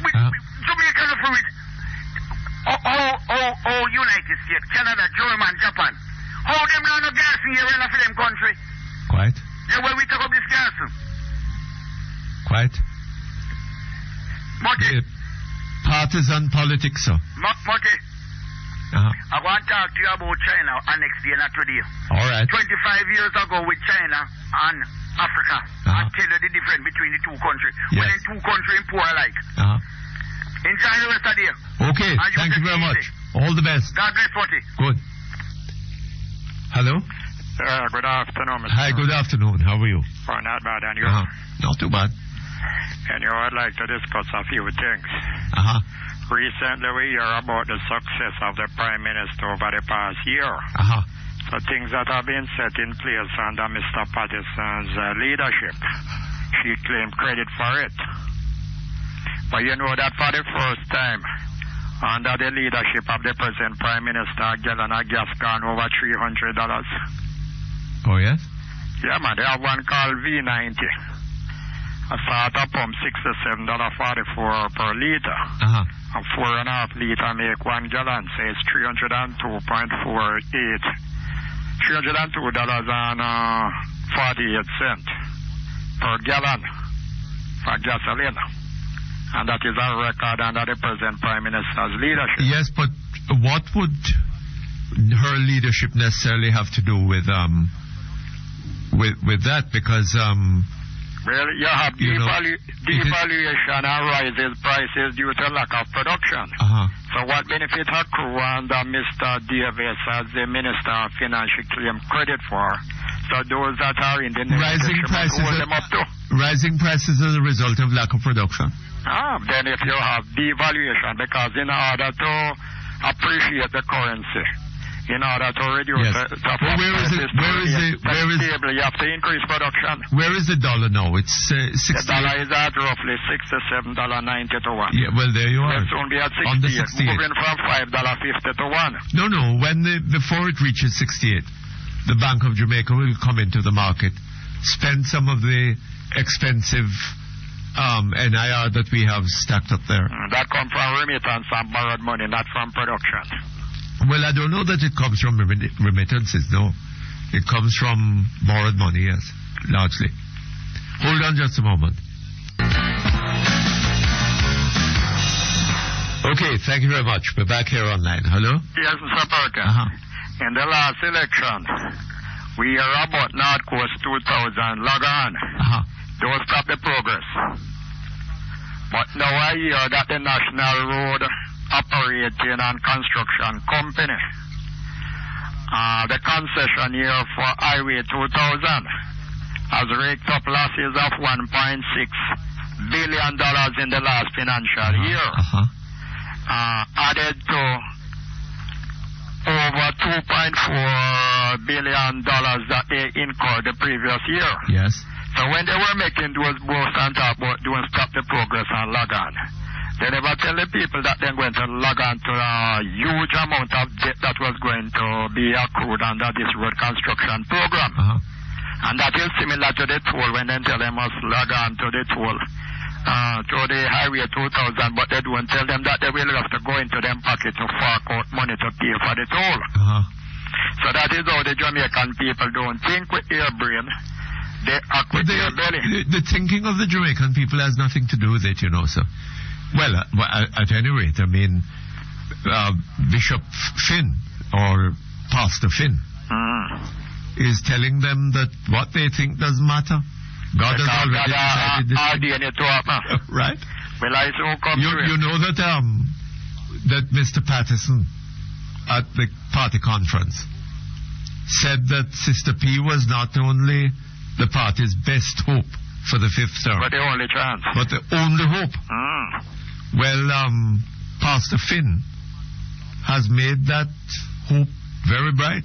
Jamaica no for it. United States, Canada, German, Japan. How them now no garrison here in them country? Quite. Yeah, where we take up this garrison. Quite. Mutty. Partisan politics, sir. Mutty. I want to talk to you about China next day, not today. All right. 25 years ago with China and Africa. I'll tell you the difference between the two countries. Yes. When in two countries poor alike. Enjoy the rest of the day. Okay, thank you very much. All the best. God bless, Mutty. Good. Hello? Good afternoon, Mr. Hi, good afternoon. How are you? Oh, not bad, and you? Not too bad. And you, I'd like to discuss a few things. Recently, we hear about the success of the Prime Minister over the past year. So things that have been set in place under Mr. Patterson's leadership. She claimed credit for it. But you know that for the first time, under the leadership of the present Prime Minister, a gallon of gas gone over $300. Oh, yes? Yeah, man, they have one called V90. A starter pump $67.44 per liter. A 4.5 liter make 1 gallon, so it's $302.48. $302.48 per gallon for gasoline. And that is a record under the present Prime Minister's leadership. Yes, but what would her leadership necessarily have to do with that? Because Well, you have devaluation and rises prices due to lack of production. So what benefit accrue under Mr. Davis as the Minister of Finance should claim credit for? So those that are in the rising prices as a result of lack of production. Then if you have devaluation, because in order to appreciate the currency, in order to reduce the stable, you have to increase production. Where is the dollar now? It's 60. The dollar is at roughly $67.90 to 1. Yeah, well, there you are. It's only at 68, moving from $5.50 to 1. No, before it reaches 68, the Bank of Jamaica will come into the market, spend some of the expensive NIR that we have stacked up there. That comes from remittance and borrowed money, not from production. Well, I don't know that it comes from remittances, no. It comes from borrowed money, yes, largely. Hold on just a moment. Okay, thank you very much. We're back here online. Hello? Yes, Mr. Perkins. In the last election, we are about North Coast 2000 log on. Don't stop the progress. But now I hear that the National Road Operating and Construction Company, the concessionaire for Highway 2000, has raked up losses of $1.6 billion in the last financial year, added to over $2.4 billion that they incurred the previous year. Yes. So when they were making those boasts and talk about doing stop the progress and log on, they never tell the people that they're going to log on to a huge amount of debt that was going to be accrued under this road construction program. And that is similar to the toll when they tell them must log on to the toll, to the Highway 2000, but they don't tell them that they will have to go into them pocket to fork out money to pay for the toll. So that is how the Jamaican people don't think with their brain. They act with their belly. The thinking of the Jamaican people has nothing to do with it, you know, so. Well, at any rate, I mean, Bishop Finn, or Pastor Finn, is telling them that what they think doesn't matter. God has already decided this. Right? Well, I so come you know that that Mr. Patterson at the party conference said that Sister P was not only the party's best hope for the fifth term, but the only chance. But the only hope. Well, Pastor Finn has made that hope very bright.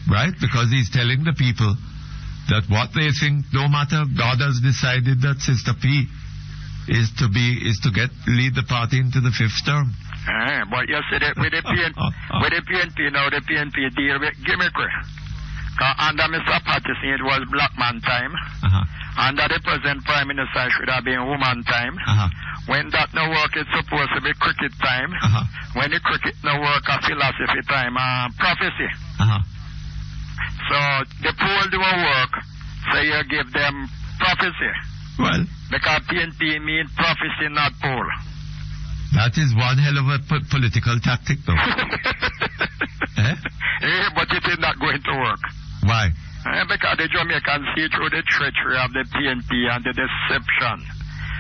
Right? Because he's telling the people that what they think no matter, God has decided that Sister P is to lead the party into the fifth term. But you see, with the PNP now, the PNP deal with gimmickry. Under Mr. Patterson, it was black man time. Under the present Prime Minister, it should have been woman time. When that no work, it's supposed to be cricket time. When the cricket no work, a philosophy time, prophecy. So the poll do work, so you give them prophecy. Well, because PNP means prophecy, not poll. That is one hell of a political tactic, though. But it is not going to work. Why? Because the Jamaicans see through the treachery of the PNP and the deception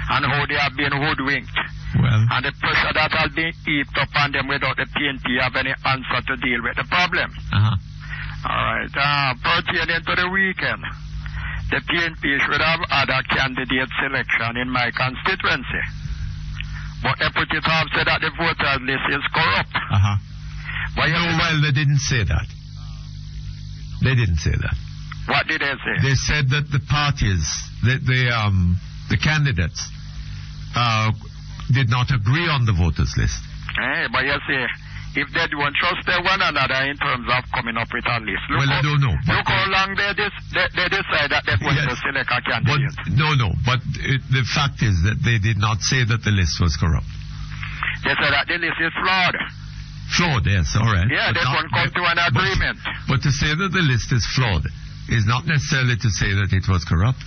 and how they have been hoodwinked. Well. And the pressure that has been heaped upon them without the PNP have any answer to deal with the problem. All right. Pertaining to the weekend, the PNP should have had a candidate selection in my constituency. But they put it up, said that the voters list is corrupt. But well, they didn't say that. They didn't say that. What did they say? They said that the parties, the candidates, did not agree on the voters list. But you see, if they don't trust one another in terms of coming up with a list. I don't know. Look how long they decide that they're going to select a candidate. But the fact is that they did not say that the list was corrupt. They said that the list is flawed. Flawed, yes, all right. Yeah, they won't come to an agreement. But to say that the list is flawed is not necessarily to say that it was corrupt.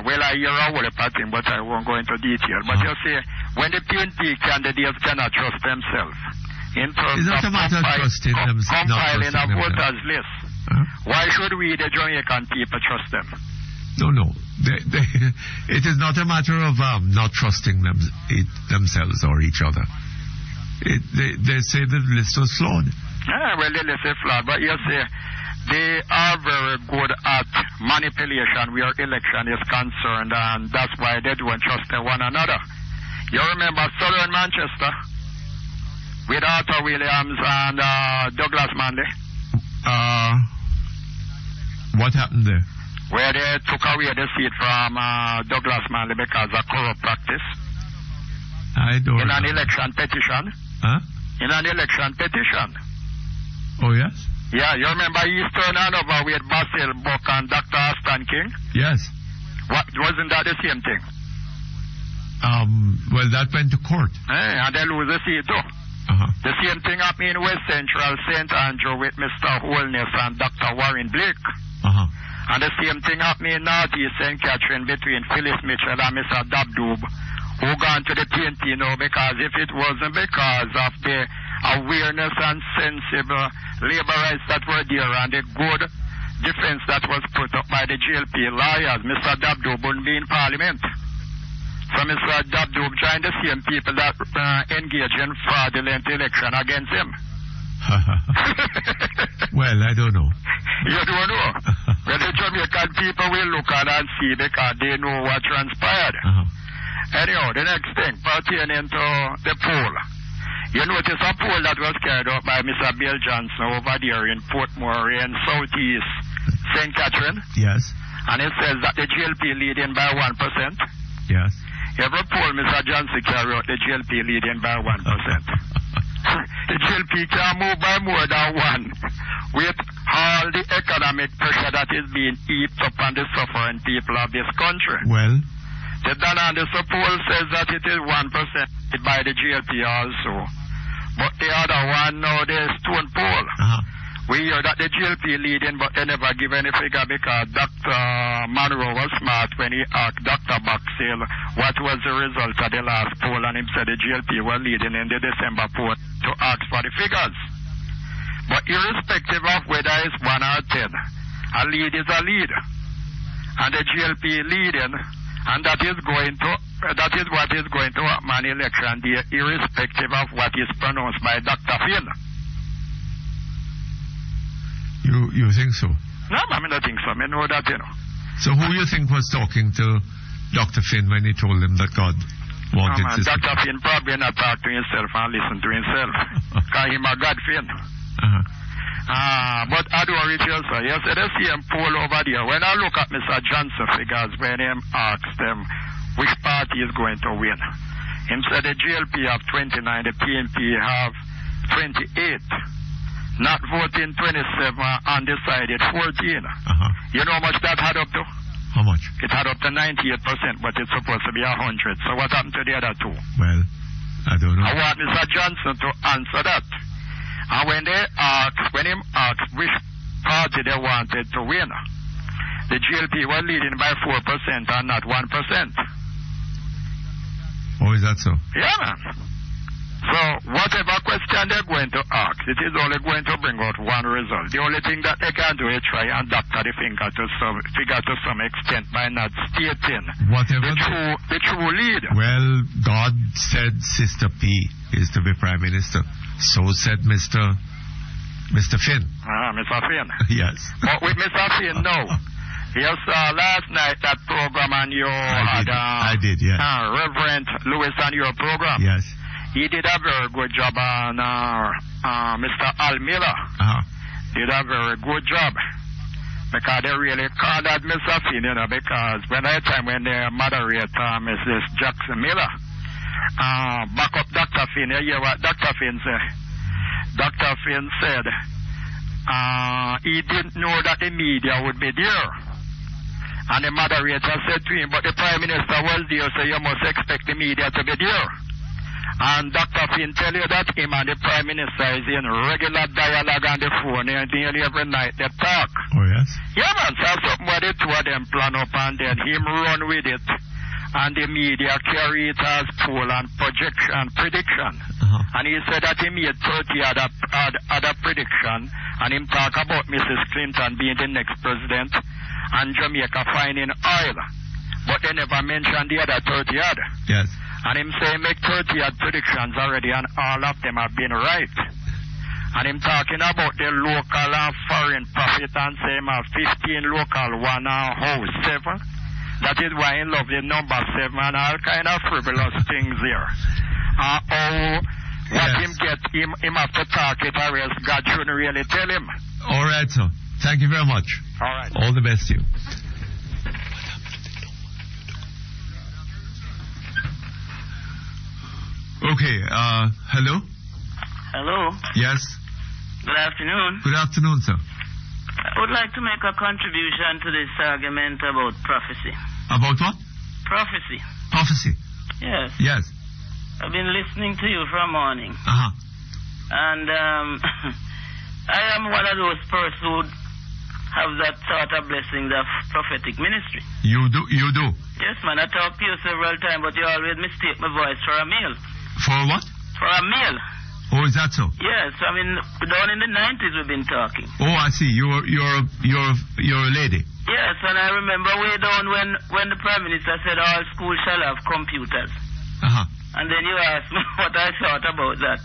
Well, I hear a whole thing, but I won't go into detail. But you see, when the PNP candidates cannot trust themselves, in terms of compiling a voters list, why should we, the Jamaican people, trust them? No. It is not a matter of not trusting themselves or each other. They say the list was flawed. Yeah, well, the list is flawed, but you see, they are very good at manipulation where election is concerned, and that's why they don't trust one another. You remember Southern Manchester with Arthur Williams and Douglas Manley? What happened there? Where they took away the seat from Douglas Manley because of corrupt practice. I don't In know. an election petition. Huh? In an election petition. Oh, yes? Yeah, you remember Eastern Hanover with Basil Buck and Dr. Aston King? Yes. Wasn't that the same thing? Well, that went to court. And they lose the seat too. The same thing happened in West Central St. Andrew with Mr. Holness and Dr. Warren Blake. And the same thing happened in Northeast St. Catherine between Phyllis Mitchell and Mr. Dabdoob, who gone to the PNP now because if it wasn't because of the awareness and sensible labor rights that were there and the good defense that was put up by the GLP lawyers, Mr. Dabdoob wouldn't be in Parliament. So Mr. Dabdoob joined the same people that engage in fraudulent election against him. Well, I don't know. You don't know? Well, the Jamaican people will look at and see because they know what transpired. Anyhow, the next thing pertaining to the poll. You notice a poll that was carried out by Mr. Bill Johnson over there in Portmore in Southeast St. Catherine. Yes. And it says that the GLP leading by 1%. Yes. Every poll Mr. Johnson carried out, the GLP leading by 1%. The GLP can move by more than one with all the economic pressure that is being heaped upon the suffering people of this country. Well, the Donaldson poll says that it is 1% by the GLP also. But the other one now, the Stone poll. We hear that the GLP leading, but they never give any figure because Dr. Monroe was smart when he asked Dr. Boxell what was the result of the last poll, and he said the GLP was leading in the December poll to ask for the figures. But irrespective of whether it's 1 or 10, a lead is a lead. And the GLP leading, and that is what is going to happen in election day, irrespective of what is pronounced by Dr. Finn. You think so? No, I don't think so. I know that, you know. So who you think was talking to Dr. Finn when he told him that God wanted this? Dr. Finn probably not talk to himself and listen to himself. Because he's a God Finn. But I do reach also. You see the same poll over there. When I look at Mr. Johnson figures, when he asks them which party is going to win, he said the GLP have 29, the PNP have 28. Not voting 27, undecided 14. You know how much that had up to? How much? It had up to 98%, but it's supposed to be 100. So what happened to the other two? Well, I don't know. I want Mr. Johnson to answer that. And when him asked which party they wanted to win, the GLP was leading by 4% and not 1%. Oh, is that so? Yeah, man. So, whatever question they're going to ask, it is only going to bring out one result. The only thing that they can do is try and doctor the figure to some extent by not stating the true lead. Well, God said Sister P is to be Prime Minister. So said Mr. Finn. Mr. Finn. Yes. But with Mr. Finn, no. Yes, last night that program on your... I did, yes. Reverend Lewis on your program. Yes. He did a very good job on Mr. Al Miller. Did a very good job. Because they really called out Mr. Finn, you know, because when the moderator, Mrs. Jackson Miller, back up Dr. Finn, you hear what Dr. Finn said? Dr. Finn said he didn't know that the media would be there. And the moderator said to him, but the Prime Minister was there, so you must expect the media to be there. And Dr. Finn tell you that him and the Prime Minister is in regular dialogue on the phone, and nearly every night they talk. Oh, yes? Yeah, man, so something where the two of them plan up and then him run with it. And the media carry it as poll and prediction. And he said that he made 30 other prediction, and him talk about Mrs. Clinton being the next president. and Jamaica finding oil. But they never mentioned the other 30 odd. Yes. And him say make 30 odd predictions already, and all of them have been right. And him talking about the local and foreign profit and say him have 15 local, 1 and house 7. That is why he love the number 7 and all kind of frivolous things here. What him get, him have to talk it, or else God shouldn't really tell him. All right, sir. Thank you very much. All right. All the best to you. Okay, hello? Hello. Yes? Good afternoon. Good afternoon, sir. I would like to make a contribution to this argument about prophecy. About what? Prophecy. Prophecy? Yes. Yes. I've been listening to you from morning. Uh-huh. And I am one of those persons who have that sort of blessings of prophetic ministry. You do? Yes, man. I talked to you several times, but you always mistake my voice for a meal. For what? For a meal. Oh, is that so? Yes, I mean, down in the 90s we've been talking. Oh, I see. You're a lady. Yes, and I remember way down when the Prime Minister said all schools shall have computers. Uh-huh. And then you asked me what I thought about that.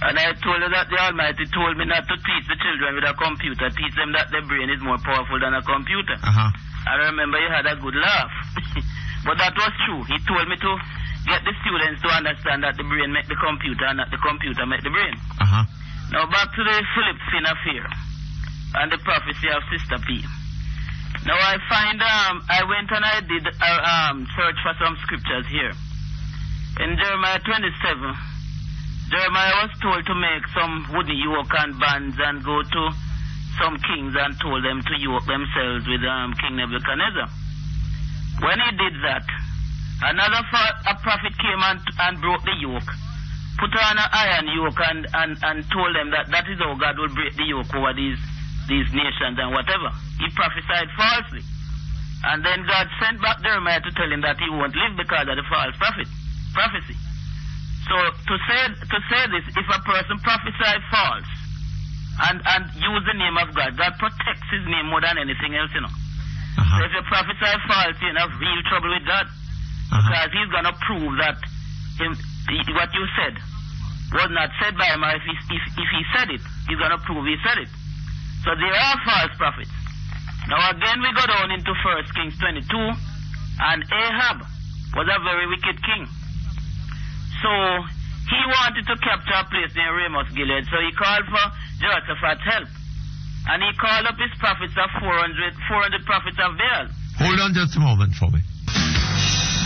And I told you that the Almighty told me not to teach the children with a computer, teach them that their brain is more powerful than a computer. Uh-huh. I remember you had a good laugh. But that was true. He told me to get the students to understand that the brain make the computer and not the computer make the brain. Uh-huh. Now back to the Philip Finn affair and the prophecy of Sister P. Now I find, I went and I did search for some scriptures here. In Jeremiah 27, Jeremiah was told to make some wooden yoke and bands and go to some kings and told them to yoke themselves with King Nebuchadnezzar. When he did that, a prophet came and broke the yoke, put on an iron yoke and told them that is how God will break the yoke over these nations and whatever. He prophesied falsely. And then God sent back Jeremiah to tell him that he won't live because of the false prophecy. So to say this, if a person prophesies false and use the name of God, God protects his name more than anything else, you know. Uh-huh. So if you prophesy false, you're in a real trouble with God. Because he's going to prove that what you said was not said by him, or if he said it, he's going to prove he said it. So there are false prophets. Now again we go down into 1 Kings 22, and Ahab was a very wicked king. So he wanted to capture a place near Ramoth Gilead, so he called for Jehoshaphat's help. And he called up his prophets of 400 prophets of Baal. Hold on just a moment for me.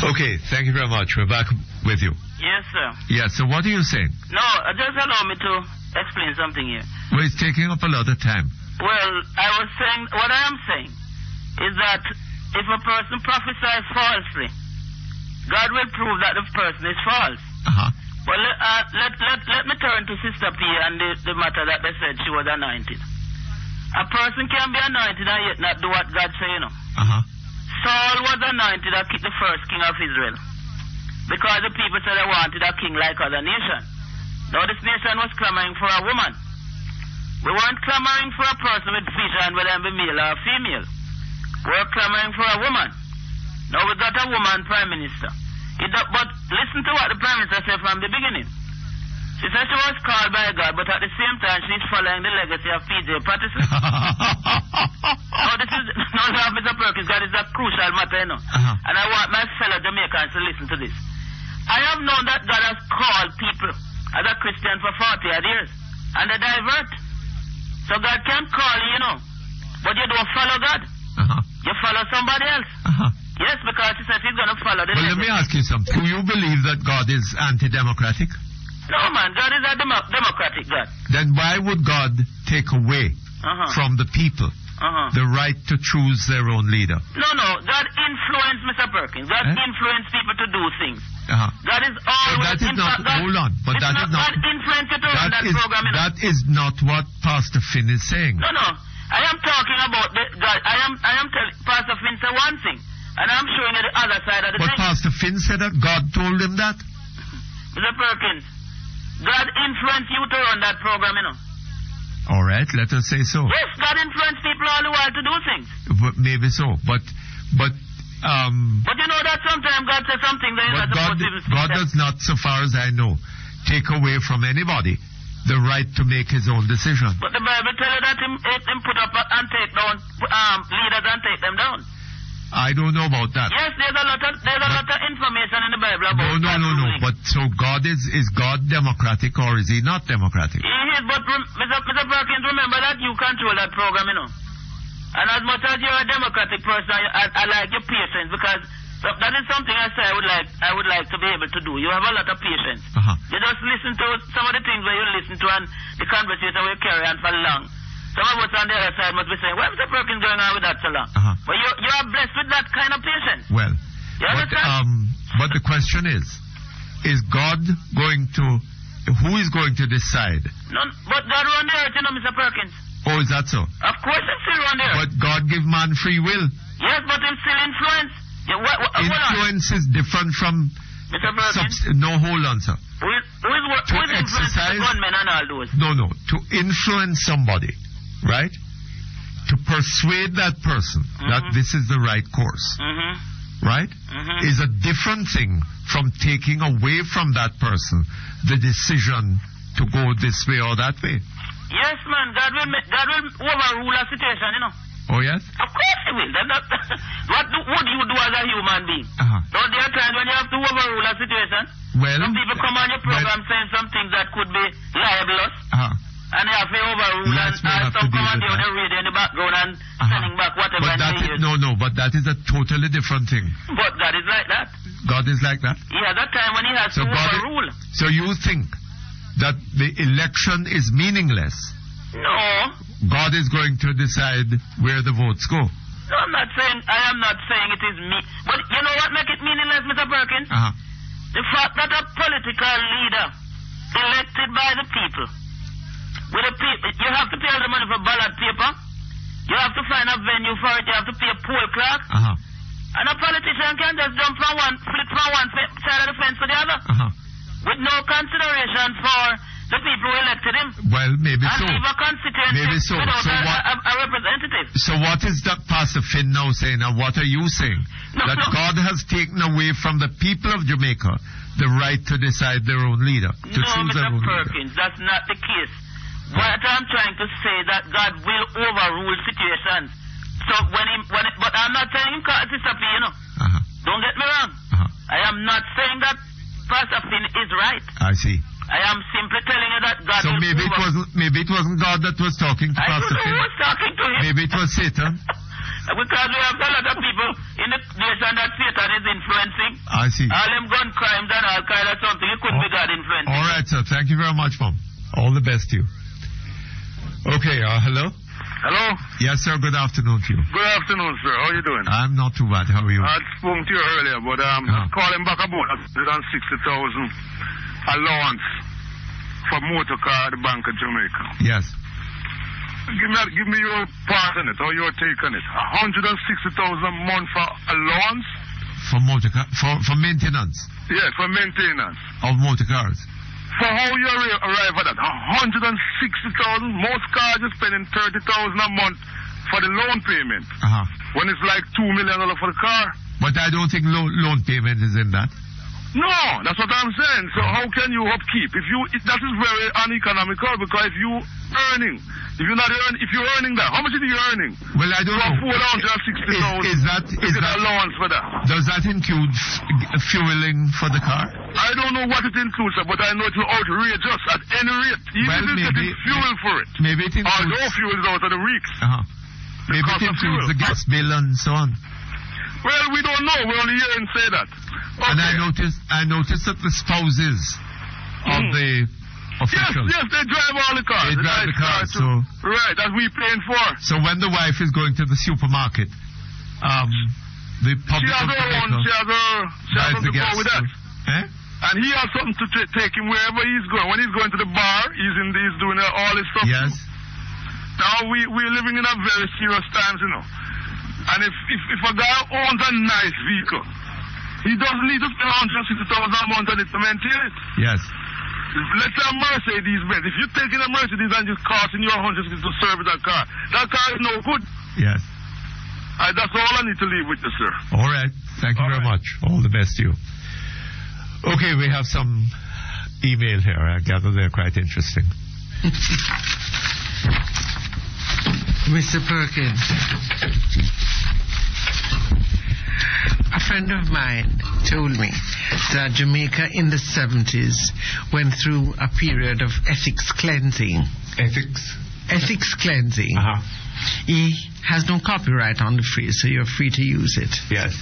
Okay, thank you very much. We're back with you. Yes, sir. Yeah, so what are you saying? No, just allow me to explain something here. Well, it's taking up a lot of time. Well, what I am saying is that if a person prophesies falsely, God will prove that the person is false. Uh-huh. Well, let me turn to Sister P and the matter that they said she was anointed. A person can be anointed and yet not do what God say, you know. Uh-huh. Saul was anointed as the first king of Israel because the people said they wanted a king like other nations. Now this nation was clamoring for a woman. We weren't clamoring for a person with vision, whether it be male or female. We were clamoring for a woman. Now we got a woman prime minister. But listen to what the prime minister said from the beginning. She said she was called by God, but at the same time she's following the legacy of P.J. Patterson. Now, Mr. Perkins, that is a crucial matter, you know. Uh-huh. And I want my fellow Jamaicans to listen to this. I have known that God has called people as a Christian for 40 years, and they divert. So God can call you, you know, but you don't follow God. Uh-huh. You follow somebody else. Uh-huh. Yes, because he says he's going to follow the Well, let me ask you something. Do you believe that God is anti-democratic? No, man. God is a democratic God. Then why would God take away from the people the right to choose their own leader? No. God influenced Mr. Perkins. God influenced people to do things. God is always... That is not... Hold on. But that is not... God influenced you to run that program. That is not what Pastor Finn is saying. No. I am talking about God. I am telling Pastor Finn said one thing, and I'm showing you the other side of the thing. But Pastor Finn said that God told him that. Mr. Perkins, God influenced you to run that program, you know. All right, let us say so. Yes, God influenced people all the while to do things. But maybe so, but But you know that sometimes God says something that you're not supposed to even say. God does not, so far as I know, take away from anybody the right to make his own decision. But the Bible tells you that him put up and take down leaders and take them down. I don't know about that. Yes, there's a lot of information in the Bible about No. But so is God democratic or is he not democratic? He is, but Mr. Perkins, remember that you control that program, you know. And as much as you're a democratic person, I like your patience, because that is something I say I would like to be able to do. You have a lot of patience. You just listen to some of the things where you listen to and the conversation we carry on for long. Some of us on the other side must be saying, why is Mr. Perkins going on with that so long? But you are blessed with that kind of patience. Well, you understand? but the question is God going to, who is going to decide? No, but God run the earth, you know, Mr. Perkins. Oh, is that so? Of course he's still run the earth. But God give man free will. Yes, but he's still influence. Influence is different from... Mr. Perkins? No, hold on, sir. Who is influencing the gunmen and all those? No. To influence somebody, right? To persuade that person that this is the right course, right? Is a different thing from taking away from that person the decision to go this way or that way. Yes, man. God will overrule a situation, you know. Oh, yes? Of course he will. What would you do as a human being? Don't there are times when you have to overrule a situation? Well, some people come on your program saying some things that could be libelous. And they have to overrule, and some come on the radio in the background and sending back whatever they hear. No, but that is a totally different thing. But God is like that. God is like that? Yeah, that time when he has to overrule. So you think that the election is meaningless? No. God is going to decide where the votes go. No, I am not saying it is me. But you know what make it meaningless, Mr. Perkins? The fact that a political leader elected by the people, you have to pay all the money for ballot paper, you have to find a venue for it, you have to pay a poll clerk, and a politician can just flip from one side of the fence to the other, with no consideration for the people who elected him. Well, maybe so. Maybe so. A representative. So what is that Pastor Finn now saying, and what are you saying? That God has taken away from the people of Jamaica the right to decide their own leader, to choose their own Perkins, leader. that's not the case. What I'm trying to say that God will overrule situations. So but I'm not saying him can't disappear, you know. Don't get me wrong. I am not saying that Pastor Finn is right. I see. I am simply telling you that God. So maybe it wasn't God that was talking to Pastor Finn. I don't know who was talking to him. Maybe it was Satan. Because we have a lot of people in the nation that Satan is influencing. I see. All them gun crimes and all kind of something. It couldn't be God influencing. All right, sir. Thank you very much, Mom. All the best to you. Okay, hello? Hello? Yes, sir. Good afternoon to you. Good afternoon, sir. How are you doing? I'm not too bad. How are you? I spoke to you earlier, but calling back about 160,000 allowance for motor car at the Bank of Jamaica. Yes. Give me your part in it, or your take on it. 160,000 a month for allowance? For motor car, for maintenance? Yes, for maintenance. Of motor cars? For how you arrive at that? 160,000? Most cars are spending 30,000 a month for the loan payment. When it's like $2 million for the car. But I don't think loan payment is in that. No, that's what I'm saying. So how can you upkeep? That is very uneconomical, because if you're earning that, how much are you earning? Well, I don't know. 460,000. Is that allowance for that? Does that include fueling for the car? I don't know what it includes, but I know it will outrageous at any rate. Even if it's fuel for it. Maybe it includes. Although fuel is out of the weeks. Maybe it includes the gas bill and so on. Well, we don't know. We only hear him say that. Okay. And I noticed that the spouses of the officials. Yes, they drive all the cars. They drive the cars, so. Right, that we paying for. So when the wife is going to the supermarket, the public she has something to go with that. And he has something to take him wherever he's going. When he's going to the bar, he's doing all his stuff. Yes. Now we're living in a very serious times, you know. And if a guy owns a nice vehicle, he doesn't need to spend 160,000 a month on it to maintain it. Yes. let's say a Mercedes-Benz. If you're taking a Mercedes and it's costing you $100 to service that car is no good. Yes. That's all I need to leave with you, sir. All right. Thank you very much. All the best to you. Okay, we have some email here. I gather they're quite interesting. Mr. Perkins, a friend of mine told me that Jamaica in the 70s went through a period of ethics cleansing. Ethics cleansing. Uh-huh. He has no copyright on the phrase, so you're free to use it. Yes.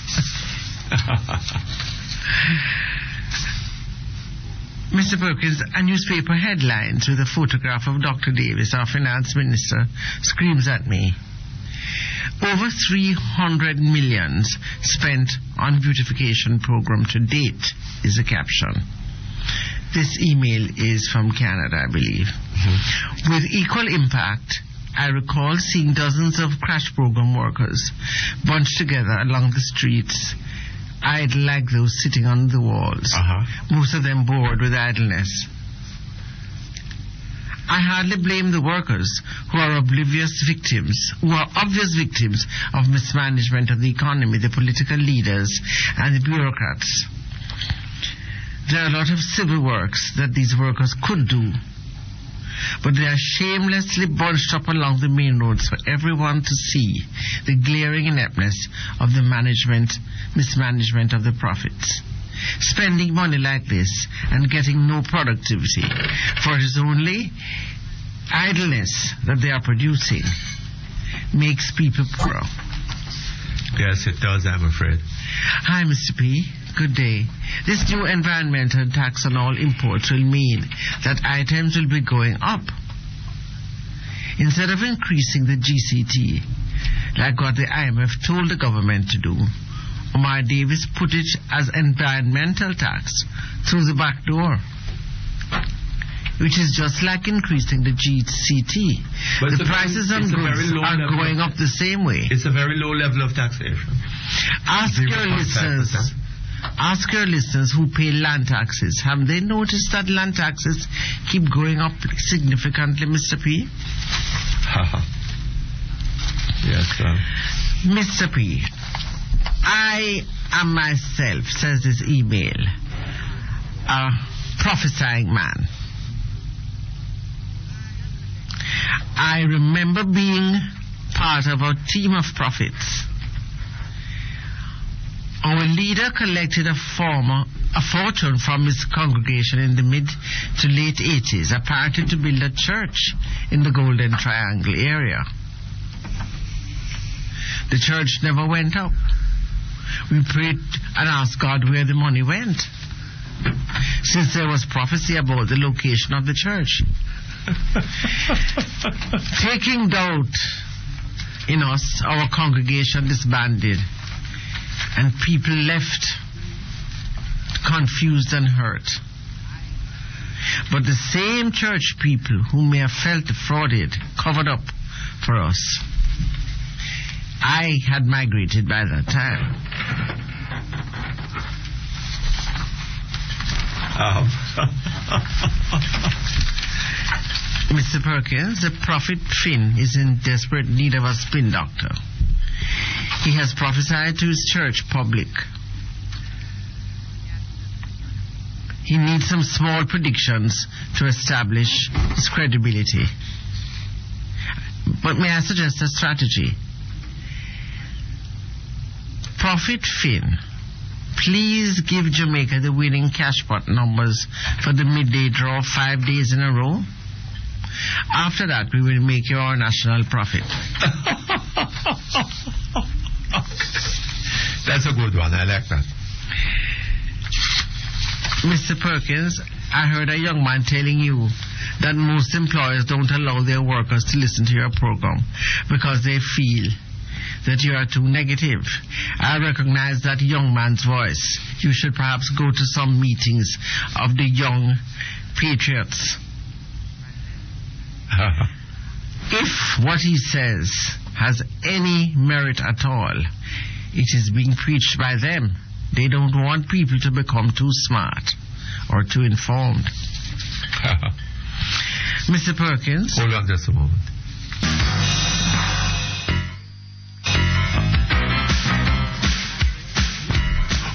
Mr. Perkins, a newspaper headlines with a photograph of Dr. Davis, our finance minister, screams at me. Over 300 million spent on beautification program to date is the caption. This email is from Canada, I believe. Mm-hmm. With equal impact, I recall seeing dozens of crash program workers bunched together along the streets, idle like those sitting on the walls, most of them bored with idleness. I hardly blame the workers who are obvious victims of mismanagement of the economy, the political leaders and the bureaucrats. There are a lot of civil works that these workers could do, but they are shamelessly bunched up along the main roads for everyone to see the glaring ineptness of the mismanagement of the profits. Spending money like this and getting no productivity, for it is only idleness that they are producing, makes people poor. Yes, it does, I'm afraid. Hi, Mr. P. Good day. This new environmental tax on all imports will mean that items will be going up. Instead of increasing the GCT, like what the IMF told the government to do, Omar Davis put it as environmental tax through the back door, which is just like increasing the GCT. But the prices on goods are going up the same way. It's a very low level of taxation. Ask your listeners who pay land taxes. Have they noticed that land taxes keep going up significantly, Mr. P? Yes, sir. Mr. P, I am myself, says this email, a prophesying man. I remember being part of a team of prophets. Our leader collected a fortune from his congregation in the mid to late 80s, apparently to build a church in the Golden Triangle area. The church never went up. We prayed and asked God where the money went, since there was prophecy about the location of the church. Taking doubt in us, our congregation disbanded, and people left confused and hurt. But the same church people who may have felt defrauded covered up for us. I had migrated by that time. Mr. Perkins, the prophet Finn is in desperate need of a spin doctor. He has prophesied to his church public. He needs some small predictions to establish his credibility. But may I suggest a strategy? Prophet Finn, please give Jamaica the winning cash pot numbers for the midday draw 5 days in a row. After that, we will make you our national prophet. That's a good one. I like that. Mr. Perkins, I heard a young man telling you that most employers don't allow their workers to listen to your program because they feel that you are too negative. I recognize that young man's voice. You should perhaps go to some meetings of the young patriots. If what he says has any merit at all, it is being preached by them. They don't want people to become too smart or too informed. Mr. Perkins? Hold on just a moment.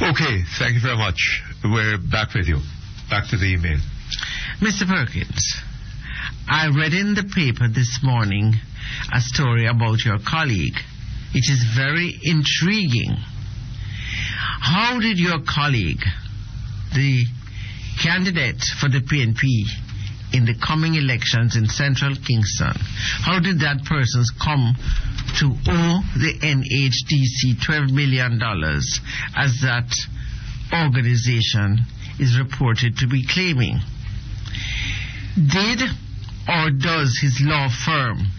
Okay, thank you very much. We're back with you. Back to the email. Mr. Perkins, I read in the paper this morning a story about your colleague. It is very intriguing. How did your colleague, the candidate for the PNP in the coming elections in Central Kingston, how did that person come to owe the NHDC $12 million as that organization is reported to be claiming? Did or does his law firm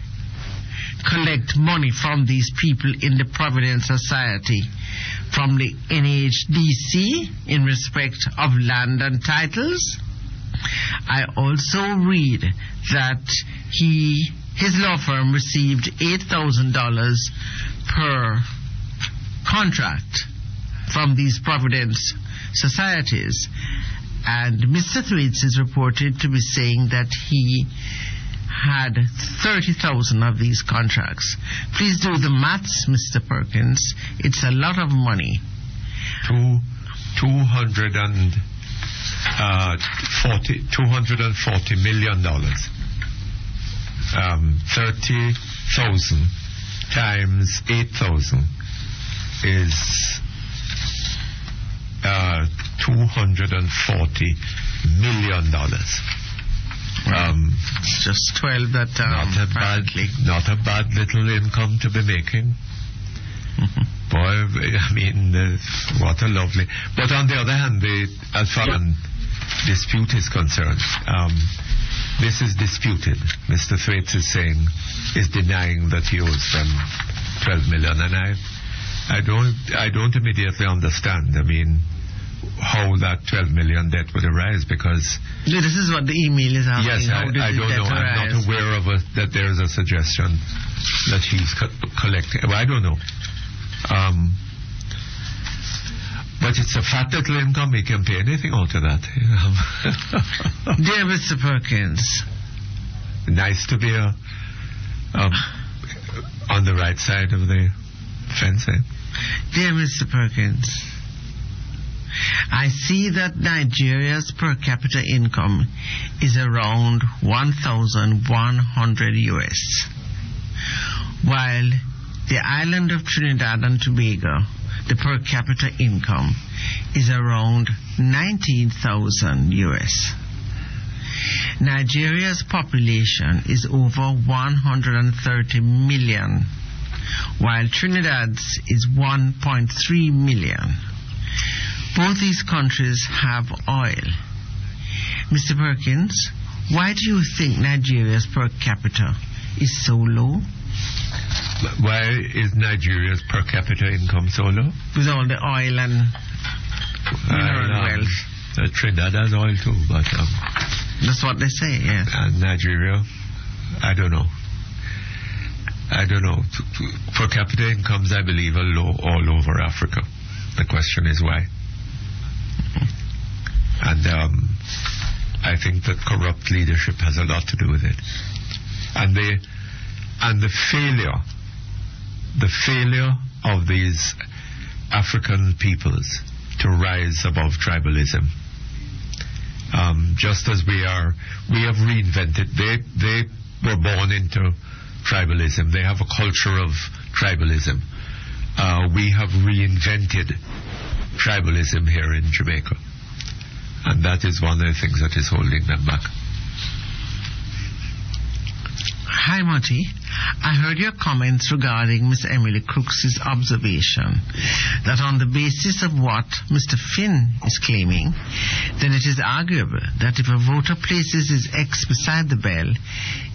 collect money from these people in the Providence Society from the NHDC in respect of land and titles? I also read that his law firm received $8,000 per contract from these Providence societies, and Mr. Thwaites is reported to be saying that he had 30,000 of these contracts. Please do the maths, Mr. Perkins. It's a lot of money. $240 million. 30,000 times 8,000 is $240 million. Just 12 that not a bad little income to be making. Boy, I mean, what a lovely. But on the other hand, as far as dispute is concerned, this is disputed. Mr. Thwaites is denying that he owes them $12 million, and I don't immediately understand. I mean, how that $12 million debt would arise, because this is what the email is asking. Yes, I don't know. I'm not aware of that there is a suggestion that he's collecting. Well, I don't know. But it's a fat little income. He can pay anything out of that. Dear Mr. Perkins, nice to be on the right side of the fence. Dear Mr. Perkins, I see that Nigeria's per capita income is around 1,100 US, while the island of Trinidad and Tobago, the per capita income is around 19,000 US. Nigeria's population is over 130 million, while Trinidad's is 1.3 million. Both these countries have oil. Mr. Perkins, why do you think Nigeria's per capita is so low? Why is Nigeria's per capita income so low? With all the oil and mineral wealth. Trinidad has oil too, but that's what they say, yes. And Nigeria, I don't know. Per capita incomes, I believe, are low all over Africa. The question is why. And I think that corrupt leadership has a lot to do with it. And the failure of these African peoples to rise above tribalism. Just as we have reinvented, they were born into tribalism. They have a culture of tribalism. We have reinvented tribalism here in Jamaica. And that is one of the things that is holding them back. Hi, Mutty. I heard your comments regarding Miss Emily Crooks' observation that on the basis of what Mr. Finn is claiming, then it is arguable that if a voter places his X beside the bell,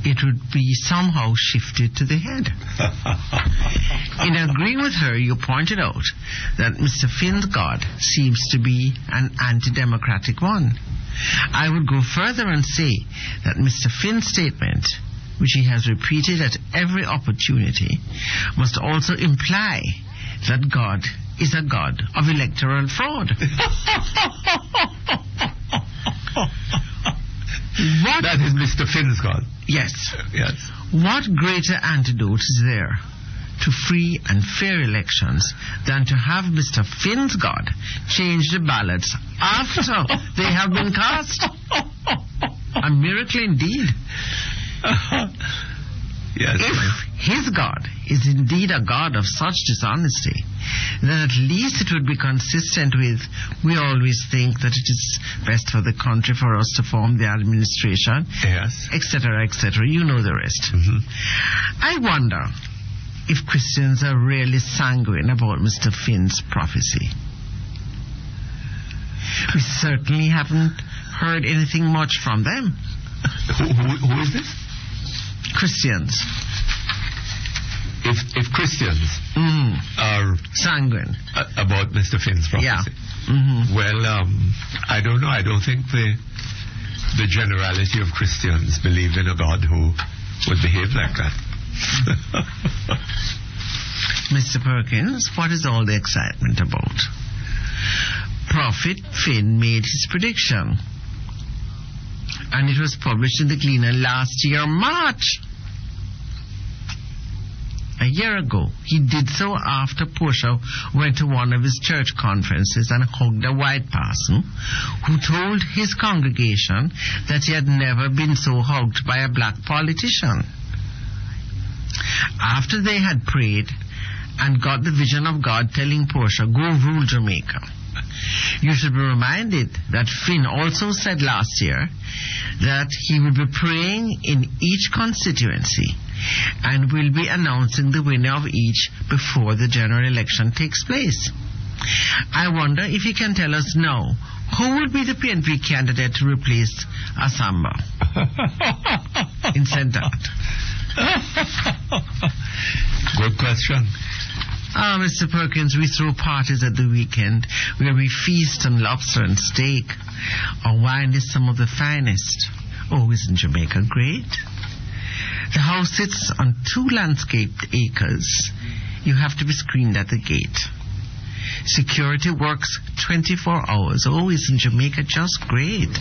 it would be somehow shifted to the head. In agreeing with her, you pointed out that Mr. Finn's God seems to be an anti-democratic one. I would go further and say that Mr. Finn's statement, which he has repeated at every opportunity, must also imply that God is a God of electoral fraud. That is Mr. Finn's God. Yes. Yes. What greater antidote is there to free and fair elections than to have Mr. Finn's God change the ballots after they have been cast? A miracle indeed. Yes. If his God is indeed a God of such dishonesty, then at least it would be consistent with, we always think that it is best for the country for us to form the administration, yes, etc., etc. You know the rest. I wonder if Christians are really sanguine about Mr. Finn's prophecy. We certainly haven't heard anything much from them. Who is this? Christians. If Christians are sanguine about Mr. Finn's prophecy, well, I don't know. I don't think the generality of Christians believe in a God who would behave like that. Mr. Perkins, what is all the excitement about? Prophet Finn made his prediction, and it was published in the Gleaner last year, March. A year ago, he did so after Portia went to one of his church conferences and hugged a white person who told his congregation that he had never been so hugged by a black politician. After they had prayed and got the vision of God telling Portia, go rule Jamaica, you should be reminded that Finn also said last year that he will be praying in each constituency and will be announcing the winner of each before the general election takes place. I wonder if he can tell us now who will be the PNP candidate to replace Asamba in St. Good question. Mr. Perkins, we throw parties at the weekend where we feast on lobster and steak. Our wine is some of the finest. Oh, isn't Jamaica great? The house sits on 2 landscaped acres. You have to be screened at the gate. Security works 24 hours. Oh, isn't Jamaica just great?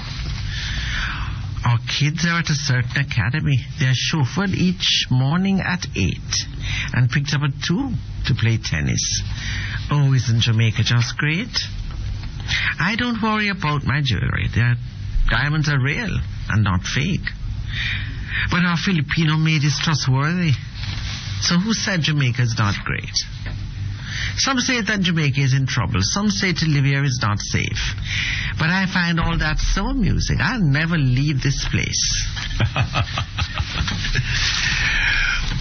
Our kids are at a certain academy. They are chauffeured each morning at 8 and picked up at 2 to play tennis. Oh, isn't Jamaica just great? I don't worry about my jewelry. Their diamonds are real and not fake. But our Filipino maid is trustworthy. So who said Jamaica is not great? Some say that Jamaica is in trouble. Some say Bolivia is not safe. But I find all that so amusing. I'll never leave this place.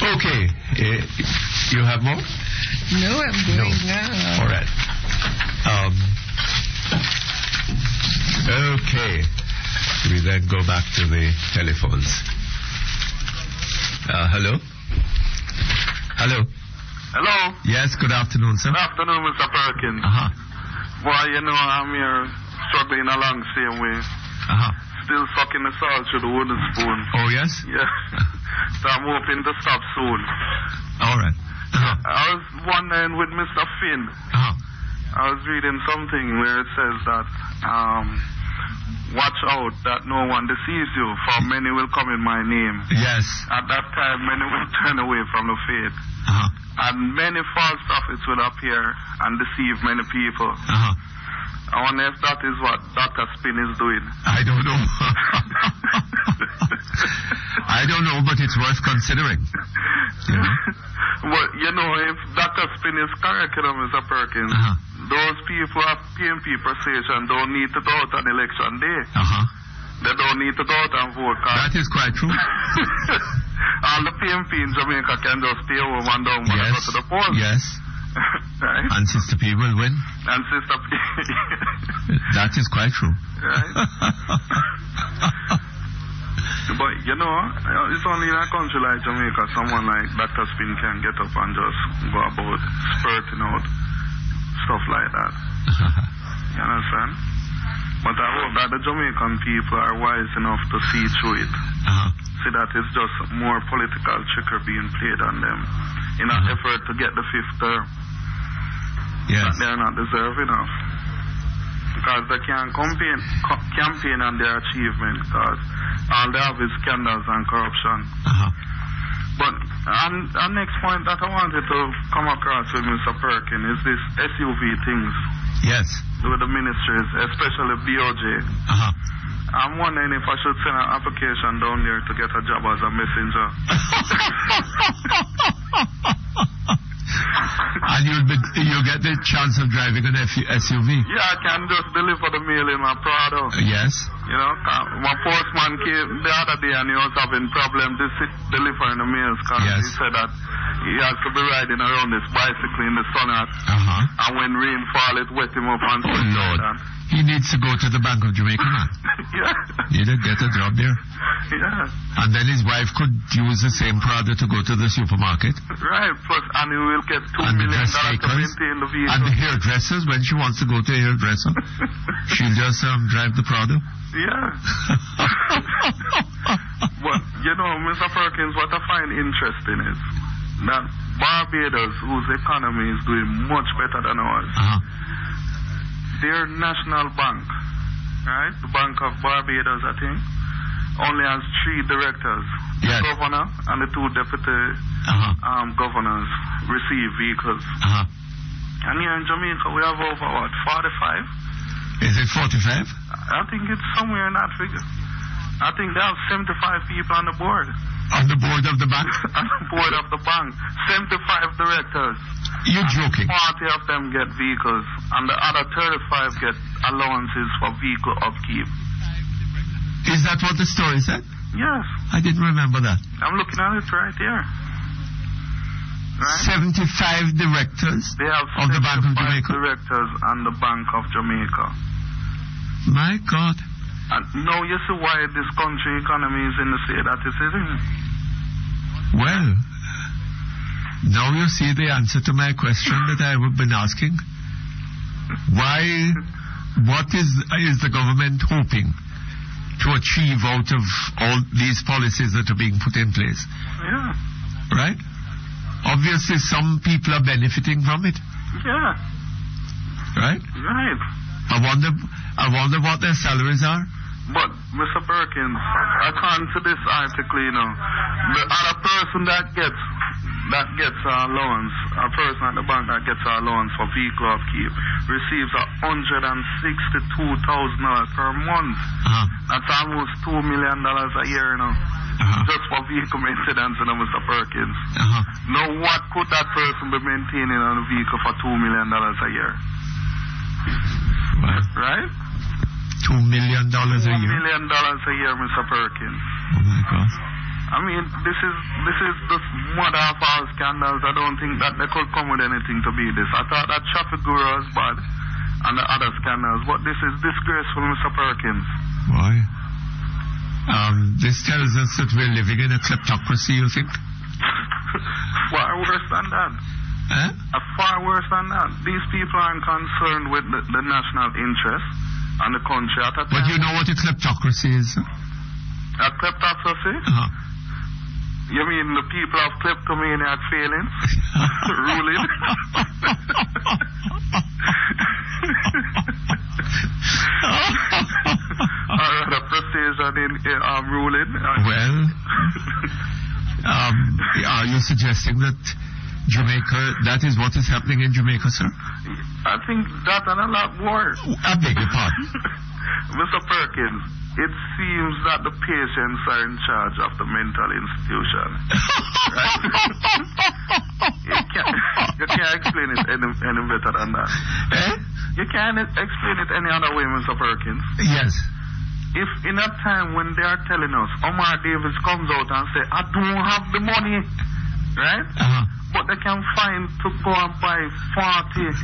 Okay. You have more? No, I'm going now. All right. Okay. We then go back to the telephones. Hello? Hello? Hello? Yes, good afternoon, sir. Good afternoon, Mr. Perkins. Well, you know, I'm here struggling along the same way. Still sucking the salt through the wooden spoon. Oh, yes? Yeah. So I'm hoping to stop soon. All right. I was wondering with Mr. Finn. I was reading something where it says that watch out that no one deceives you, for many will come in my name. Yes. At that time, many will turn away from the faith. And many false prophets will appear and deceive many people. I wonder if that is what Dr. Spin is doing. I don't know. I don't know, but it's worth considering. You know? Well, you know, if Dr. Spin is correct, you know, Mr. Perkins, those people of PNP persuasion don't need to vote on election day. They don't need to vote and vote. That is quite true. All the PNP in Jamaica can just stay home and don't want to go to the polls. Yes. Right? And Sister P will win. And Sister P. That is quite true. Right? But, you know, it's only in a country like Jamaica someone like Dr. Spin can get up and just go about spurting out stuff like that. You understand? But I hope that the Jamaican people are wise enough to see through it. See that it's just more political trickery being played on them in an effort to get the 5th term. Yes. That they're not deserving of. Because because they can't campaign on their achievement because all they have is scandals and corruption. But our next point that I wanted to come across with Mr. Perkins is this SUV things. Yes. With the ministries, especially BOJ. I'm wondering if I should send an application down there to get a job as a messenger. And you'll get the chance of driving an SUV. Yeah, I can just deliver the mail in my Prado. Yes. You know, my postman came the other day and he was having problems delivering the mails because he said that he has to be riding around this bicycle in the sun and when rain fall it wet him up and oh Lord. He needs to go to the Bank of Jamaica, man. He'd get a job there. And then his wife could use the same product to go to the supermarket. Right, plus, and he will get $2 million to maintain the vehicle. And the hairdressers, when she wants to go to a hairdresser, she'll just drive the product. But, you know, Mr. Perkins, what I find interesting is that Barbados, whose economy is doing much better than ours, their national bank, right, the Bank of Barbados, I think, only has 3 directors. The governor and the 2 deputy governors receive vehicles. And here in Jamaica, we have over, 45? Is it 45? I think it's somewhere in that figure. I think they have 75 people on the board. On the board of the bank? On the board of the bank. 75 directors. You're joking. 40 of them get vehicles, and the other 35 get allowances for vehicle upkeep. Is that what the story said? Yes. I didn't remember that. I'm looking at it right here. Right? 75 directors of the Bank of Jamaica? Directors on the Bank of Jamaica. My God. And now you see why this country economy is in the state that it is in. Well, now you see the answer to my question that I have been asking. What is the government hoping to achieve out of all these policies that are being put in place? Right? Obviously, some people are benefiting from it. Right? Right. I wonder what their salaries are. But, Mr. Perkins, according to this article, you know, the other person that gets our allowance, a person at the bank that gets our allowance for vehicle upkeep, receives $162,000 per month. That's almost $2 million a year, you know, just for vehicle maintenance, you know, Mr. Perkins. Now, what could that person be maintaining on a vehicle for $2 million a year? Right? $2 million a year? $2 million a year, Mr. Perkins. Oh my God. I mean, this is the mother of all scandals. I don't think that they could come with anything to beat this. I thought that traffic guru was bad and the other scandals, but this is disgraceful, Mr. Perkins. Why? This tells us that we're living in a kleptocracy, you think? Far worse than that. Far worse than that. These people aren't concerned with the national interest and the country at a time. But you know what a kleptocracy is? A kleptocracy? You mean the people of kleptomaniac failings? Ruling? Or the precision in ruling? Well, are you suggesting that Jamaica, that is what is happening in Jamaica, sir? I think that and a lot more. I beg your pardon. Mr. Perkins, it seems that the patients are in charge of the mental institution. Right? You can't explain it any better than that. You can't explain it any other way, Mr. Perkins. Yes. If in a time when they are telling us, Omar Davis comes out and say, I don't have the money, right? But they can find to go and buy 40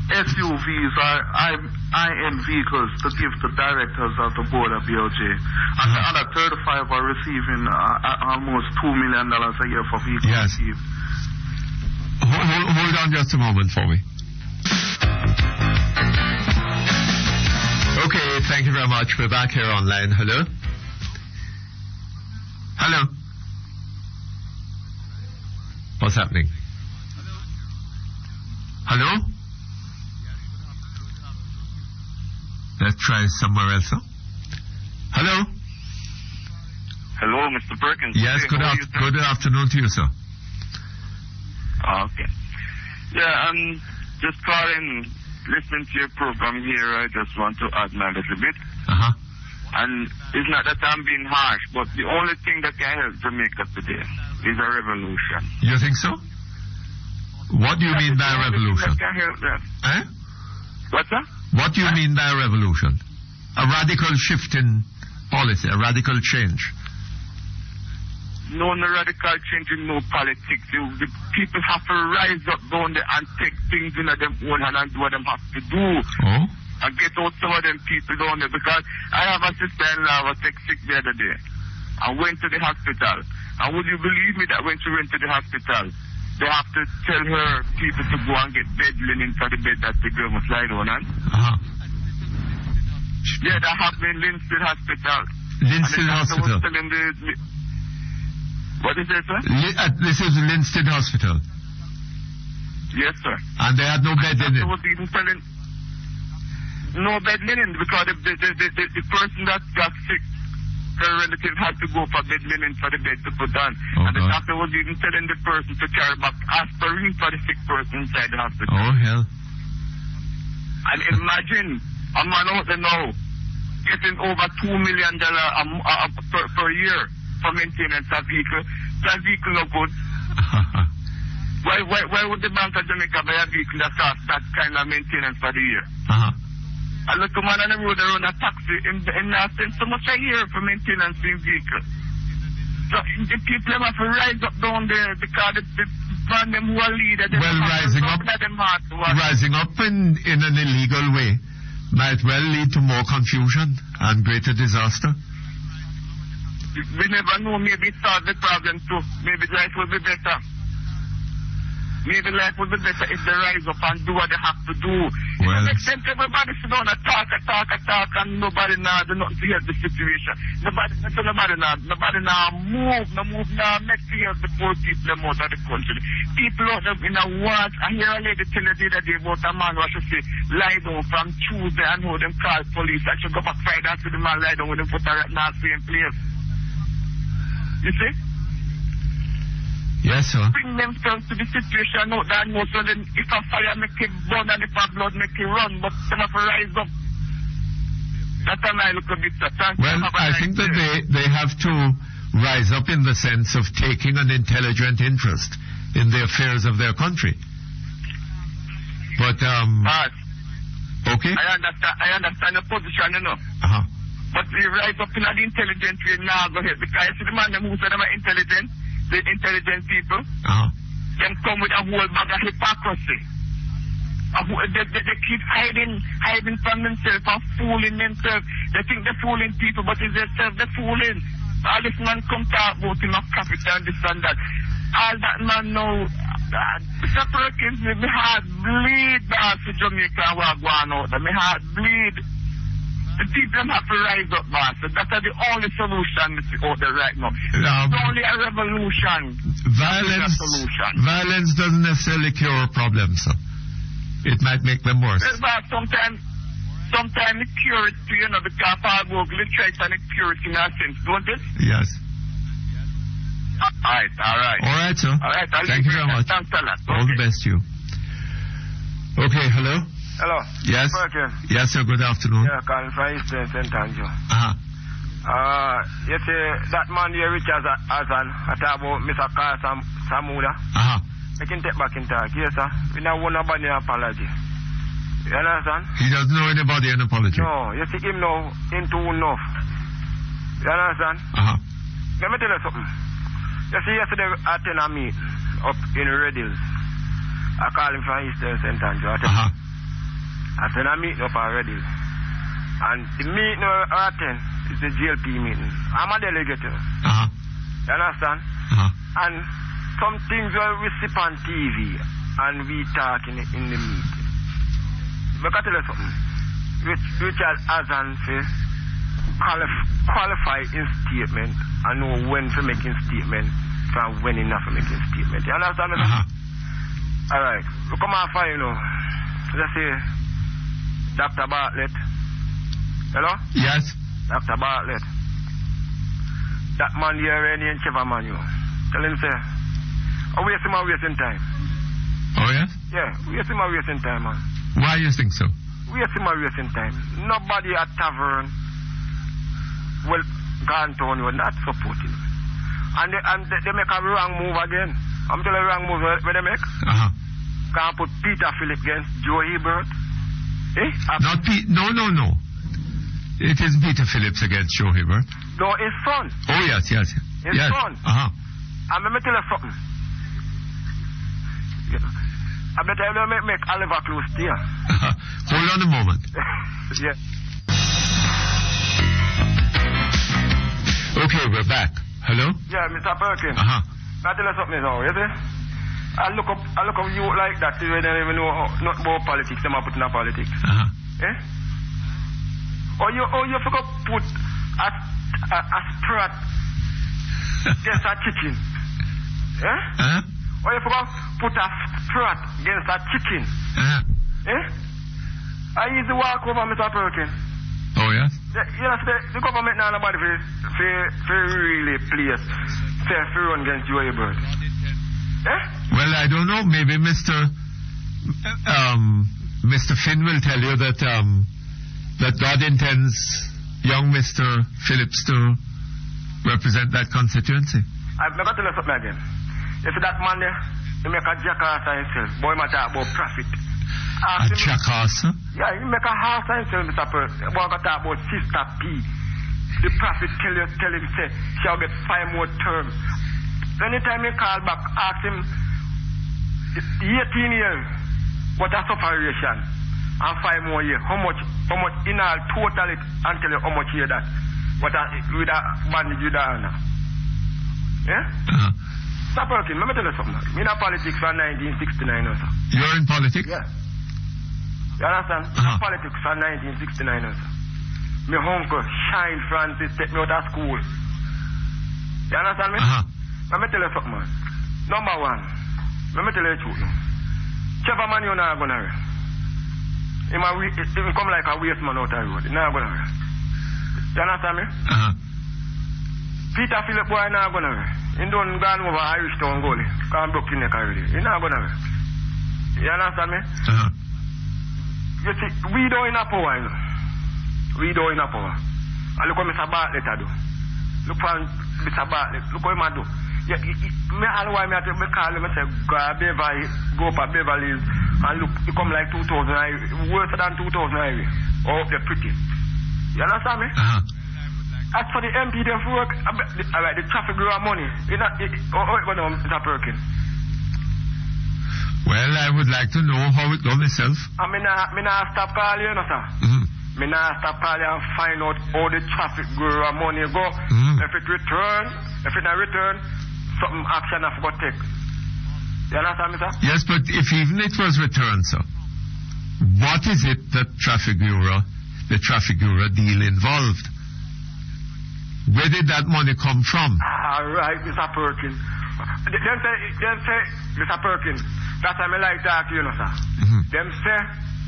SUVs or high-end vehicles to give to directors of the board of BOJ. And the other 35 are receiving almost $2 million a year for vehicles. Yes. Hold on just a moment for me. Okay, thank you very much. We're back here online. Hello? Hello? What's happening? Hello? Let's try somewhere else. Huh? Hello? Hello, Mr. Perkins. Yes, hey, good afternoon to you, sir. Okay. Yeah, I'm just calling, listening to your program here. I just want to add my little bit. Uh-huh. And it's not that I'm being harsh, but the only thing that can help Jamaica today is a revolution. You think so? What do you mean by a revolution? That can help them. Eh? What's that? What do you mean by a revolution? A radical shift in policy, a radical change. No radical change in no politics. The people have to rise up down there and take things in their own hand and do what they have to do. Oh? And get out some of them people down there. Because I have a sister-in-law who was sick the other day and went to the hospital. And would you believe me that when she went to the hospital, they have to tell her people to go and get bed linen for the bed that the girl must lie down on? Uh-huh. Yeah, that happened in Linstead Hospital. Linstead Hospital? What is it, sir? This is Linstead Hospital? Yes, sir. And they had no bed linen? No bed linen, because the person that got sick, the relative had to go for bed linen for the bed to put on. Oh, and the God. doctor was even telling the person to carry back aspirin for the sick person inside the hospital. Oh, hell. And imagine a man out there now getting over $2 million per year for maintenance of vehicle. That vehicle no good. Why would the Bank of Jamaica buy a vehicle that costs that kind of maintenance for the year? A little man on the road around a taxi and not spend so much a year for maintenance in vehicle. So the people have to rise up down there because the man them who are leaders. Well, rising up in an illegal way might well lead to more confusion and greater disaster. We never know. Maybe it solve the problem too. Maybe life will be better. Maybe life would be better if they rise up and do what they have to do. Well, it makes sense everybody sit down and talk, and nobody now do nothing to help the situation. Nobody now move, make to help the poor people them out of the country. People out there in a war. I hear a lady tell the other day about a man who should say lie down from Tuesday and how them call police. I should go back Friday and see the man lie down with them foot right now same place. You see? Yes, sir. Bring themselves to the situation out there and so then if a fire make it burn and if a blood make it run, but they have to rise up. That's how I look a bit. Well, I think that they have to rise up in the sense of taking an intelligent interest in the affairs of their country. But, okay. I understand the position, you know. Uh-huh. But they rise up in an intelligent way now, go ahead. Because you see the man who said them are intelligent, the intelligent people, them come with a whole bag of hypocrisy. They keep hiding from themselves and fooling themselves. They think they're fooling people, but it's themselves they're fooling. All this man come talk about him of capital and this and that. All that man know, Mr. Perkins, my heart bleed back to Jamaica and we're going out there. My heart bleed. The people have to rise up, master. That's the only solution out there right now. It's only a revolution. Violence doesn't necessarily cure problems, sir. It might make them worse. Well, but sometimes it cures too, you know, because hard work, literature and it cures in a sense, don't it? Yes. All right. All right, sir. All right, Thank you very much. Thanks a lot. All the best to you. Okay, hello? Hello. Yes. Perkins. Yes, sir. Good afternoon. Yeah, calling from Eastern St. Andrew. You see, that man here, Richard Azan, I talk about Mr. Carl Samuda. I can take back in talk. Yes, sir. We don't want nobody an apology. You understand? He doesn't know anybody an apology. No, you see him now into enough. You understand? Let me tell you something. You see, yesterday I attended a meet up in Red Hills. I call him from Eastern St. Andrew. I attend a meeting up already. And the meeting I attend is the GLP meeting. I'm a delegate. You understand? And some things we see on TV and we talk in the meeting. But I tell you something. Richard Azan says qualify in statement and know when to make in statement from when enough to make in statement. You understand? Alright. We come off, you know. Let's say Dr. Bartlett Hello? Yes? Dr. Bartlett. That man here in Cheva man, you. Tell him, say, wasting time. Oh, yes? Yeah, wasting time, man. Why you think so? Wasting time. Nobody at tavern will gone to you, not supporting. And they make a wrong move again. I'm telling you, wrong move where they make. Can't put Peter Phillips against Joe Hebert. Not No. It is Peter Phillips against Joe Hebert. No, his son. Oh, yes. His son. And let me tell you something. I better make Oliver close here. Hold on a moment. Yeah. Okay, we're back. Hello? Yeah, Mr. Perkins. I tell you something now, you see? I look up you like that, you don't even know not about politics, them are putting in politics. Eh? Or you forgot put a sprat against a chicken. Eh? Or you forgot put a sprat against a chicken. Eh? I use the walk over Mr. Perkins. Oh, yes? You know, the government now nobody for really place for run against Joe Hebert. Eh? Well, I don't know. Maybe Mr. Finn will tell you that that God intends young Mr. Phillips to represent that constituency. I'm going to tell you something again. If that man there, he make a jackass of himself. Boy, he talk about profit. A jackass? Yeah, he make a half of himself, Mr. Perkins. Boy, he talk about Sister P. The prophet tell him, say, she'll get 5 more terms. Anytime he call back, ask him, 18 years, what a separation, and 5 more years. How much in all total it, and tell you how much here that. What a, with a bandage with a honor. Yeah? Mr. Perkins, let me tell you something. I'm in politics from 1969 also. You're in politics? Yeah. You understand? I'm in politics from 1969 also. My uncle, Shine Francis, take me out of school. You understand me? Let me tell you something, man. Number one, let me tell you the truth now. Whichever man you're not gonna run. He come like a waste man out of the road. He's not gonna run. You understand me? Peter Phillips boy not gonna run. He don't go over Irish Town goalie. Can't broke his neck already. He's not gonna run. You understand me? You see, we don't in a power, you know. We don't in a power. And look what Mr. Bartlett do. Look for Mr. Bartlett. Look what he do. Yeah, me all why me call him and say go up at Beverly's and look, it come like 2,000 worse than 2,000 highway. Oh, they're pretty. You understand me? As for the MP, they work, the traffic grow money. Mr. Perkins. Well, I would like to know how it goes myself. I mean, I stop calling you, no, sir. Me now stop calling and find out how the traffic grow money go. If it not return, something action I forgot take. You understand me, sir? Yes, but if even it was returned, sir, what is it that the traffic bureau deal involved? Where did that money come from? All right, Mr. Perkins. Them say, Mr. Perkins, that's why I like to talk to you, sir. Them say,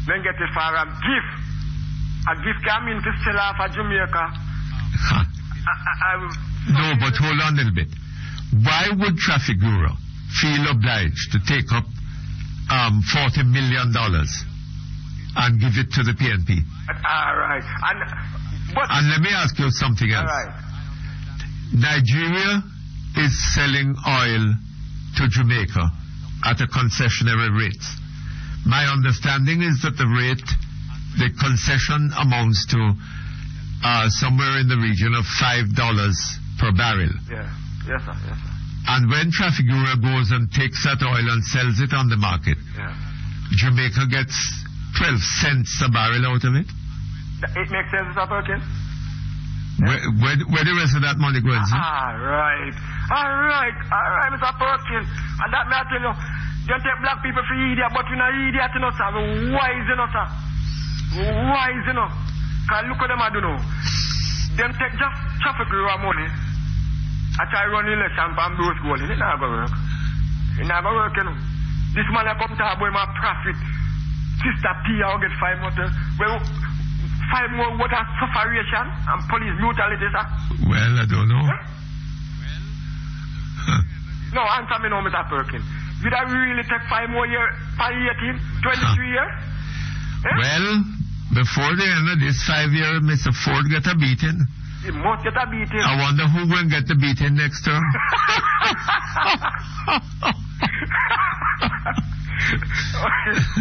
then get it for a gift. A gift come in to sell off a Jamaica. No, but hold on a little bit. Why would Traffic Bureau feel obliged to take up $40 million and give it to the PNP? All right. And let me ask you something else. All right. Nigeria is selling oil to Jamaica at a concessionary rate. My understanding is that the concession amounts to somewhere in the region of $5 per barrel. Yeah. Yes, sir. And when Traffic Bureau goes and takes that oil and sells it on the market, Jamaica gets 12 cents a barrel out of it. It makes sense, Mr. Perkins? Where the rest of that money goes? All right, Mr. Perkins. And that may I tell you, you take black people for idiot, but you're not idiot, you know, sir. We're wise, you know, sir. Wise, you know. Because look what them I do now. Them take just traffic bureau money. I try run election from those goals. It not going to work. It not going to work, you know. This man I come to have my profit. Sister P, I'll get 5 more. Well, 5 5 more what a sufferation and police brutality, sir? Well, I don't know. No, answer me now, Mr. Perkins. Did I really take 5 more years, 18, 23 years? Well, before the end of this 5 year, Mr. Ford get a beating. He must get a beating. I wonder who will get the beating next term.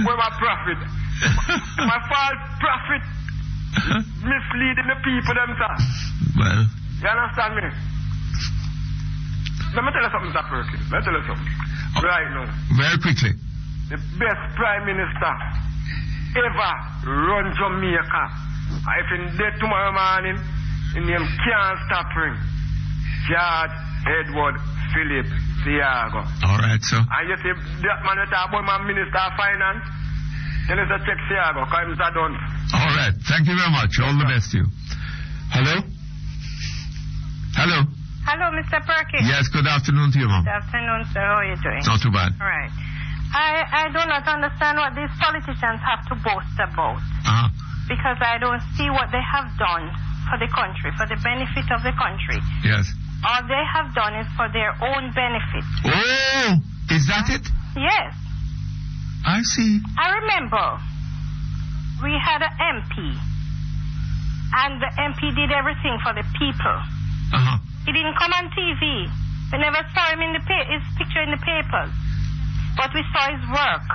Where my prophet? My false prophet misleading the people themselves. Well. You understand me? Let me tell you something, Mr. Perkins. Let me tell you something. Right now. Very quickly. The best prime minister ever run Jamaica. If in dead tomorrow morning, his name can't stop ring. George Edward Philip Thiago. All right, sir. And you see, that man that talk about my minister of finance, tell us to check Thiago, because he's done. All right. Thank you very much. All the best to you. Hello? Hello? Hello, Mr. Perkins. Yes, good afternoon to you, ma'am. Good afternoon, sir. How are you doing? Not too bad. All right. I do not understand what these politicians have to boast about. Because I don't see what they have done for the country, for the benefit of the country. Yes. All they have done is for their own benefit. Oh, is that it? Yes. I see. I remember we had an MP, and the MP did everything for the people. He didn't come on TV. We never saw him in his picture in the papers. But we saw his work.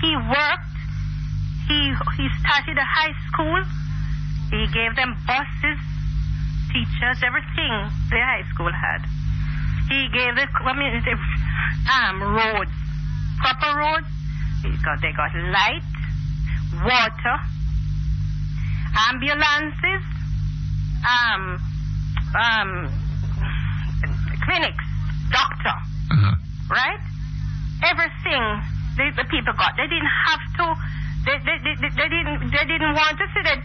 He worked. He started a high school. He gave them buses, teachers, everything the high school had. He gave the community roads, proper roads. They got light, water, ambulances, clinics, doctor, right? Everything the people got. They didn't have to. They didn't want to see the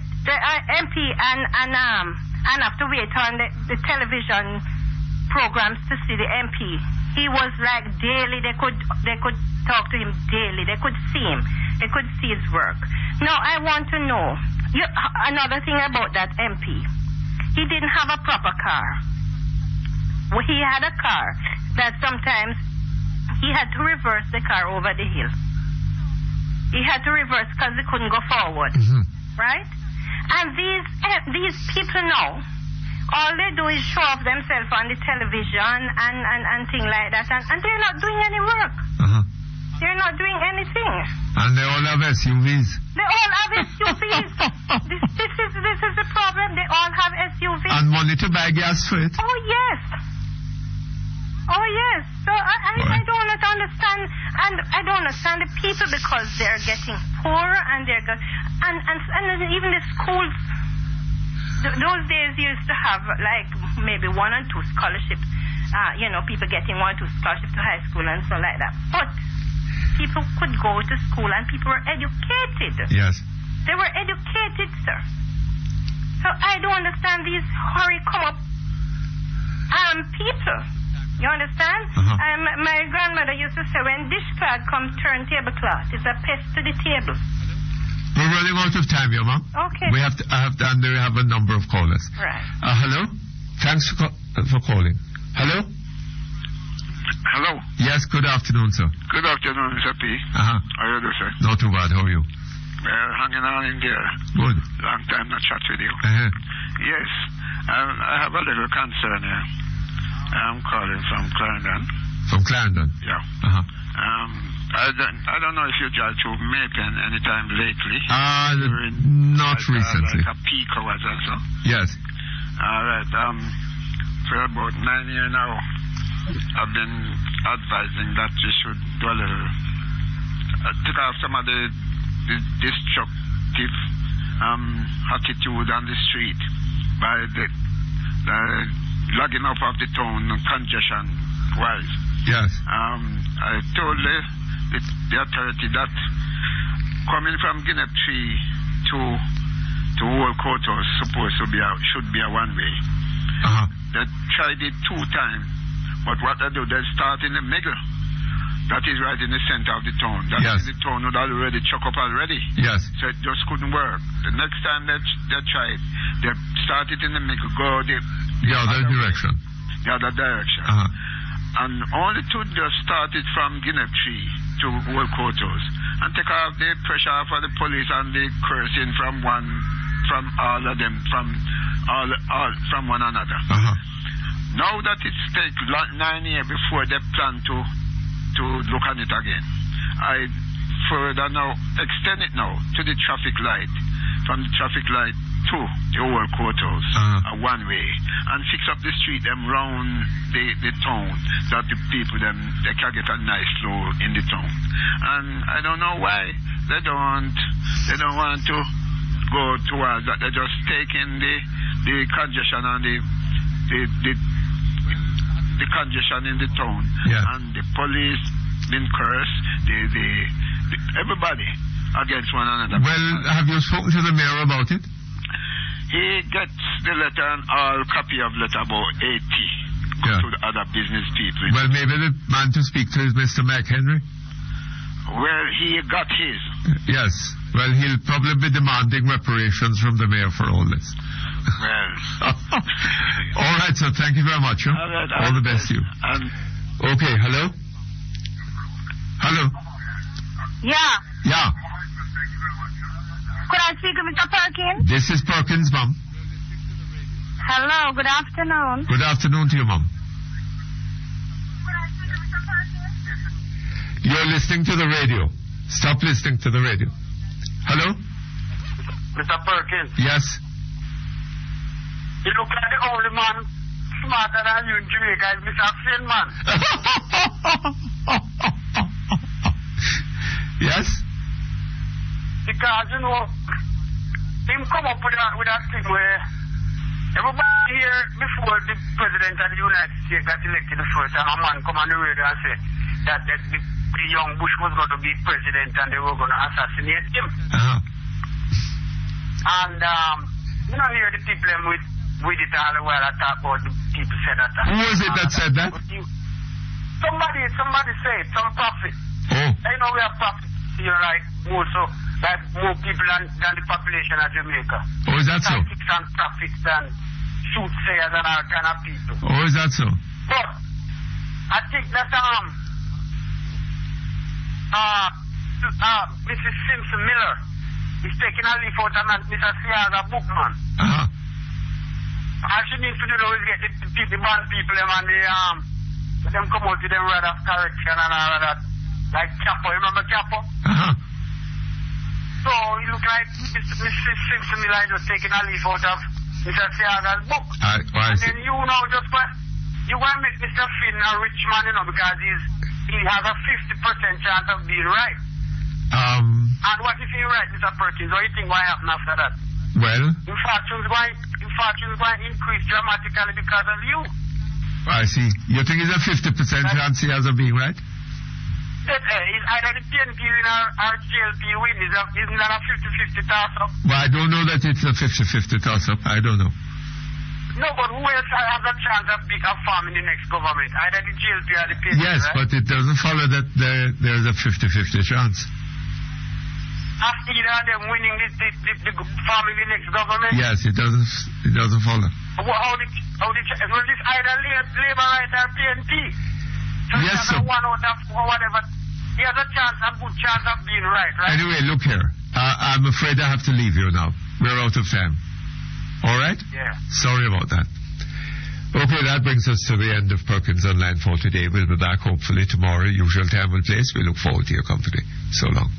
MP and have to wait on the television programs to see the MP. He was like daily. They could talk to him daily. They could see him. They could see his work. Now I want to know another thing about that MP. He didn't have a proper car. Well, he had a car that sometimes he had to reverse the car over the hill. He had to reverse because he couldn't go forward. Right? And these people now, all they do is show off themselves on the television and things like that, and they're not doing any work. They're not doing anything. And they all have SUVs. They all have SUVs. This is the problem. They all have SUVs. And money to buy gas for it. Oh, yes. Oh, yes. So I don't understand. And I don't understand the people because they're getting poorer and they're and even the schools. Those days used to have like maybe 1 or 2 scholarships. People getting 1 or 2 scholarships to high school and so like that. But people could go to school and people were educated. Yes. They were educated, sir. So I don't understand these hurry come up people. You understand? My grandmother used to say, when dishcloth comes, turn tablecloth. It's a pest to the table. We're running out of time here, ma'am. Okay. We have a number of callers. Right. Hello? Thanks for calling. Hello? Hello? Yes, good afternoon, sir. Good afternoon, Mr. P. How are you doing, sir? Not too bad. How are you? Hanging on in there. Good. Long time not chat with you. Yes. I have a little concern here. I'm calling from Clarendon. From Clarendon? Yeah. I don't know if you judge to Macon anytime lately. Not recently. Like a peak hours or so. Yes. All right. For about 9 years now, I've been advising that you should do a little take off some of the destructive attitude on the street by the logging up of the town congestion wise. Yes. I told the authority that coming from Guinea Tree to Old Courthouse should be a one way. They tried it 2 times, but what they do, they start in the middle. That is right in the center of the town. That Yes. is the town would already choke up already. Yes. So it just couldn't work. The next time they tried, they started in the middle, go the other direction. The other direction. And only to just start it from Guinea Tree to Old Quarters and take off the pressure off of the police and the cursing from all of them, from one another. Now that it's taken 9 years before they plan to look at it again, I further now extend it now to the traffic light, from the traffic light to the Old Quarters, one way, and fix up the street them round the town, that the people them they can get a nice flow in the town. And I don't know why they don't want to go towards that. They're just taking the congestion and the congestion in the town, and the police been cursed, everybody against one another. Well, have you spoken to the mayor about it? He gets the letter and all copy of letter about 80 to the other business people. Well, maybe the man to speak to is Mr. McHenry. Well, he got his. Yes. Well, he'll probably be demanding reparations from the mayor for all this. Well. All right, sir. Thank you very much. All the best to you. Okay, hello? Hello? Yeah. Yeah. Could I speak to Mr. Perkins? This is Perkins, Mum. Hello, good afternoon. Good afternoon to you, Mum. You're listening to the radio. Stop listening to the radio. Hello? Mr. Perkins. Yes. You look like the only man smarter than you in Jamaica is Mr. Finn, man. Yes? Because, you know, him come up with that thing where everybody here before the president of the United States got elected the first time, a man come on the radio and say that the young Bush was going to be president and they were going to assassinate him. And, you know, here the people with it all the while I talk about the people said that. Who was it that said that? Somebody said, some prophet. I know we have prophets here, like more people than the population of Jamaica. Oh, is that so? Psychics and prophets and soothsayers and all kind of people. Oh, is that so? But I think that Mrs. Simpson Miller is taking a leaf out of Mr. Seaga book, man. All she needs to do now is get the band people them and them come out with them word of correction and all of that. Like Chapo, you remember Chapo? So it look like Mrs. Simpson Miller is just taking a leaf out of Mr. Seaga's book. And then you know just what you want to make Mr. Finn a rich man, you know, because he has a 50% chance of being right. And what if he's right, Mr. Perkins? What do you think will happen after that? Well, Inflation's going to increase dramatically because of you. I see. You think it's a 50% chance he has of being right? Is either the PNP win or GLP win. Isn't that a 50-50 toss-up? Well, I don't know that it's a 50-50 toss-up. I don't know. No, but who else has a chance of forming the next government? Either the GLP or the PNP, yes, right? But it doesn't follow that there's a 50-50 chance. After either of them winning the forming the next government? Yes, it doesn't follow. How did was this either Labour right or PNP? So yes, sir. One out of whatever. He has a good chance of being right? Anyway, look here. I'm afraid I have to leave you now. We're out of time. All right? Yeah. Sorry about that. Okay, that brings us to the end of Perkins Online for today. We'll be back hopefully tomorrow, usual time and place. We look forward to your company. So long.